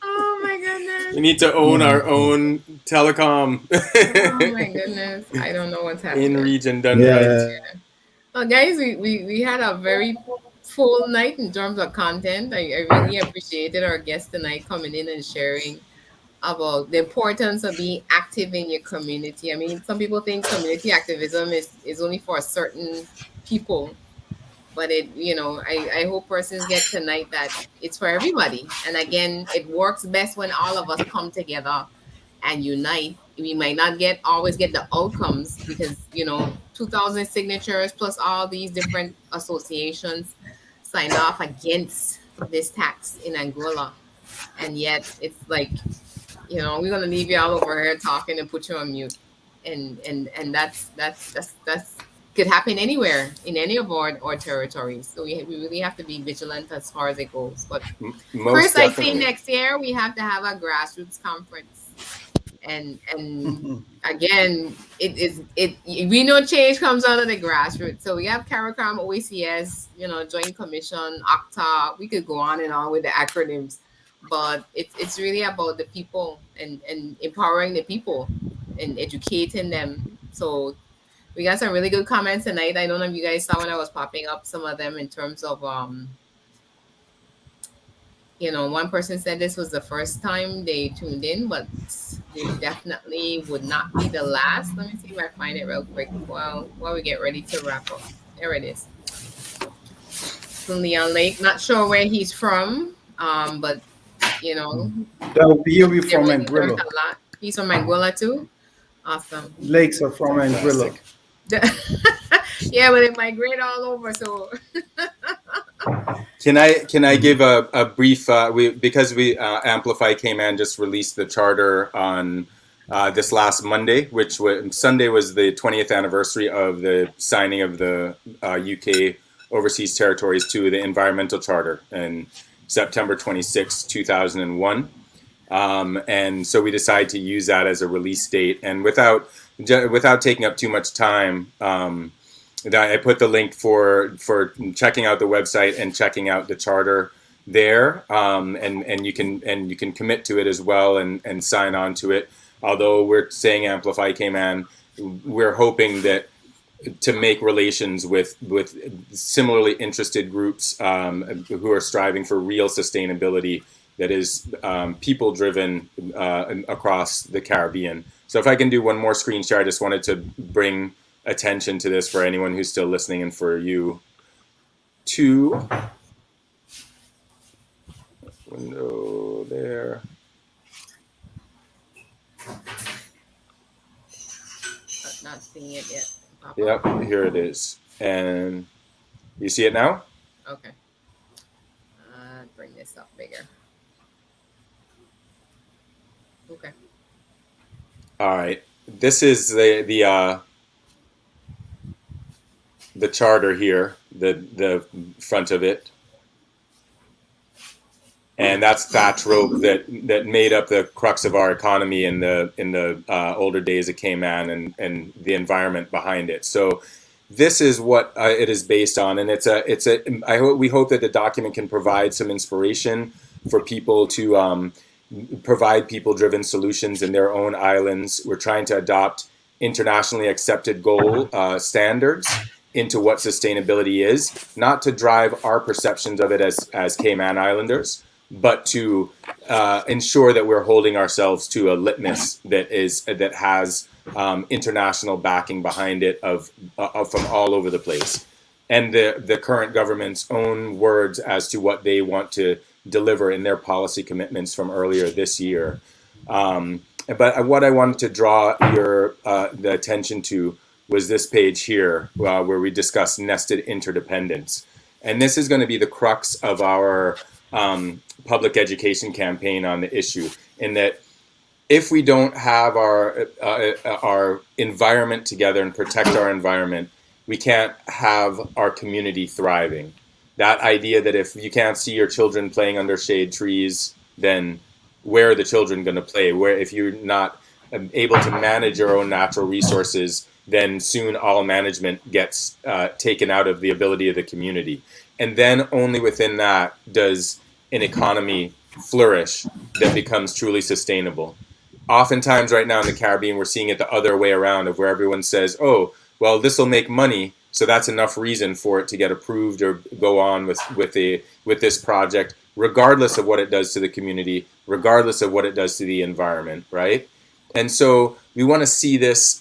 Oh my goodness. We need to own our own telecom. Oh my goodness. I don't know what's happening. In region done right. Well, guys, we had a very full night in terms of content. I really appreciated our guests tonight coming in and sharing about the importance of being active in your community. I mean, some people think community activism is only for certain people, but I hope persons get tonight that it's for everybody. And again, it works best when all of us come together and unite. We might not always get the outcomes because 2,000 signatures plus all these different associations signed off against this tax in Angola, and yet it's like, we're gonna leave you all over here talking and put you on mute, and that's could happen anywhere in any of our territories. So we really have to be vigilant as far as it goes. But Chris, I think next year we have to have a grassroots conference. And again, we know change comes out of the grassroots. So we have CARICOM, OECS, Joint Commission, OCTA. We could go on and on with the acronyms, but it's really about the people and empowering the people and educating them. So we got some really good comments tonight. I don't know if you guys saw when I was popping up some of them in terms of one person said this was the first time they tuned in, but they definitely would not be the last. Let me see if I find it real quick while we get ready to wrap up. There it is. From Leon Lake. Not sure where he's from, but that will be from Anguilla. He's from Anguilla too. Awesome. Lakes are from Anguilla. Yeah, but they migrate all over. So. Can I give a brief? Because Amplify Cayman just released the charter on this last Monday, Sunday was the 20th anniversary of the signing of the UK Overseas Territories to the Environmental Charter in September 26, 2001. And so we decided to use that as a release date. And without taking up too much time, I put the link for checking out the website and checking out the charter there, and you can commit to it as well and sign on to it. Although we're saying Amplify Cayman, we're hoping that to make relations with similarly interested groups who are striving for real sustainability that is people driven across the Caribbean. So if I can do one more screen share, I just wanted to bring attention to this for anyone who's still listening and for you too. Window there. Not seeing it yet. Yep, here it is. And you see it now? Okay. Bring this up bigger. Okay. All right. This is the charter here, the front of it, and that's thatch rope that made up the crux of our economy in the older days of Cayman and the environment behind it. So this is what it is based on, and we hope that the document can provide some inspiration for people to provide people-driven solutions in their own islands. We're trying to adopt internationally accepted goal standards into what sustainability is, not to drive our perceptions of it as Cayman Islanders, but to ensure that we're holding ourselves to a litmus that has international backing behind it from all over the place, and the current government's own words as to what they want to deliver in their policy commitments from earlier this year. But what I wanted to draw the attention to was this page here, where we discuss nested interdependence. And this is going to be the crux of our public education campaign on the issue, in that if we don't have our environment together and protect our environment, we can't have our community thriving. That idea that if you can't see your children playing under shade trees, then where are the children going to play? Where, if you're not able to manage your own natural resources, then soon all management gets taken out of the ability of the community. And then only within that does an economy flourish that becomes truly sustainable. Oftentimes right now in the Caribbean, we're seeing it the other way around, of where everyone says, oh, well, this will make money, so that's enough reason for it to get approved or go on with this project, regardless of what it does to the community, regardless of what it does to the environment, right? And so we want to see this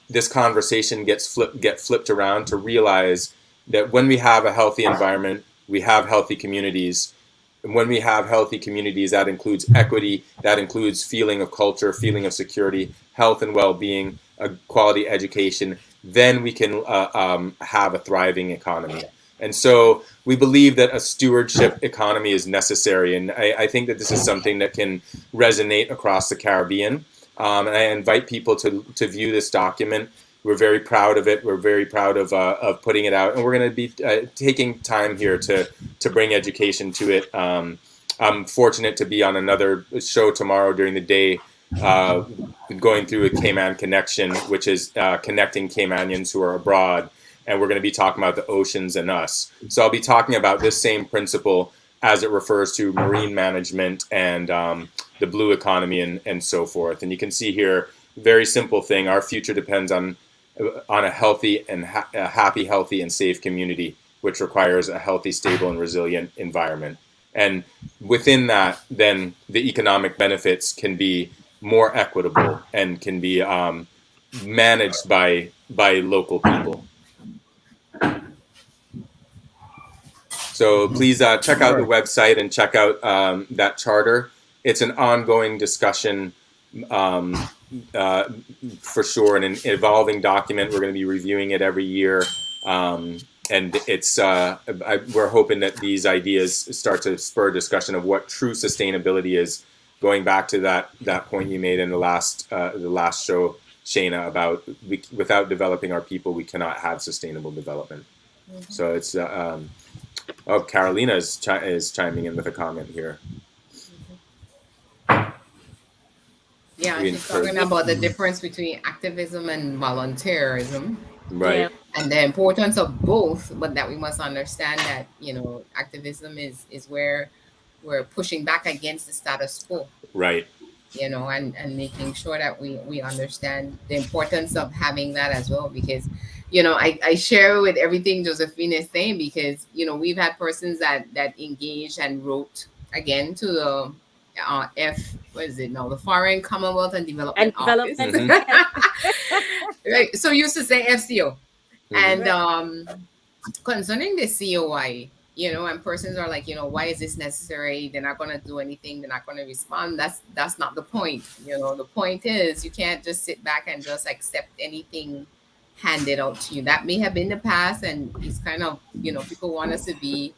this conversation get flipped around, to realize that when we have a healthy environment, we have healthy communities. And when we have healthy communities, that includes equity, that includes feeling of culture, feeling of security, health and well-being, a quality education. Then we can have a thriving economy. And so we believe that a stewardship economy is necessary. And I think that this is something that can resonate across the Caribbean. And I invite people to view this document. We're very proud of it. We're very proud of putting it out. And we're going to be taking time here to bring education to it. I'm fortunate to be on another show tomorrow during the day, going through a Cayman Connection, which is connecting Caymanians who are abroad. And we're going to be talking about the oceans and us. So I'll be talking about this same principle as it refers to marine management and the blue economy and so forth. And you can see here, very simple thing. Our future depends on a healthy and a happy, healthy, and safe community, which requires a healthy, stable, and resilient environment. And within that, then the economic benefits can be more equitable and can be managed by local people. So please check out the website and check out that charter. It's an ongoing discussion for sure, and an evolving document. We're going to be reviewing it every year. And it's we're hoping that these ideas start to spur discussion of what true sustainability is, going back to that point you made in the last show, Shaina, about without developing our people, we cannot have sustainable development. Mm-hmm. So it's Carolina is chiming in with a comment here. Yeah, she's talking about the difference between activism and volunteerism. Right. Yeah. And the importance of both, but that we must understand that, activism is where we're pushing back against the status quo. Right. And making sure that we understand the importance of having that as well, because I share with everything Josephine is saying, because we've had persons that engaged and wrote again to the the Foreign Commonwealth and Development Office. Mm-hmm. Right. So used to say FCO. Mm-hmm. And concerning the COI, and persons are like, why is this necessary? They're not going to do anything. They're not going to respond. That's not the point. The point is you can't just sit back and just accept anything handed out to you. That may have been the past, and it's kind of, people want us to be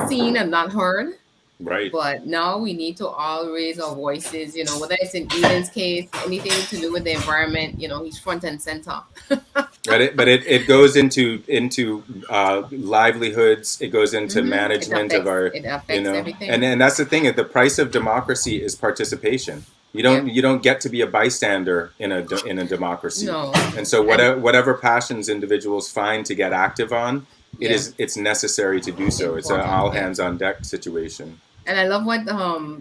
seen and not heard. Right. But now we need to all raise our voices, whether it's in Eden's case, anything to do with the environment, he's front and center. But it goes into livelihoods. It goes into management of our, it affects everything. And that's the thing. The price of democracy is participation. You don't get to be a bystander in a democracy. No. And so whatever passions individuals find to get active on, it's necessary to do so. It's an all hands on deck situation. And I love what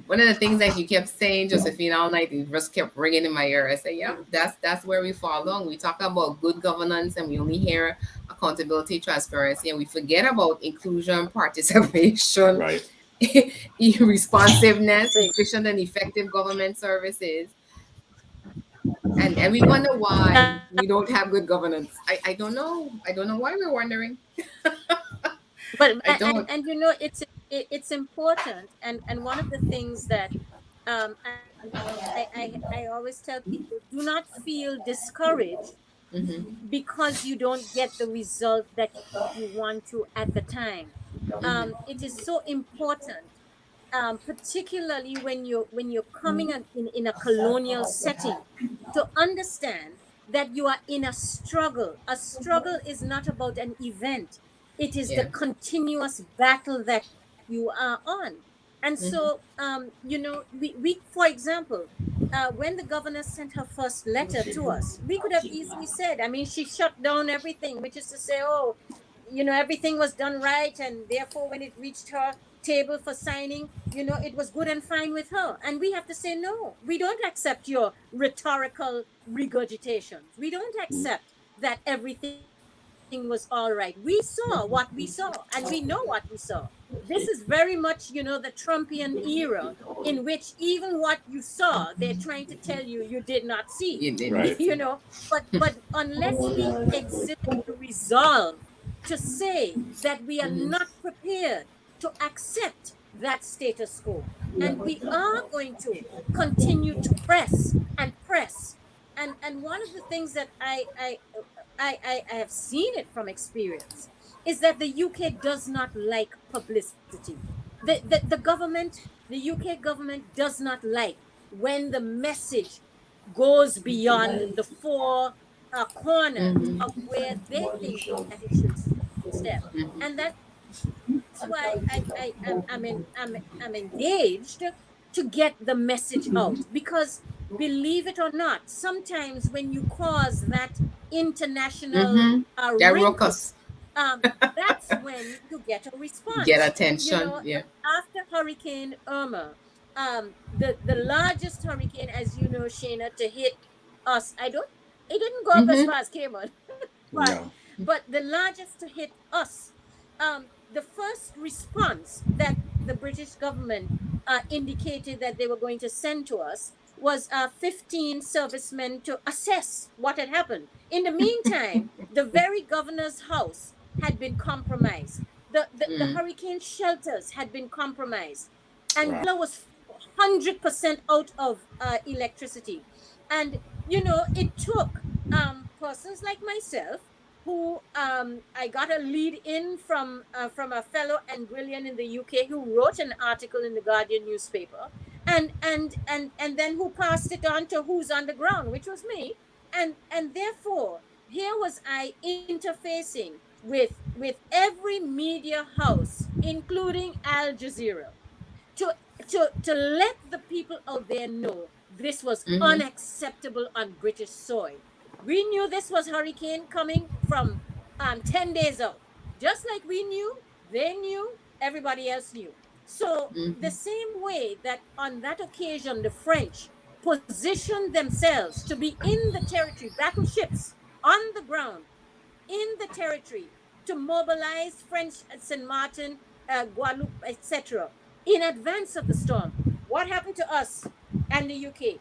one of the things that you kept saying, Josephine, all night, it just kept ringing in my ear. I said, that's where we fall along. We talk about good governance, and we only hear accountability, transparency, and we forget about inclusion, participation, right, responsiveness, efficient and effective government services. And we wonder why we don't have good governance. I don't know. I don't know why we're wondering. But it's important, and one of the things that I always tell people, do not feel discouraged because you don't get the result that you want to at the time. It is so important, particularly when you're coming in a colonial setting, to understand that you are in a struggle. A struggle is not about an event. It is the Yeah. continuous battle that you are on. And Mhm. so, we for example, when the governor sent her first letter to us, we could have easily said, I mean, she shut down everything, which is to say, oh, everything was done right, and therefore, when it reached her table for signing, it was good and fine with her. And we have to say, no, we don't accept your rhetorical regurgitations. We don't accept that everything was all right. We saw what we saw, and we know what we saw. This is very much, the Trumpian era, in which even what you saw, they're trying to tell you you did not see. You did not Right. see. But unless we exhibit the resolve to say that we are not prepared to accept that status quo, and we are going to continue to press and press. And one of the things that I have seen it from experience is that the UK does not like publicity. The government, the UK government does not like when the message goes beyond the four corners Mhm. of where they think that it should step. Mhm. And that's why I'm engaged to get the message out, because believe it or not, sometimes when you cause that international Mhm. That wrinkle, ruckus. that's when you get a Get response. attention. Yeah. After Hurricane Irma, the largest hurricane, as you know, Shayna, to hit us, it didn't go up as Mhm. far as Cayman, but No. the largest to hit us. The first response that the British government indicated that they were going to send to us was 15 servicemen to assess what had happened. In the meantime, the very governor's house had been compromised. The Mm. hurricane shelters had been compromised. Wow. Anguilla was 100% out of electricity. And, it took persons like myself, who I got a lead in from a fellow Anguillian in the UK who wrote an article in the Guardian newspaper, and then who passed it on to who's on the ground, which was me. And therefore, here was I interfacing with every media house, including Al Jazeera, to to let the people out there know this was Mhm. unacceptable on British soil. We knew this was hurricane coming from 10 days out. Just like we knew, they knew, everybody else knew. So the Mhm. same way that on that occasion the French positioned themselves to be in the territory, battleships on the ground in the territory, to mobilize French at St. Martin, Guadeloupe, etc., in advance of the storm. What happened to us and the UK?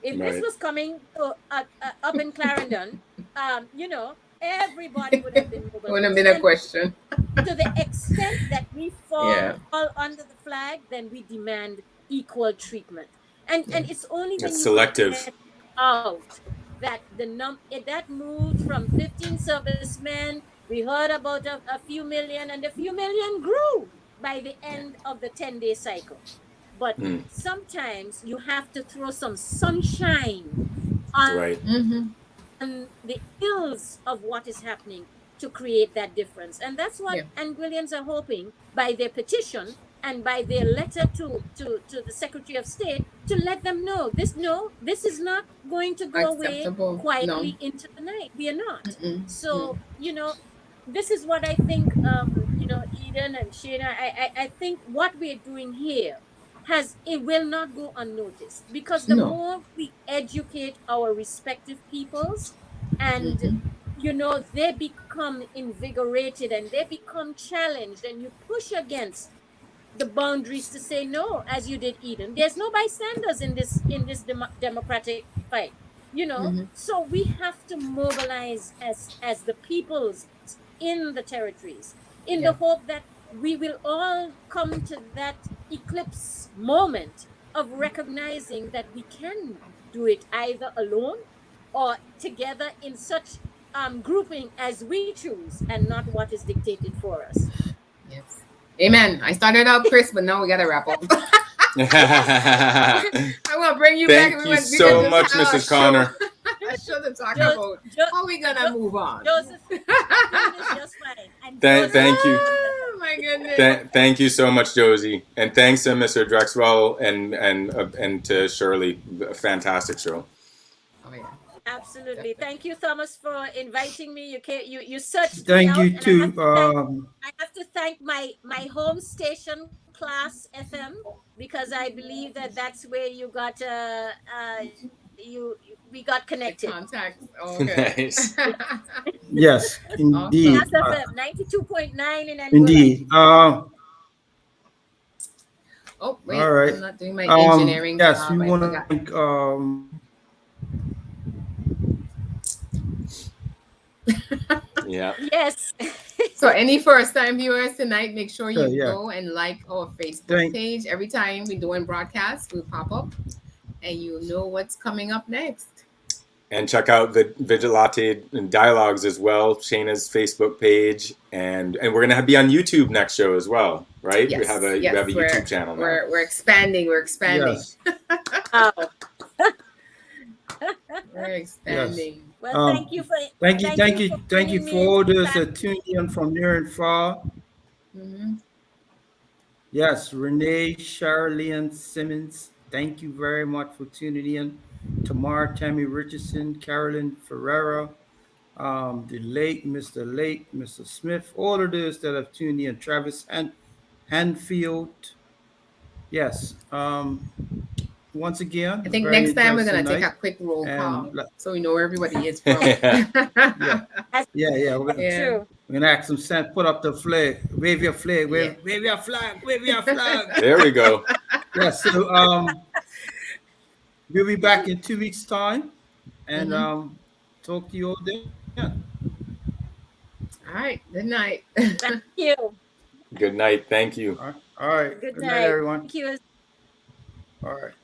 If this Right. was coming to, up in Clarendon, everybody would have been Wouldn't have mobilized. been a And question. to the extent that we fall Yeah. under the flag, then we demand equal treatment. And Yeah. it's only when It's you get selective. out that that moved from 15 servicemen. We heard about a few million, and the few million grew by the Yeah. end of the 10-day cycle. But Mm. sometimes you have to throw some sunshine on Right. Mhm. the ills of what is happening to create that difference. And that's what Yeah. Anguillians are hoping by their petition and by their letter to the Secretary of State, to let them know this, no, this is not going to go away Acceptable. No. quietly into the night. We are not. Mm-mm. No. So, this is what I think, Eden and Shayna, I think what we're doing here it will not go unnoticed, because the No. more we educate our respective peoples, and Mhm. they become invigorated and they become challenged, and you push against the boundaries to say no, as you did, Eden. There's no bystanders in this democratic fight. Mhm. So we have to mobilize as the peoples in the territories, in the Yeah. hope that we will all come to that eclipse moment of recognizing that we can do it either alone or together in such grouping as we choose, and not what is dictated for us. Yes. Amen. I started out Chris, but now we gotta wrap up. I want to bring you back. Thank We you want we can so just much, have a Mrs. show, Connor. a show to talk Jo- about Jo- how we gonna move on. Josephine is just fine. And Josephine Thank you. Oh my goodness. Thank you so much, Josie, and thanks to Mr. Drexwell and to Shirley. A fantastic show. Oh yeah. Absolutely. Thank you, Thomas, for inviting me. You searched me Thank out, you and too. I have to thank my home station, Class FM, because I believe that that's where you got we got The connected. contacts. Oh, okay. Nice. Yes, indeed. Class FM 92.9 in Anguilla. Indeed. Oh wait, All right. I'm not doing my engineering Yes, job. we I want to forgot. thank Yeah. Yes. So any first time viewers tonight, make sure you Yeah. go and like our Facebook Thank- page. Every time we do a broadcast, we'll pop up and you know what's coming up next. And check out the Vigilante Dialogues as well, Shaina's Facebook page, and we're gonna be on YouTube next show as well, right? Yes, We have a YouTube channel now. We're expanding. We're expanding. Yes. Oh. We're expanding. Well, thank you for Thank you bringing me for all into those that. that tuned in from near and far. Mm-hmm. Yes, Renee, Charlene Simmons, thank you very much for tuning in. Tamar, Tammy Richardson, Carolyn Ferreira, the late Mr. Smith, all of those that have tuned in, Travis Hanfield. Yes. Once again, I think very next time we're gonna interesting take a night. quick roll call And so we know where everybody is from. yeah. We're gonna, Yeah. True. we're gonna ask them, send, put up the flag, wave your flag, wave your flag, wave your flag. There we go. Yeah, so we'll be back in 2 weeks' time and talk to you all then. All right. Good night. Thank you. Good night. Thank you. All right. Good Good night, night. everyone. Thank you. All right.